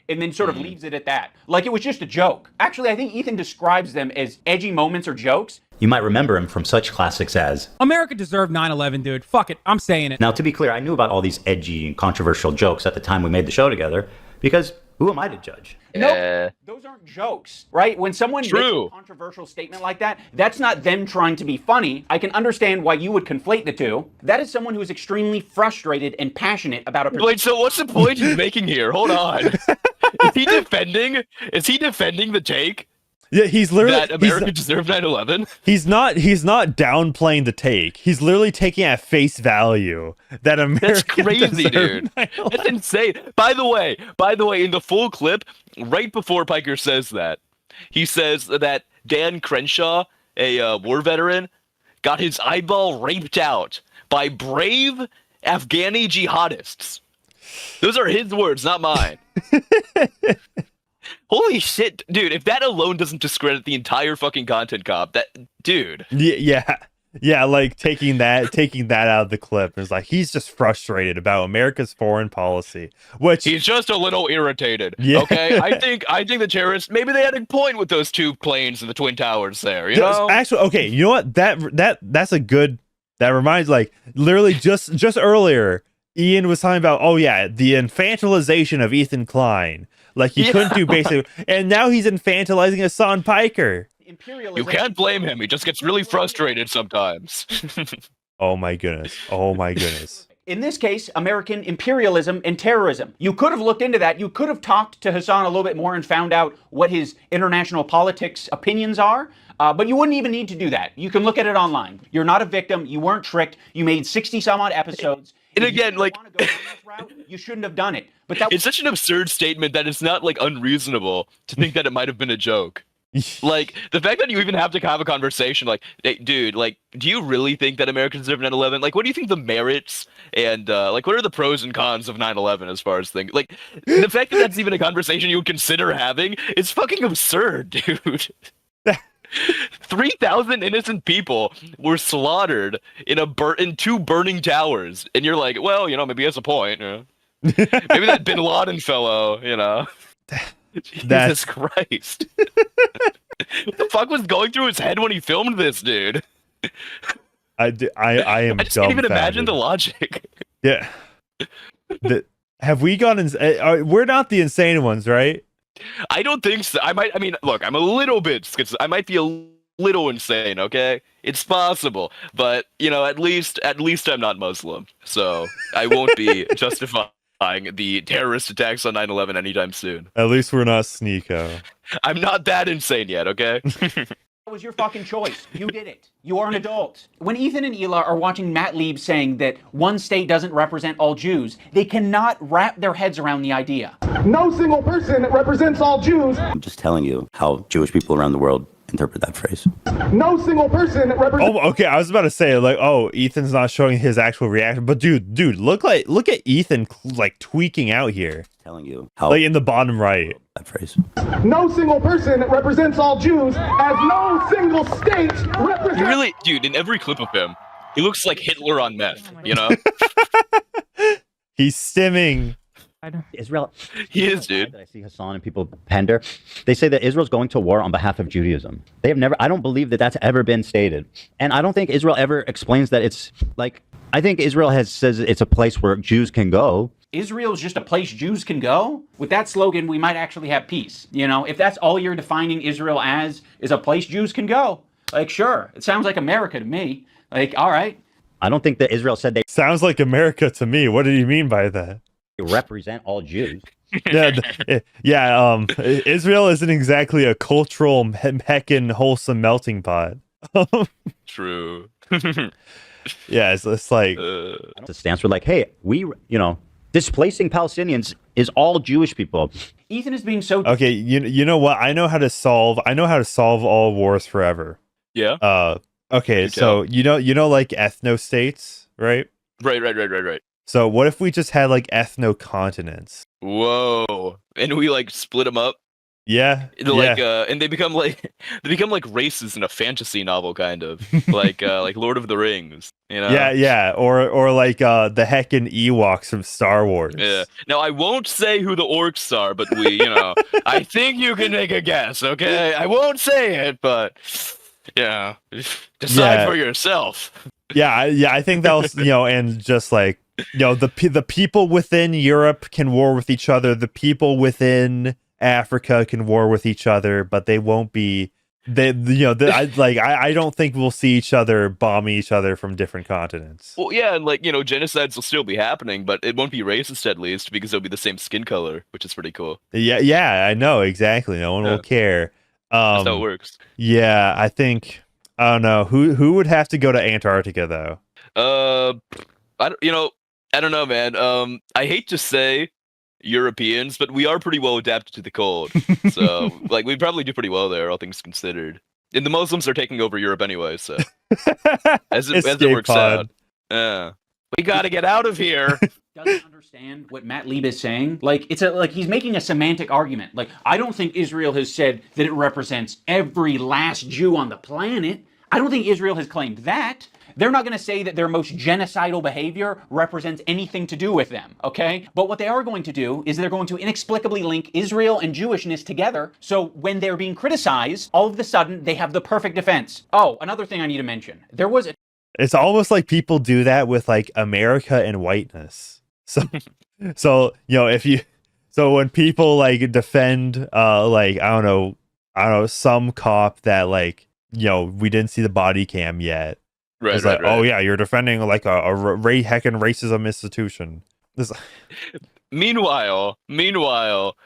and then sort of leaves it at that. Like it was just a joke. Actually, I think Ethan describes them as edgy moments or jokes. You might remember him from such classics as America deserved 9/11, dude. Fuck it, I'm saying it. Now, to be clear, I knew about all these edgy and controversial jokes at the time we made the show together, because who am I to judge? No, those aren't jokes, right? When someone makes a controversial statement like that, that's not them trying to be funny. I can understand why you would conflate the two. That is someone who is extremely frustrated and passionate about a. Wait, so what's the point he's making here? Hold on. Is he defending? Is he defending the take? Yeah, he's literally that America deserved 9/11. He's not downplaying the take. He's literally taking at face value that America. That's crazy, dude. That's insane. By the way, in the full clip, right before Piker says that, he says that Dan Crenshaw, a war veteran, got his eyeball raped out by brave Afghani jihadists. Those are his words, not mine. Holy shit, dude, if that alone doesn't discredit the entire fucking content cop, that dude. Yeah, like taking that out of the clip is like he's just frustrated about America's foreign policy, which he's just a little irritated. Yeah. Okay, I think the terrorists, maybe they had a point with those two planes in the Twin Towers there, you know? Actually, okay, you know what? That's a good, that reminds, like, literally just earlier, Ian was talking about, oh yeah, the infantilization of Ethan Klein. Like he couldn't do basic, and now he's infantilizing Hassan Piker. You can't blame him. He just gets really frustrated sometimes. Oh my goodness. In this case, American imperialism and terrorism. You could have looked into that. You could have talked to Hassan a little bit more and found out what his international politics opinions are. But you wouldn't even need to do that. You can look at it online. You're not a victim. You weren't tricked. You made 60 some odd episodes. And again, like, you shouldn't have done it. But it's such an absurd statement that it's not like unreasonable to think that it might have been a joke. Like the fact that you even have to have a conversation, like, hey, dude, like, do you really think that America deserved 9/11? Like, what do you think the merits and like, what are the pros and cons of 9/11 as far as things? Like, the fact that that's even a conversation you would consider having is fucking absurd, dude. 3,000 innocent people were slaughtered in two burning towers, and you're like, well, you know, maybe he has a point. You know? Maybe that Bin Laden fellow, you know. Jesus Christ. What the fuck was going through his head when he filmed this, dude? I am. I just can't even imagine the logic. Yeah. Have we gone? We're not the insane ones, right? I don't think so. I mean, look, I'm a little bit. I might be a little insane. Okay, it's possible, but you know, at least I'm not Muslim, so I won't be justifying the terrorist attacks on 9/11 anytime soon. At least we're not Sneeko. I'm not that insane yet, okay? That was your fucking choice. You did it. You are an adult. When Ethan and Hila are watching Matt Lieb saying that one state doesn't represent all Jews, they cannot wrap their heads around the idea. No single person represents all Jews. I'm just telling you how Jewish people around the world interpret that phrase. No single person represents. Oh, okay. I was about to say, like, oh, Ethan's not showing his actual reaction, but dude, look at Ethan like tweaking out here. Telling you how, like in the bottom right. That phrase. No single person represents all Jews, as no single state represents. You really, dude, in every clip of him, he looks like Hitler on meth. You know. He's stimming. Israel. He is, dude. I see Hassan and people pander. They say that Israel's going to war on behalf of Judaism. They have never. I don't believe that that's ever been stated, and I don't think Israel ever explains that it's like. I think Israel says it's a place where Jews can go. Israel's just a place Jews can go? With that slogan, we might actually have peace. You know, if that's all you're defining Israel as, is a place Jews can go. Like, sure, it sounds like America to me. Like, all right. I don't think that Israel said they sounds like America to me. What did you mean by that? Represent all Jews. Yeah. Israel isn't exactly a cultural heckin' wholesome melting pot. True. Yeah, it's like it's a stance. We're like, hey, displacing Palestinians is all Jewish people. Ethan is being so okay. You know what? I know how to solve all wars forever. Yeah. Okay. So you know like ethno states, right? Right. So what if we just had like ethno continents? Whoa. And we like split them up? Yeah. Like and they become like races in a fantasy novel kind of like Lord of the Rings, you know. Yeah, or like the heckin' Ewoks from Star Wars. Yeah. Now I won't say who the orcs are, but I think you can make a guess, okay? I won't say it, but yeah, decide for yourself. Yeah, I think that was, and just like, the people within Europe can war with each other, the people within Africa can war with each other, but they won't be. I don't think we'll see each other bombing each other from different continents. Well, yeah, and genocides will still be happening, but it won't be racist at least because it'll be the same skin color, which is pretty cool. Yeah, I know exactly. No one will care. That's how it works. Yeah, I don't know who would have to go to Antarctica though. I don't know, man. I hate to say Europeans, but we are pretty well adapted to the cold. So, we probably do pretty well there, all things considered. And the Muslims are taking over Europe anyway, so as it works out. We got to get out of here. Doesn't understand what Matt Lieb is saying. He's making a semantic argument. I don't think Israel has said that it represents every last Jew on the planet. I don't think Israel has claimed that. They're not going to say that their most genocidal behavior represents anything to do with them, okay? But what they are going to do is they're going to inexplicably link Israel and Jewishness together, so when they're being criticized, all of a sudden, they have the perfect defense. Oh, another thing I need to mention. It's almost like people do that with, America and whiteness. So when people, defend, I don't know, some cop that, we didn't see the body cam yet. Right, it's right. Oh yeah, you're defending a heckin' racism institution. Meanwhile, the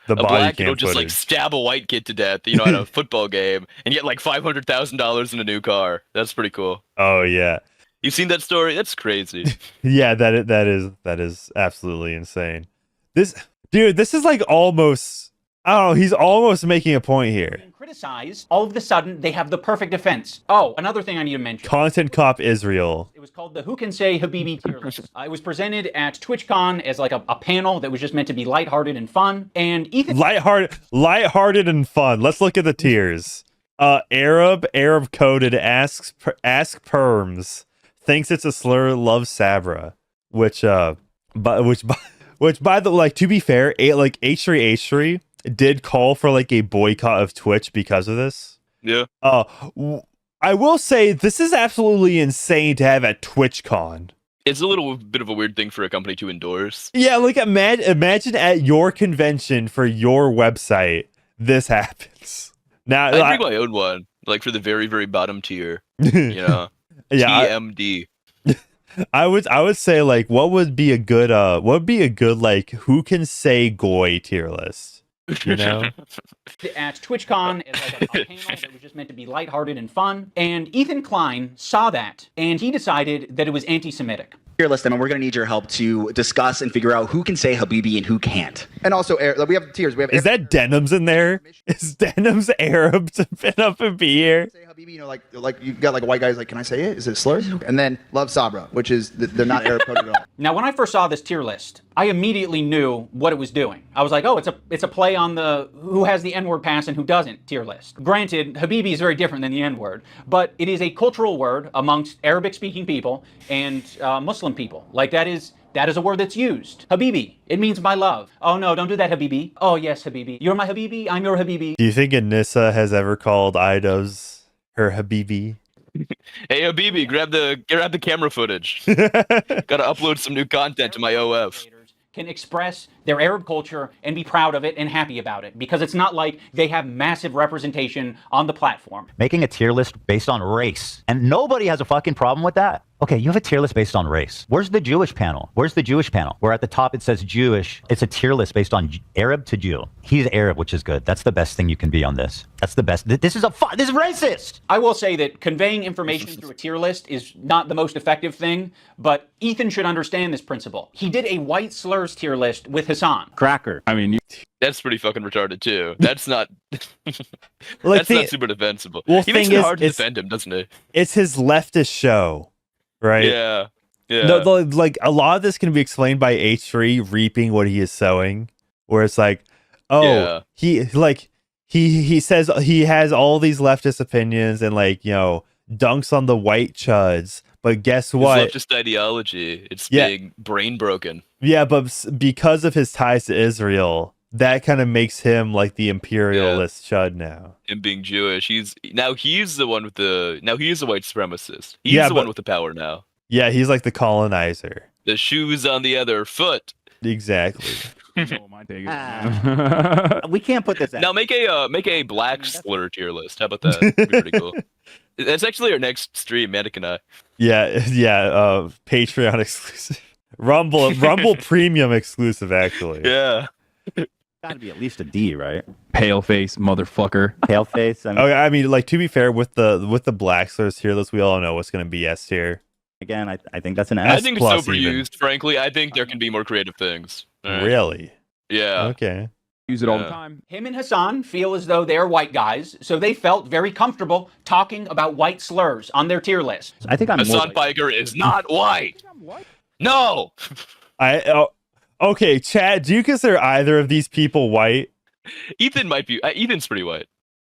a black kid cam will just footage. stab a white kid to death, at a football game, and get $500,000 in a new car. That's pretty cool. Oh yeah, you seen that story? That's crazy. Yeah, that is absolutely insane. This is almost. I don't know. He's almost making a point here. Criticized, all of a sudden they have the perfect defense. Oh, another thing I need to mention. Content Cop Israel. It was called the Who Can Say Habibi tier list. It was presented at TwitchCon as a panel that was just meant to be lighthearted and fun. And Ethan, lighthearted and fun. Let's look at the tiers. Arab coded ask perms, thinks it's a slur, loves Sabra, which by the to be fair, H3 did call for a boycott of Twitch because of this. Yeah. I will say this is absolutely insane to have at TwitchCon. It's a little bit of a weird thing for a company to endorse. Yeah, imagine at your convention for your website, this happens. Now I'd bring my own one, for the very, very bottom tier. Yeah, TMD. I would say what would be a good who can say goy tier list. At TwitchCon as a panel that was just meant to be lighthearted and fun. And Ethan Klein saw that, and he decided that it was anti-Semitic. Tier list, and we're going to need your help to discuss and figure out who can say Habibi and who can't. And also, we have tiers. Is that Denim's in there? Is Denim's Arab to fit up and be here? Say Habibi, you got white guys can I say it? Is it slurs? And then love Sabra, which is they're not Arab coded at all. Now, when I first saw this tier list, I immediately knew what it was doing. I was like, oh, it's a play on the who has the N-word pass and who doesn't tier list. Granted, Habibi is very different than the N-word, but it is a cultural word amongst Arabic-speaking people and Muslim people. That is a word that's used. Habibi, it means my love. Oh no, don't do that, Habibi. Oh yes, Habibi. You're my Habibi, I'm your Habibi. Do you think Anissa has ever called Idubbbz her Habibi? Hey Habibi, grab the camera footage. Gotta upload some new content to my OF. Can express their Arab culture and be proud of it and happy about it, because it's not like they have massive representation on the platform. Making a tier list based on race, and nobody has a fucking problem with that. Okay, you have a tier list based on race. Where's the Jewish panel? Where at the top it says Jewish. It's a tier list based on Arab to Jew. He's Arab, which is good. That's the best thing you can be on this. That's the best. This is racist. I will say that conveying information through a tier list is not the most effective thing, but Ethan should understand this principle. He did a white slurs tier list with Hassan. Cracker. I mean, that's pretty fucking retarded too. That's not. That's not super defensible. Well, he makes it hard to defend him, doesn't he? It's his leftist show, right? Yeah. Yeah. No, a lot of this can be explained by H3 reaping what he is sowing, where it's he he says he has all these leftist opinions and like, you know, dunks on the white chuds. But guess what? It's leftist ideology. It's being brain broken. Yeah, but because of his ties to Israel, that kind of makes him like the imperialist chud now. Him being Jewish, he's the one with the he's the white supremacist. He's the one with the power now. Yeah, he's like the colonizer. The shoe's on the other foot. Exactly. We can't put this out. Now make a black slur tier list. How about that? That'd be pretty cool. That's actually our next stream, Manic and I. Yeah, Patreon exclusive. Rumble Premium exclusive, actually. Yeah. Gotta be at least a D, right? Pale face, motherfucker. Pale face. I mean, like, to be fair, with the black slurs tier list, we all know what's going to be S tier. Again, I think that's an S. I think it's overused, frankly. I think there can be more creative things. Right. Really? Yeah. Okay. Use it all the time. Him and Hassan feel as though they're white guys, so they felt very comfortable talking about white slurs on their tier list. I think Hassan Piker is not white. No. Okay, Chad, do you consider either of these people white? Ethan might be. Ethan's pretty white.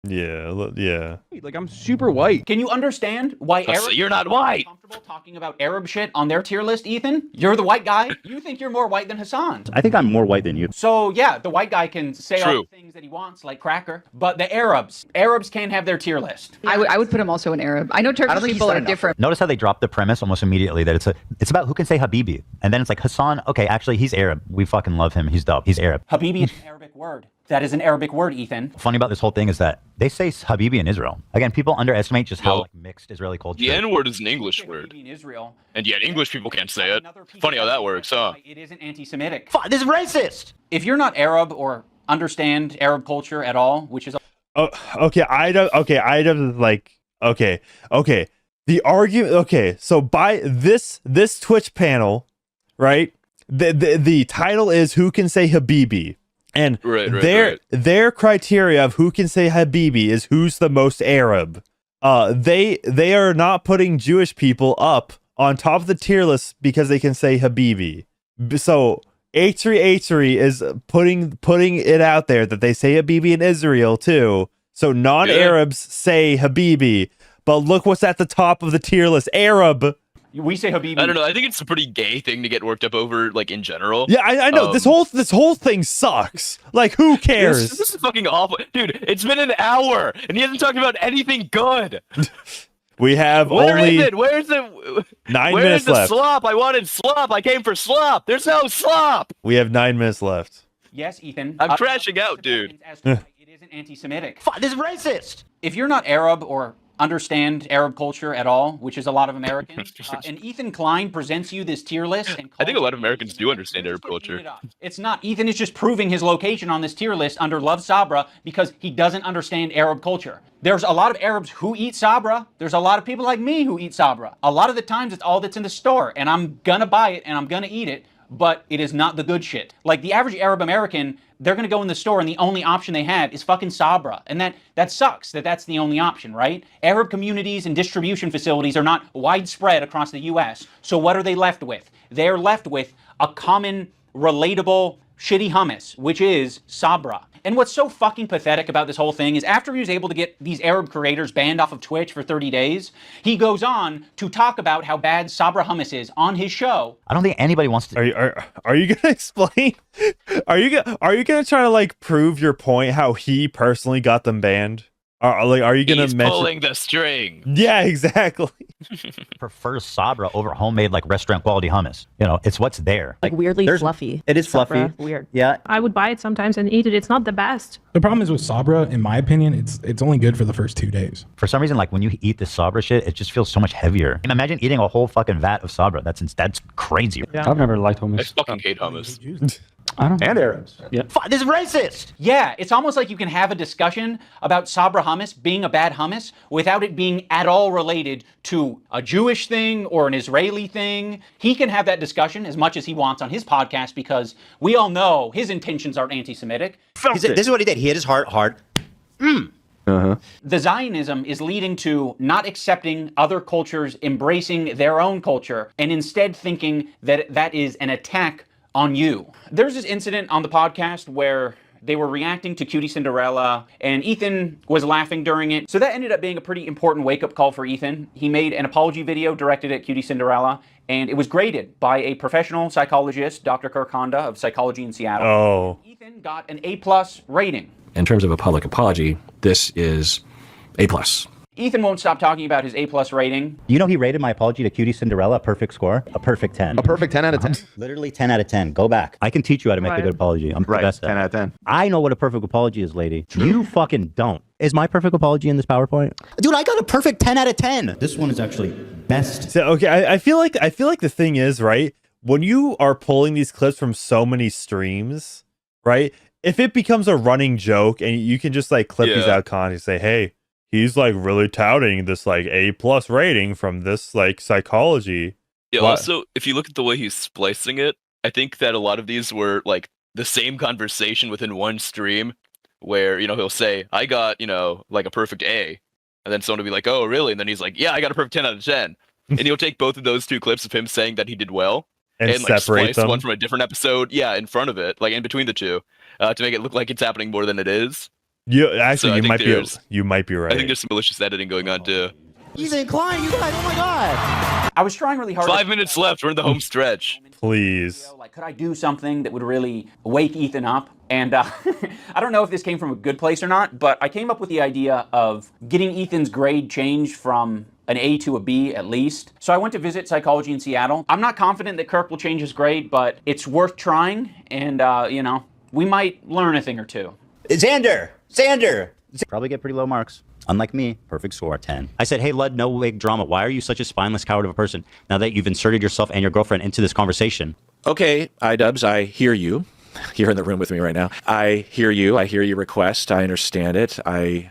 Yeah. Like, I'm super white. Can you understand why Arabs you're not white? Comfortable talking about Arab shit on their tier list, Ethan? You're the white guy. You think you're more white than Hassan? I think I'm more white than you. So yeah, the white guy can say all the things that he wants, like cracker. But the Arabs can't have their tier list. I would put him also in Arab. I know Turkish people are different. Notice how they dropped the premise almost immediately that it's about who can say Habibi, and then it's like Hassan. Okay, actually he's Arab. We fucking love him. He's dope. He's Arab. Habibi is an Arabic word. That is an Arabic word, Ethan. Funny about this whole thing is that they say Habibi in Israel. Again, people underestimate just how like, mixed Israeli culture. The N word is an English word. In Israel. And yet English people can't say it. Funny how that works, huh? It isn't anti-Semitic. This is racist. If you're not Arab or understand Arab culture at all, which is Idubbbz is like okay. The argument. Okay, so by this Twitch panel, right? The title is "Who Can Say Habibi." And their criteria of who can say Habibi is who's the most Arab. They are not putting Jewish people up on top of the tier list because they can say Habibi. So H3 is putting it out there that they say Habibi in Israel too. So non-Arabs say Habibi, but look what's at the top of the tier list: Arab. We say Habibi. I don't know. I think it's a pretty gay thing to get worked up over, like in general. Yeah, I know. This whole thing sucks. Like, who cares? This is fucking awful, dude. It's been an hour, and he hasn't talked about anything good. We have only. Where's the 9 minutes left? Slop? I wanted slop. I came for slop. There's no slop. We have 9 minutes left. Yes, Ethan. I'm crashing out, dude. It isn't anti-Semitic. This is racist. If you're not Arab or understand Arab culture at all, which is a lot of Americans, and Ethan Klein presents you this tier list. And I think a lot of Americans do understand Arab culture. It's not. Ethan is just proving his location on this tier list under Love Sabra because he doesn't understand Arab culture. There's a lot of Arabs who eat Sabra. There's a lot of people like me who eat Sabra. A lot of the times it's all that's in the store, and I'm gonna buy it and I'm gonna eat it, but it is not the good shit. Like the average Arab American, they're gonna go in the store and the only option they have is fucking Sabra. And that sucks that's the only option, right? Arab communities and distribution facilities are not widespread across the US. So what are they left with? They're left with a common, relatable, shitty hummus, which is Sabra. And what's so fucking pathetic about this whole thing is after he was able to get these Arab creators banned off of Twitch for 30 days, he goes on to talk about how bad Sabra hummus is on his show. I don't think anybody wants to. Are you gonna explain? Are you gonna try to like prove your point how he personally got them banned? Are you gonna He's mention pulling the string? Yeah, exactly. Prefers Sabra over homemade like restaurant quality hummus. You know, it's what's there. Like weirdly fluffy. It is Sabra, fluffy. Weird. Yeah. I would buy it sometimes and eat it. It's not the best. The problem is with Sabra, in my opinion, it's only good for the first 2 days. For some reason, like when you eat this Sabra shit, it just feels so much heavier. And imagine eating a whole fucking vat of Sabra. That's crazy. Yeah. I've never liked hummus. I fucking hate hummus. I don't know. And Arabs. Yeah. This is racist. Yeah, it's almost like you can have a discussion about Sabra hummus being a bad hummus without it being at all related to a Jewish thing or an Israeli thing. He can have that discussion as much as he wants on his podcast because we all know his intentions are anti-Semitic. This is what he did. He hit his heart hard. The Zionism is leading to not accepting other cultures, embracing their own culture, and instead thinking that that is an attack on you. There's this incident on the podcast where They were reacting to Cutie Cinderella, and Ethan was laughing during it. So that ended up being a pretty important wake-up call for Ethan. He made an apology video directed at Cutie Cinderella, and it was graded by a professional psychologist, Dr. Kirk Honda of Psychology in Seattle. Oh. Ethan got an A+ rating. In terms of a public apology, this is A+. Ethan won't stop talking about his A+ rating. You know he rated my apology to Cutie Cinderella a perfect score? A perfect 10. A perfect 10 out of 10? Literally 10 out of 10. Go back. I can teach you how to make a good apology. I'm the best at 10 out of 10. I know what a perfect apology is, lady. You fucking don't. Is my perfect apology in this PowerPoint? Dude, I got a perfect 10 out of 10. This one is actually best. So, okay, I feel like the thing is, right, when you are pulling these clips from so many streams, right, if it becomes a running joke and you can just like clip these out of context and say, hey, he's like really touting this like A+ rating from this like psychology. Yeah, also, if you look at the way he's splicing it, I think that a lot of these were like the same conversation within one stream where, you know, he'll say, I got, you know, like a perfect A. And then someone will be like, oh, really? And then he's like, yeah, I got a perfect 10 out of 10. And he'll take both of those two clips of him saying that he did well and like separate splice them. one from a different episode, in front of it, like in between the two, to make it look like it's happening more than it is. You might be right. I think there's some malicious editing going on too. Ethan Klein, you guys, oh my god. I was trying really hard. 5 minutes left. We're in the home stretch. Please. Like, could I do something that would really wake Ethan up? And I don't know if this came from a good place or not, but I came up with the idea of getting Ethan's grade changed from an A to a B at least. So I went to visit Psychology in Seattle. I'm not confident that Kirk will change his grade, but it's worth trying. And, you know, we might learn a thing or two. Xander! Probably get pretty low marks. Unlike me, perfect score, 10. I said, hey, Lud, no big drama. Why are you such a spineless coward of a person now that you've inserted yourself and your girlfriend into this conversation? Okay, Idubbbz, I hear you. You're in the room with me right now. I hear you. I hear your request. I understand it. I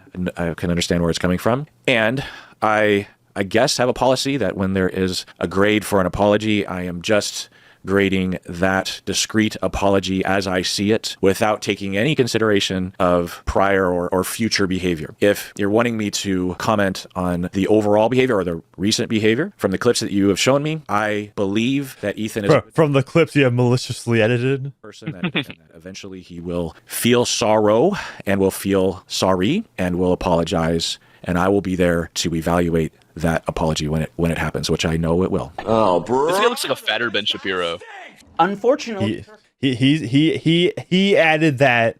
can understand where it's coming from. And I guess have a policy that when there is a grade for an apology, I am just grading that discrete apology as I see it without taking any consideration of prior or future behavior. If you're wanting me to comment on the overall behavior or the recent behavior from the clips that you have shown me, I believe that Ethan is from the clips you have maliciously edited. Person that eventually he will feel sorrow and will feel sorry and will apologize, and I will be there to evaluate that apology when it happens, which I know it will. Oh, bro! This guy looks like a fatter Ben Shapiro. Unfortunately, he added that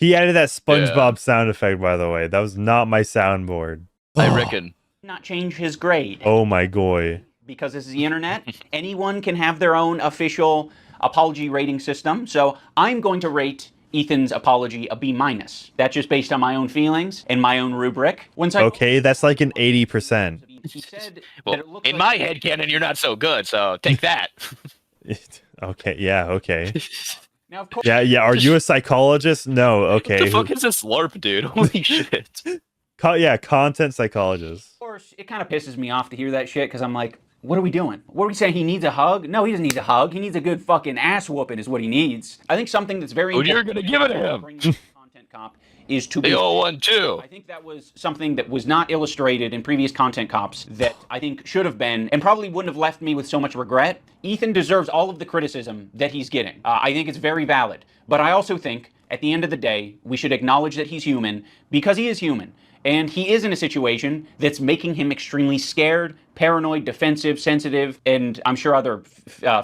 SpongeBob sound effect. By the way, that was not my soundboard. I reckon. Not change his grade. Oh my goy! Because this is the internet, anyone can have their own official apology rating system. So I'm going to rate Ethan's apology a B-. That's just based on my own feelings and my own rubric. Okay, that's like an 80%. Well, in my head canon, you're not so good, so take that. Okay, yeah, okay. Now, of course, yeah, are you a psychologist? No, okay. What the fuck is this LARP, dude? Holy shit. Content psychologist. Of course, it kind of pisses me off to hear that shit, because I'm like, what are we doing? What are we saying? He needs a hug? No, he doesn't need a hug. He needs a good fucking ass whooping is what he needs. I think something that's very important. You're going to give it to him. Content cop is to be... They all won too. I think that was something that was not illustrated in previous content cops that I think should have been and probably wouldn't have left me with so much regret. Ethan deserves all of the criticism that he's getting. I think it's very valid. But I also think at the end of the day, we should acknowledge that he's human because he is human. And he is in a situation that's making him extremely scared, paranoid, defensive, sensitive, and I'm sure other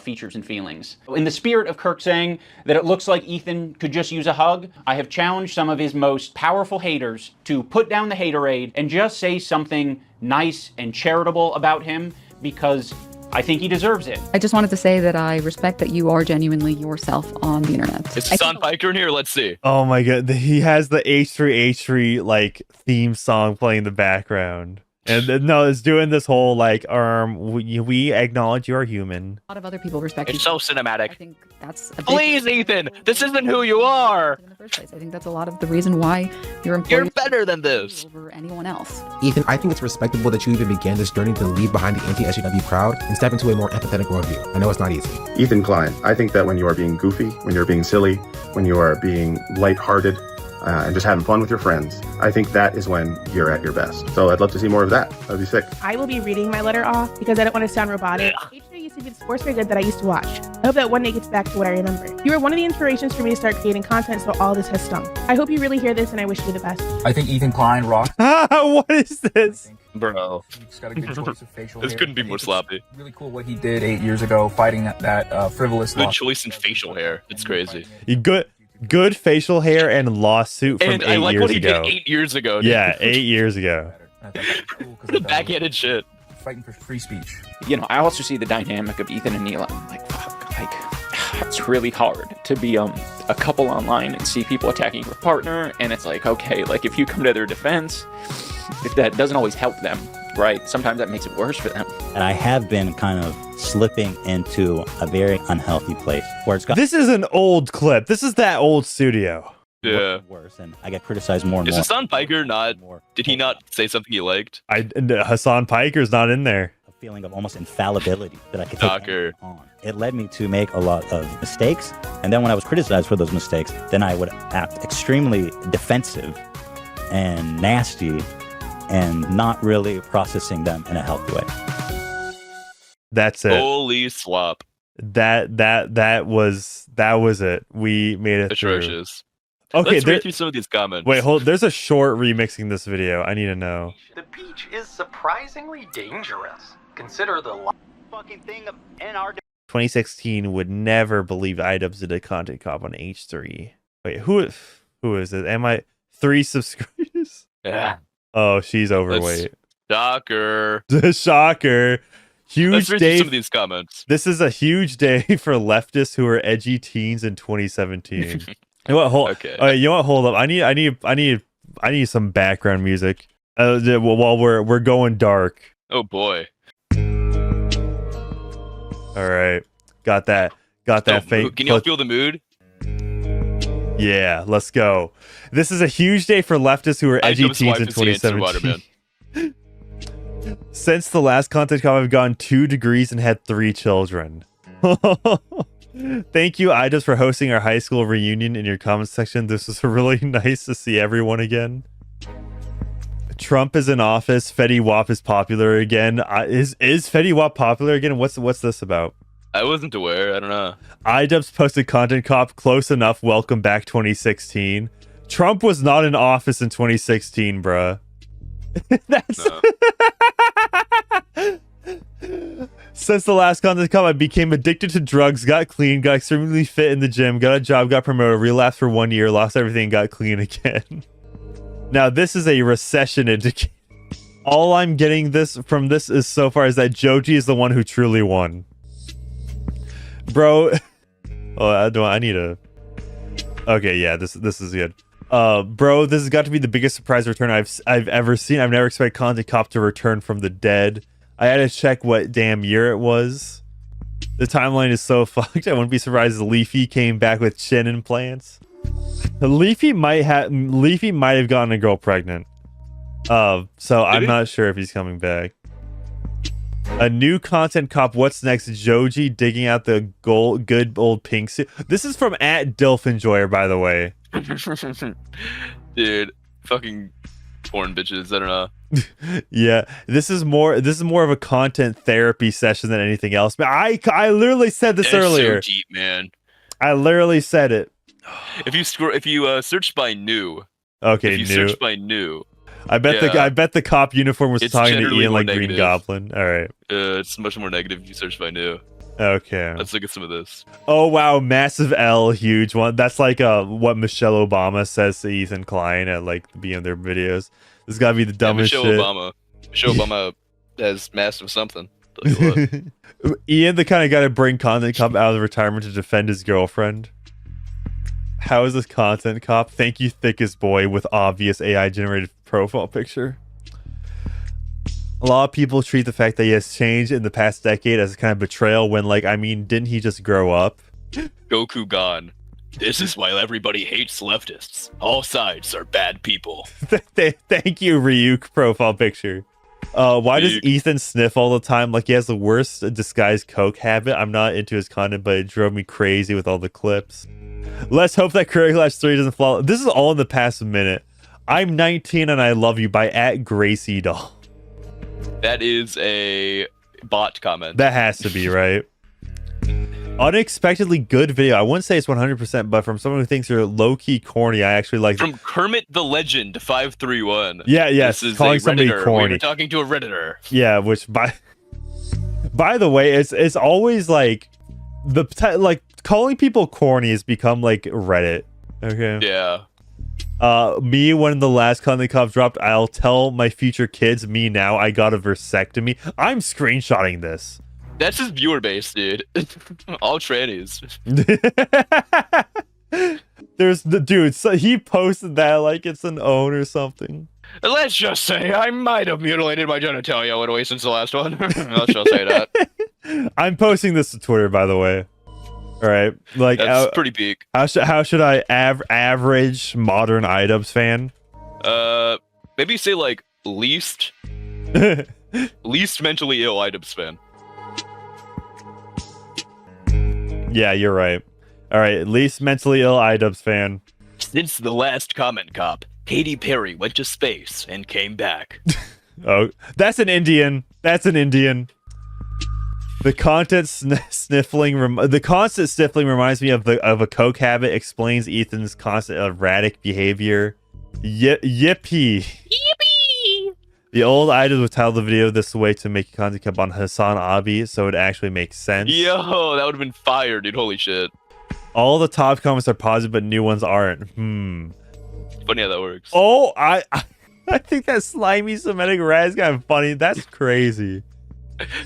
features and feelings. In the spirit of Kirk saying that it looks like Ethan could just use a hug, I have challenged some of his most powerful haters to put down the haterade and just say something nice and charitable about him because I think he deserves it. I just wanted to say that I respect that you are genuinely yourself on the internet. Is Hassan Piker in here? Let's see. Oh my god, he has the H3 like theme song playing in the background. And no, it's doing this whole like, we acknowledge you are human. A lot of other people respect you. It's so cinematic. I think that's a big Please, Ethan, this isn't who you are. In the first place, I think that's a lot of the reason why you're better than this over anyone else. Ethan, I think it's respectable that you even began this journey to leave behind the anti-SJW crowd and step into a more empathetic worldview. I know it's not easy. Ethan Klein, I think that when you are being goofy, when you're being silly, when you are being lighthearted, and just having fun with your friends, I think that is when you're at your best. So I'd love to see more of that. That'd be sick. I will be reading my letter off because I don't want to sound robotic. used to do the sports very good that I used to watch. I hope that one day gets back to what I remember. You were one of the inspirations for me to start creating content, so all this has stung. I hope you really hear this, and I wish you the best. I think Ethan Klein rocks. What is this? Bro. He's got a good choice of facial This hair. couldn't be more sloppy. Really cool what he did 8 years ago, fighting that frivolous Good law. choice in facial hair. It's crazy. Good facial hair and lawsuit from And 8 I like years what he ago. did 8 years ago. Dude. Yeah, 8 years ago. The backhanded shit. Fighting for free speech. You know, I also see the dynamic of Ethan and Neil. I'm like, fuck, like, it's really hard to be a couple online and see people attacking your partner, and it's like, okay, like if you come to their defense, if that doesn't always help them, right? Sometimes that makes it worse for them. And I have been kind of slipping into a very unhealthy place where it's got This is an old clip. This is that old studio. Yeah. worse, and I get criticized more and Is more. Hassan Piker not? Did he not say something you liked? Hassan Piker's not in there. A feeling of almost infallibility that I could take anything on. It led me to make a lot of mistakes, and then when I was criticized for those mistakes, then I would act extremely defensive and nasty and not really processing them in a healthy way. That's it. Holy slop. That was it. We made it Atrocious. through. Okay, Let's read through some of these comments. Wait, hold. There's a short remixing this video. I need to know. The beach is surprisingly dangerous. Consider the fucking thing in our 2016 would never believe Idubbbz did a content cop on H3. Wait, who is it? Am I 3 subscribers? Yeah. Oh, she's overweight. Shocker. Shocker. Huge Let's read day. through some of these comments. This is a huge day for leftists who are edgy teens in 2017. You know what? Hold. Okay. You know what? Hold up. I need some background music. While we're going dark. Oh boy. All right. Got that fake. Can y'all feel the mood? Yeah, let's go. This is a huge day for leftists who are edgy teens in 2017. Since the last content cop, I've gone 2 degrees and had 3 children. Thank you, Idubbbz, for hosting our high school reunion in your comments section. This was really nice to see everyone again. Trump is in office. Fetty Wap is popular again. Is Fetty Wap popular again? What's this about? I wasn't aware. I don't know. Idubbbz posted content cop close enough. Welcome back 2016. Trump was not in office in 2016, bruh. That's Since the last content cop, I became addicted to drugs, got clean, got extremely fit in the gym, got a job, got promoted, relapsed for 1 year, lost everything, got clean again. Now this is a recession indicator. All I'm getting from this is so far is that Joji is the one who truly won. Bro, I need a. Okay, yeah, this is good. Bro, this has got to be the biggest surprise return I've ever seen. I've never expected content cop to return from the dead. I had to check what damn year it was. The timeline is so fucked. I wouldn't be surprised if Leafy came back with chin implants. Leafy might have gotten a girl pregnant. So I'm not sure if he's coming back. A new content cop. What's next? Joji digging out the good old pink suit. This is from @DilfEnjoyer, by the way. Dude, fucking porn bitches. I don't know. Yeah, this is more of a content therapy session than anything else. But I literally said this earlier. So deep, man. I literally said it. If you search by new. Okay, if you new. search by new. I bet the cop uniform was It's talking to generally Ian more like negative. Green Goblin. All right. It's much more negative if you search by new. Okay. Let's look at some of this. Oh wow, massive L, huge one. That's like what Michelle Obama says to Ethan Klein at like the beginning of their videos. This has got to be the dumbest Michelle shit. Michelle Obama has massive something. Ian, the kind of guy to bring content cop out of retirement to defend his girlfriend. How is this content cop? Thank you, thickest boy, with obvious AI generated profile picture. A lot of people treat the fact that he has changed in the past decade as a kind of betrayal when, like, I mean, didn't he just grow up? Goku gone. This is why everybody hates leftists. All sides are bad people. Thank you, Ryuk profile picture. Why does Ethan sniff all the time? Like he has the worst disguised coke habit. I'm not into his content, but it drove me crazy with all the clips. Let's hope that Career Clash 3 doesn't fall. This is all in the past minute. I'm 19 and I love you by @GracieDoll. That is a bot comment. That has to be, right? Unexpectedly good video. I wouldn't say it's 100%, but from someone who thinks you're low-key corny, I actually like From Kermit the Legend 531. Yeah, yes, This is calling a somebody Redditor. corny. We're talking to a Redditor. Yeah, which by the way, it's always like like calling people corny has become like Reddit. Okay. Yeah. Me when the last Conley Cup dropped, I'll tell my future kids, me now, I got a vasectomy. I'm screenshotting this. That's his viewer base, dude. All trannies. There's the dude, so he posted that like it's an own or something. Let's just say I might have mutilated my genitalia one way since the last one. Let's just say that. I'm posting this to Twitter, by the way. All right, like That's pretty peak. How should I average modern Idubbbz fan? Maybe say like least mentally ill Idubbbz fan. Yeah, you're right. All right, least mentally ill Idubbbz fan. Since the last comment cop, Katy Perry went to space and came back. Oh, that's an Indian. That's an Indian. The constant sniffling reminds me of a coke habit. Explains Ethan's constant erratic behavior. Yippee! Yippee! The old Idubbbz would title the video this way to make content kept on Hassan Abi, so it actually makes sense. Yo, that would have been fire, dude. Holy shit. All the top comments are positive, but new ones aren't. Funny how that works. Oh, I think that slimy Semitic rat is kind of funny. That's crazy.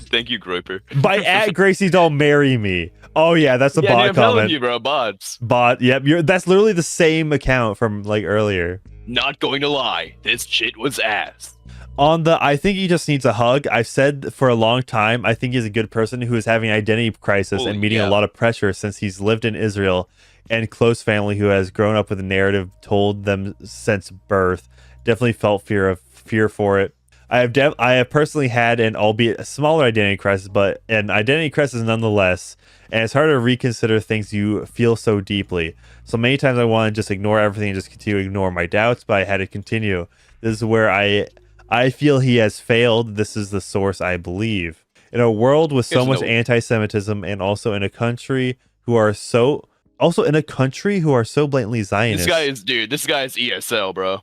Thank you, Groiper. By at Gracie Doll, marry me. Oh yeah, that's a Yeah, bot dude, I'm telling comment. you, bro, bots. Bot. Yep. That's literally the same account from like earlier. Not going to lie, this shit was ass. On the, I think he just needs a hug. I've said for a long time, I think he's a good person who is having identity crisis and meeting a lot of pressure since he's lived in Israel and close family who has grown up with a narrative told them since birth. Definitely felt fear for it. I have personally had an albeit a smaller identity crisis, but an identity crisis nonetheless. And it's hard to reconsider things you feel so deeply. So many times I want to just ignore everything and just continue to ignore my doubts, but I had to continue. This is where I feel he has failed. This is the source I believe. In a world with so much anti-Semitism and also in a country who are so blatantly Zionist. This guy is ESL, bro.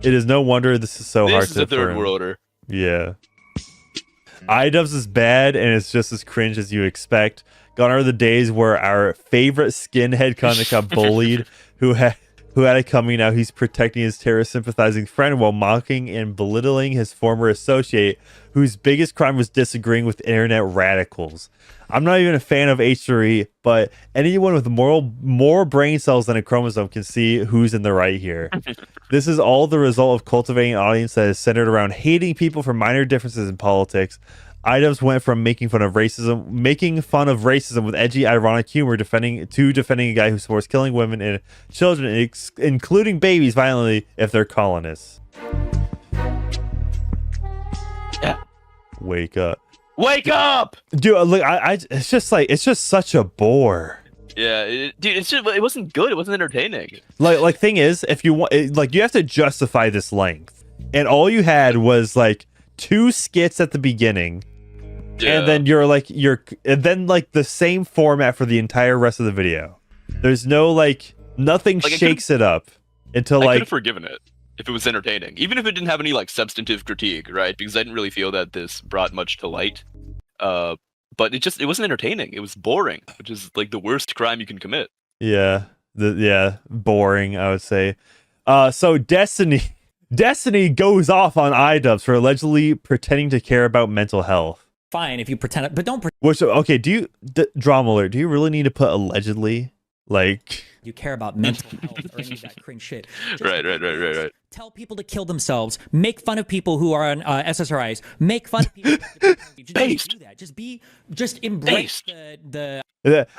It is no wonder this is so hard This is a third worlder. Yeah. Idubbbz is bad and it's just as cringe as you expect. Gone are the days where our favorite skinhead content got bullied who had it coming out. He's protecting his terrorist sympathizing friend while mocking and belittling his former associate whose biggest crime was disagreeing with internet radicals. I'm not even a fan of H3, but anyone with more brain cells than a chromosome can see who's in the right here. This is all the result of cultivating an audience that is centered around hating people for minor differences in politics. Idubbbz went from making fun of racism with edgy, ironic humor, defending a guy who supports killing women and children, including babies, violently if they're colonists. Yeah. Wake up. Wake up! Dude, look, it's just such a bore. Yeah, it wasn't good. It wasn't entertaining. Like thing is, if you want, you have to justify this length, and all you had was like 2 skits at the beginning, and then and then the same format for the entire rest of the video. There's no nothing shakes it up until I could have forgiven it if it was entertaining, even if it didn't have any substantive critique, right? Because I didn't really feel that this brought much to light. But it wasn't entertaining. It was boring, which is the worst crime you can commit. Yeah, boring, I would say. So Destiny goes off on Idubbbz for allegedly pretending to care about mental health. Fine if you pretend, but don't. Okay, drama alert? Do you really need to put allegedly? You care about mental health or any of that cringe shit. Right. Tell people to kill themselves. Make fun of people who are on SSRIs. Make fun of people. Just do that. Just embrace the.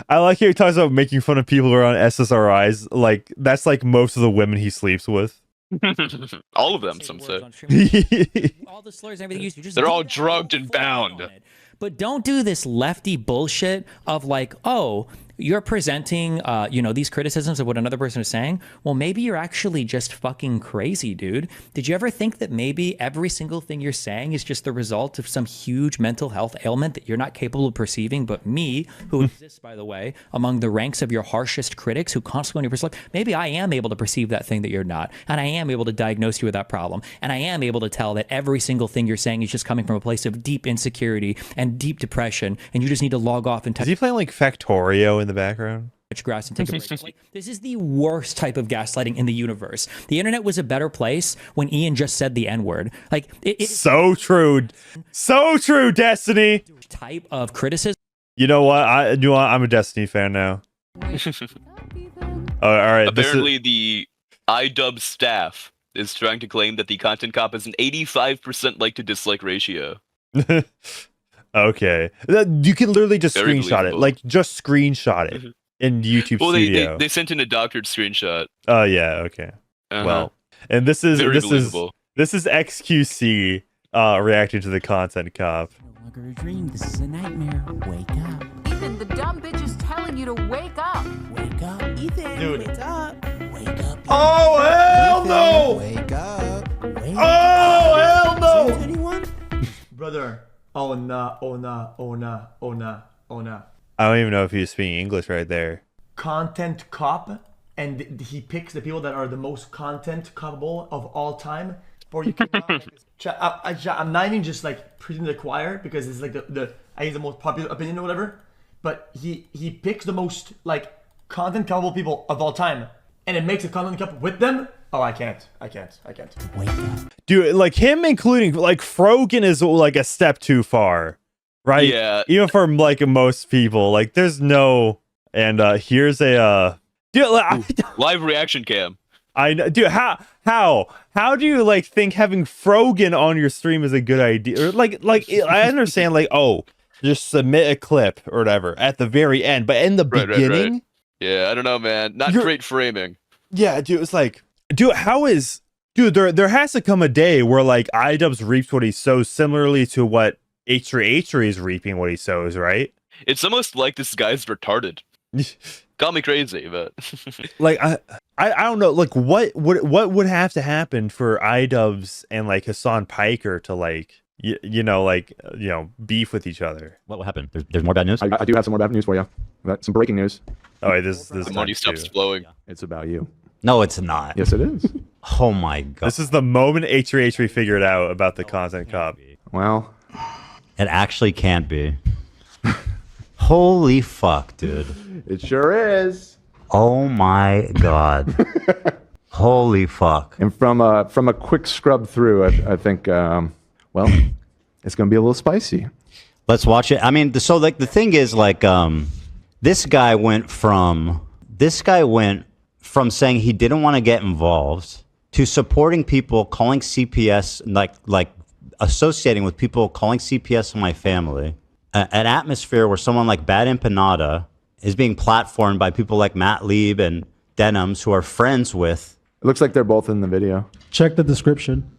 I like how he talks about making fun of people who are on SSRIs. That's most of the women he sleeps with. All of them, some say. All the slurs and everything you just they're all drugged and bound. But don't do this lefty bullshit of you're presenting, these criticisms of what another person is saying. Well, maybe you're actually just fucking crazy, dude. Did you ever think that maybe every single thing you're saying is just the result of some huge mental health ailment that you're not capable of perceiving? But me, who exists, by the way, among the ranks of your harshest critics who constantly perceive, maybe I am able to perceive that thing that you're not. And I am able to diagnose you with that problem. And I am able to tell that every single thing you're saying is just coming from a place of deep insecurity and deep depression. And you just need to log off and Is he playing like Factorio in the background? Grass and take a break. Like, this is the worst type of gaslighting in the universe. The internet was a better place when Ian just said the N-word. Like, so true. So true, Destiny. Type of criticism. You know what? I'm a Destiny fan now. All right. Apparently, the Idubbbz staff is trying to claim that the content cop is an 85% like to dislike ratio. Okay. You can literally just Very screenshot it. believable. Like, just screenshot it in YouTube Well, Studio. they sent in a doctored screenshot. Oh, yeah. Okay. Uh-huh. Well, and this is Very believable. XQC reacting to the content cop. No longer a dream. This is a nightmare. Wake up. Ethan, the dumb bitch is telling you to wake up. Wake up. Ethan, Dude. wake up. Wake up. Oh, hell no! Wake up. Wake Oh, hell no! Anyone? Brother. Oh, nah, oh, nah, oh, nah, oh, nah, oh, nah. I don't even know if he was speaking English right there. Content cop, and he picks the people that are the most content copable of all time. Before you I'm not even just like preaching to the choir because it's like I use the most popular opinion or whatever, but he picks the most like content copable people of all time, and it makes a content cup with them. Oh, I can't. Wake up. Dude, like him including like Frogan is like a step too far, right? Yeah. Even for like most people, like there's no. And here's a dude. Live reaction cam. I know, dude. How do you like think having Frogan on your stream is a good idea? Or like I understand like just submit a clip or whatever at the very end, but in the beginning, Right. Yeah, I don't know, man. Not great framing. yeah, dude. It's like, dude, there has to come a day where like Idubbbz reaps what he sows, similarly to what H3 is reaping what he sows, right? It's almost like this guy's retarded. Call me crazy, but Like I don't know, like what would have to happen for Idubbbz and like Hassan Piker to like beef with each other? What will happen? There's more bad news? I do have some more bad news for you. Some breaking news. Oh, wait, this the money stops flowing. It's about you. No, it's not. Yes, it is. Oh my god. This is the moment H3 figured out about the content cop. Well, it actually can't be. Holy fuck, dude. It sure is. Oh my god. Holy fuck. And from a quick scrub through, I think, it's going to be a little spicy. Let's watch it. I mean, so like the thing is like, this guy went from saying he didn't want to get involved to supporting people calling CPS, like associating with people calling CPS my family. An atmosphere where someone like Bad Empanada is being platformed by people like Matt Lieb and Denims, who are friends with. It looks like they're both in the video. Check the description.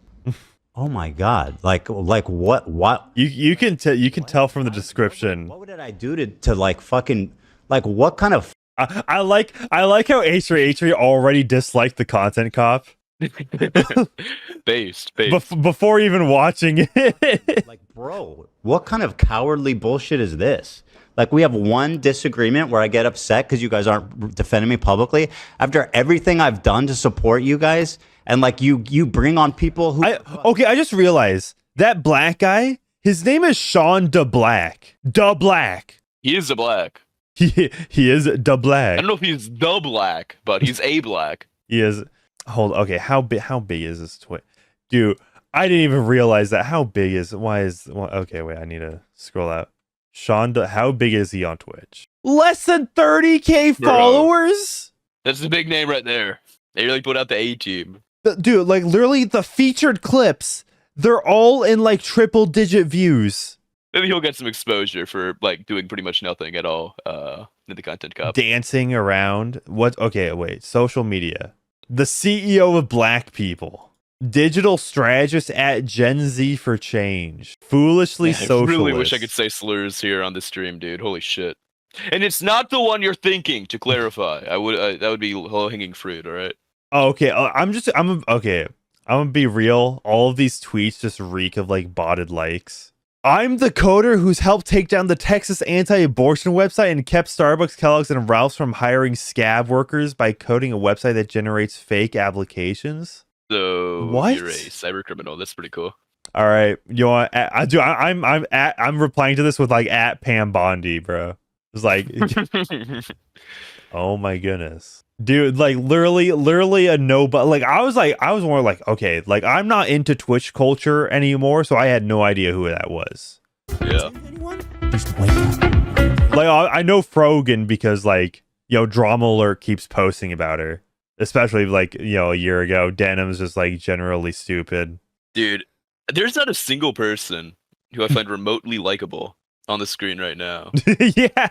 Oh my god! Like what? You can tell from the description. What did I do to like fucking like what kind of? I like how H3 already disliked the content cop. Based. Before even watching it. Like, bro, what kind of cowardly bullshit is this? Like, we have one disagreement where I get upset because you guys aren't defending me publicly after everything I've done to support you guys, and like you bring on people who. I just realized that black guy. His name is Sean DeBlack. DeBlack. He is a black. He is DeBlack. I don't know if he's the black, but he's a black. He is. Okay, how big is this Twitch? Dude, I didn't even realize that. How big is? Okay, wait, I need to scroll out. How big is he on Twitch? Less than 30K followers? That's the big name right there. They really put out the A team. Dude, like literally the featured clips, they're all in like triple digit views. Maybe he'll get some exposure for like doing pretty much nothing at all in the content cup. Dancing around. What? Okay, wait. Social media. The CEO of Black People. Digital strategist at Gen Z for Change. Foolishly socialist. I really wish I could say slurs here on the stream, dude. Holy shit. And it's not the one you're thinking. To clarify, I would that would be low hanging fruit. All right. Oh, okay. Okay. I'm gonna be real. All of these tweets just reek of like botted likes. I'm the coder who's helped take down the Texas anti-abortion website and kept Starbucks, Kellogg's, and Ralph's from hiring scab workers by coding a website that generates fake applications. So What? you're a cyber criminal. That's pretty cool. All right, you know what? I'm replying to this with like at Pam Bondi, bro. It's like, oh my goodness, dude! Like literally a no. But like I was more like, okay, like I'm not into Twitch culture anymore, so I had no idea who that was. Yeah. Just wake up. Like I know Frogan because like Drama Alert keeps posting about her, especially like a year ago. Denim's just like generally stupid. Dude, there's not a single person who I find remotely likable on the screen right now. Yeah.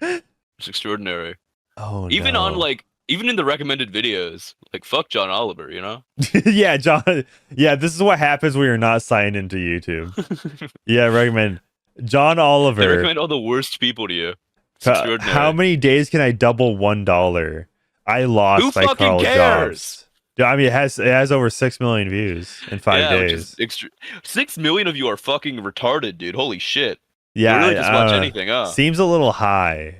It's extraordinary. Oh, even no. on like, even in the recommended videos, like fuck John Oliver, you know? Yeah, John. Yeah, this is what happens when you're not signed into YouTube. Yeah, recommend John Oliver. They recommend all the worst people to you. It's extraordinary. How many days can I double $1? I lost Who by fucking Carl cares? Jobs. Yeah, I mean, it has over 6 million views in 5 days. 6 million of you are fucking retarded, dude. Holy shit. Yeah, You really just watch anything, huh? Seems a little high.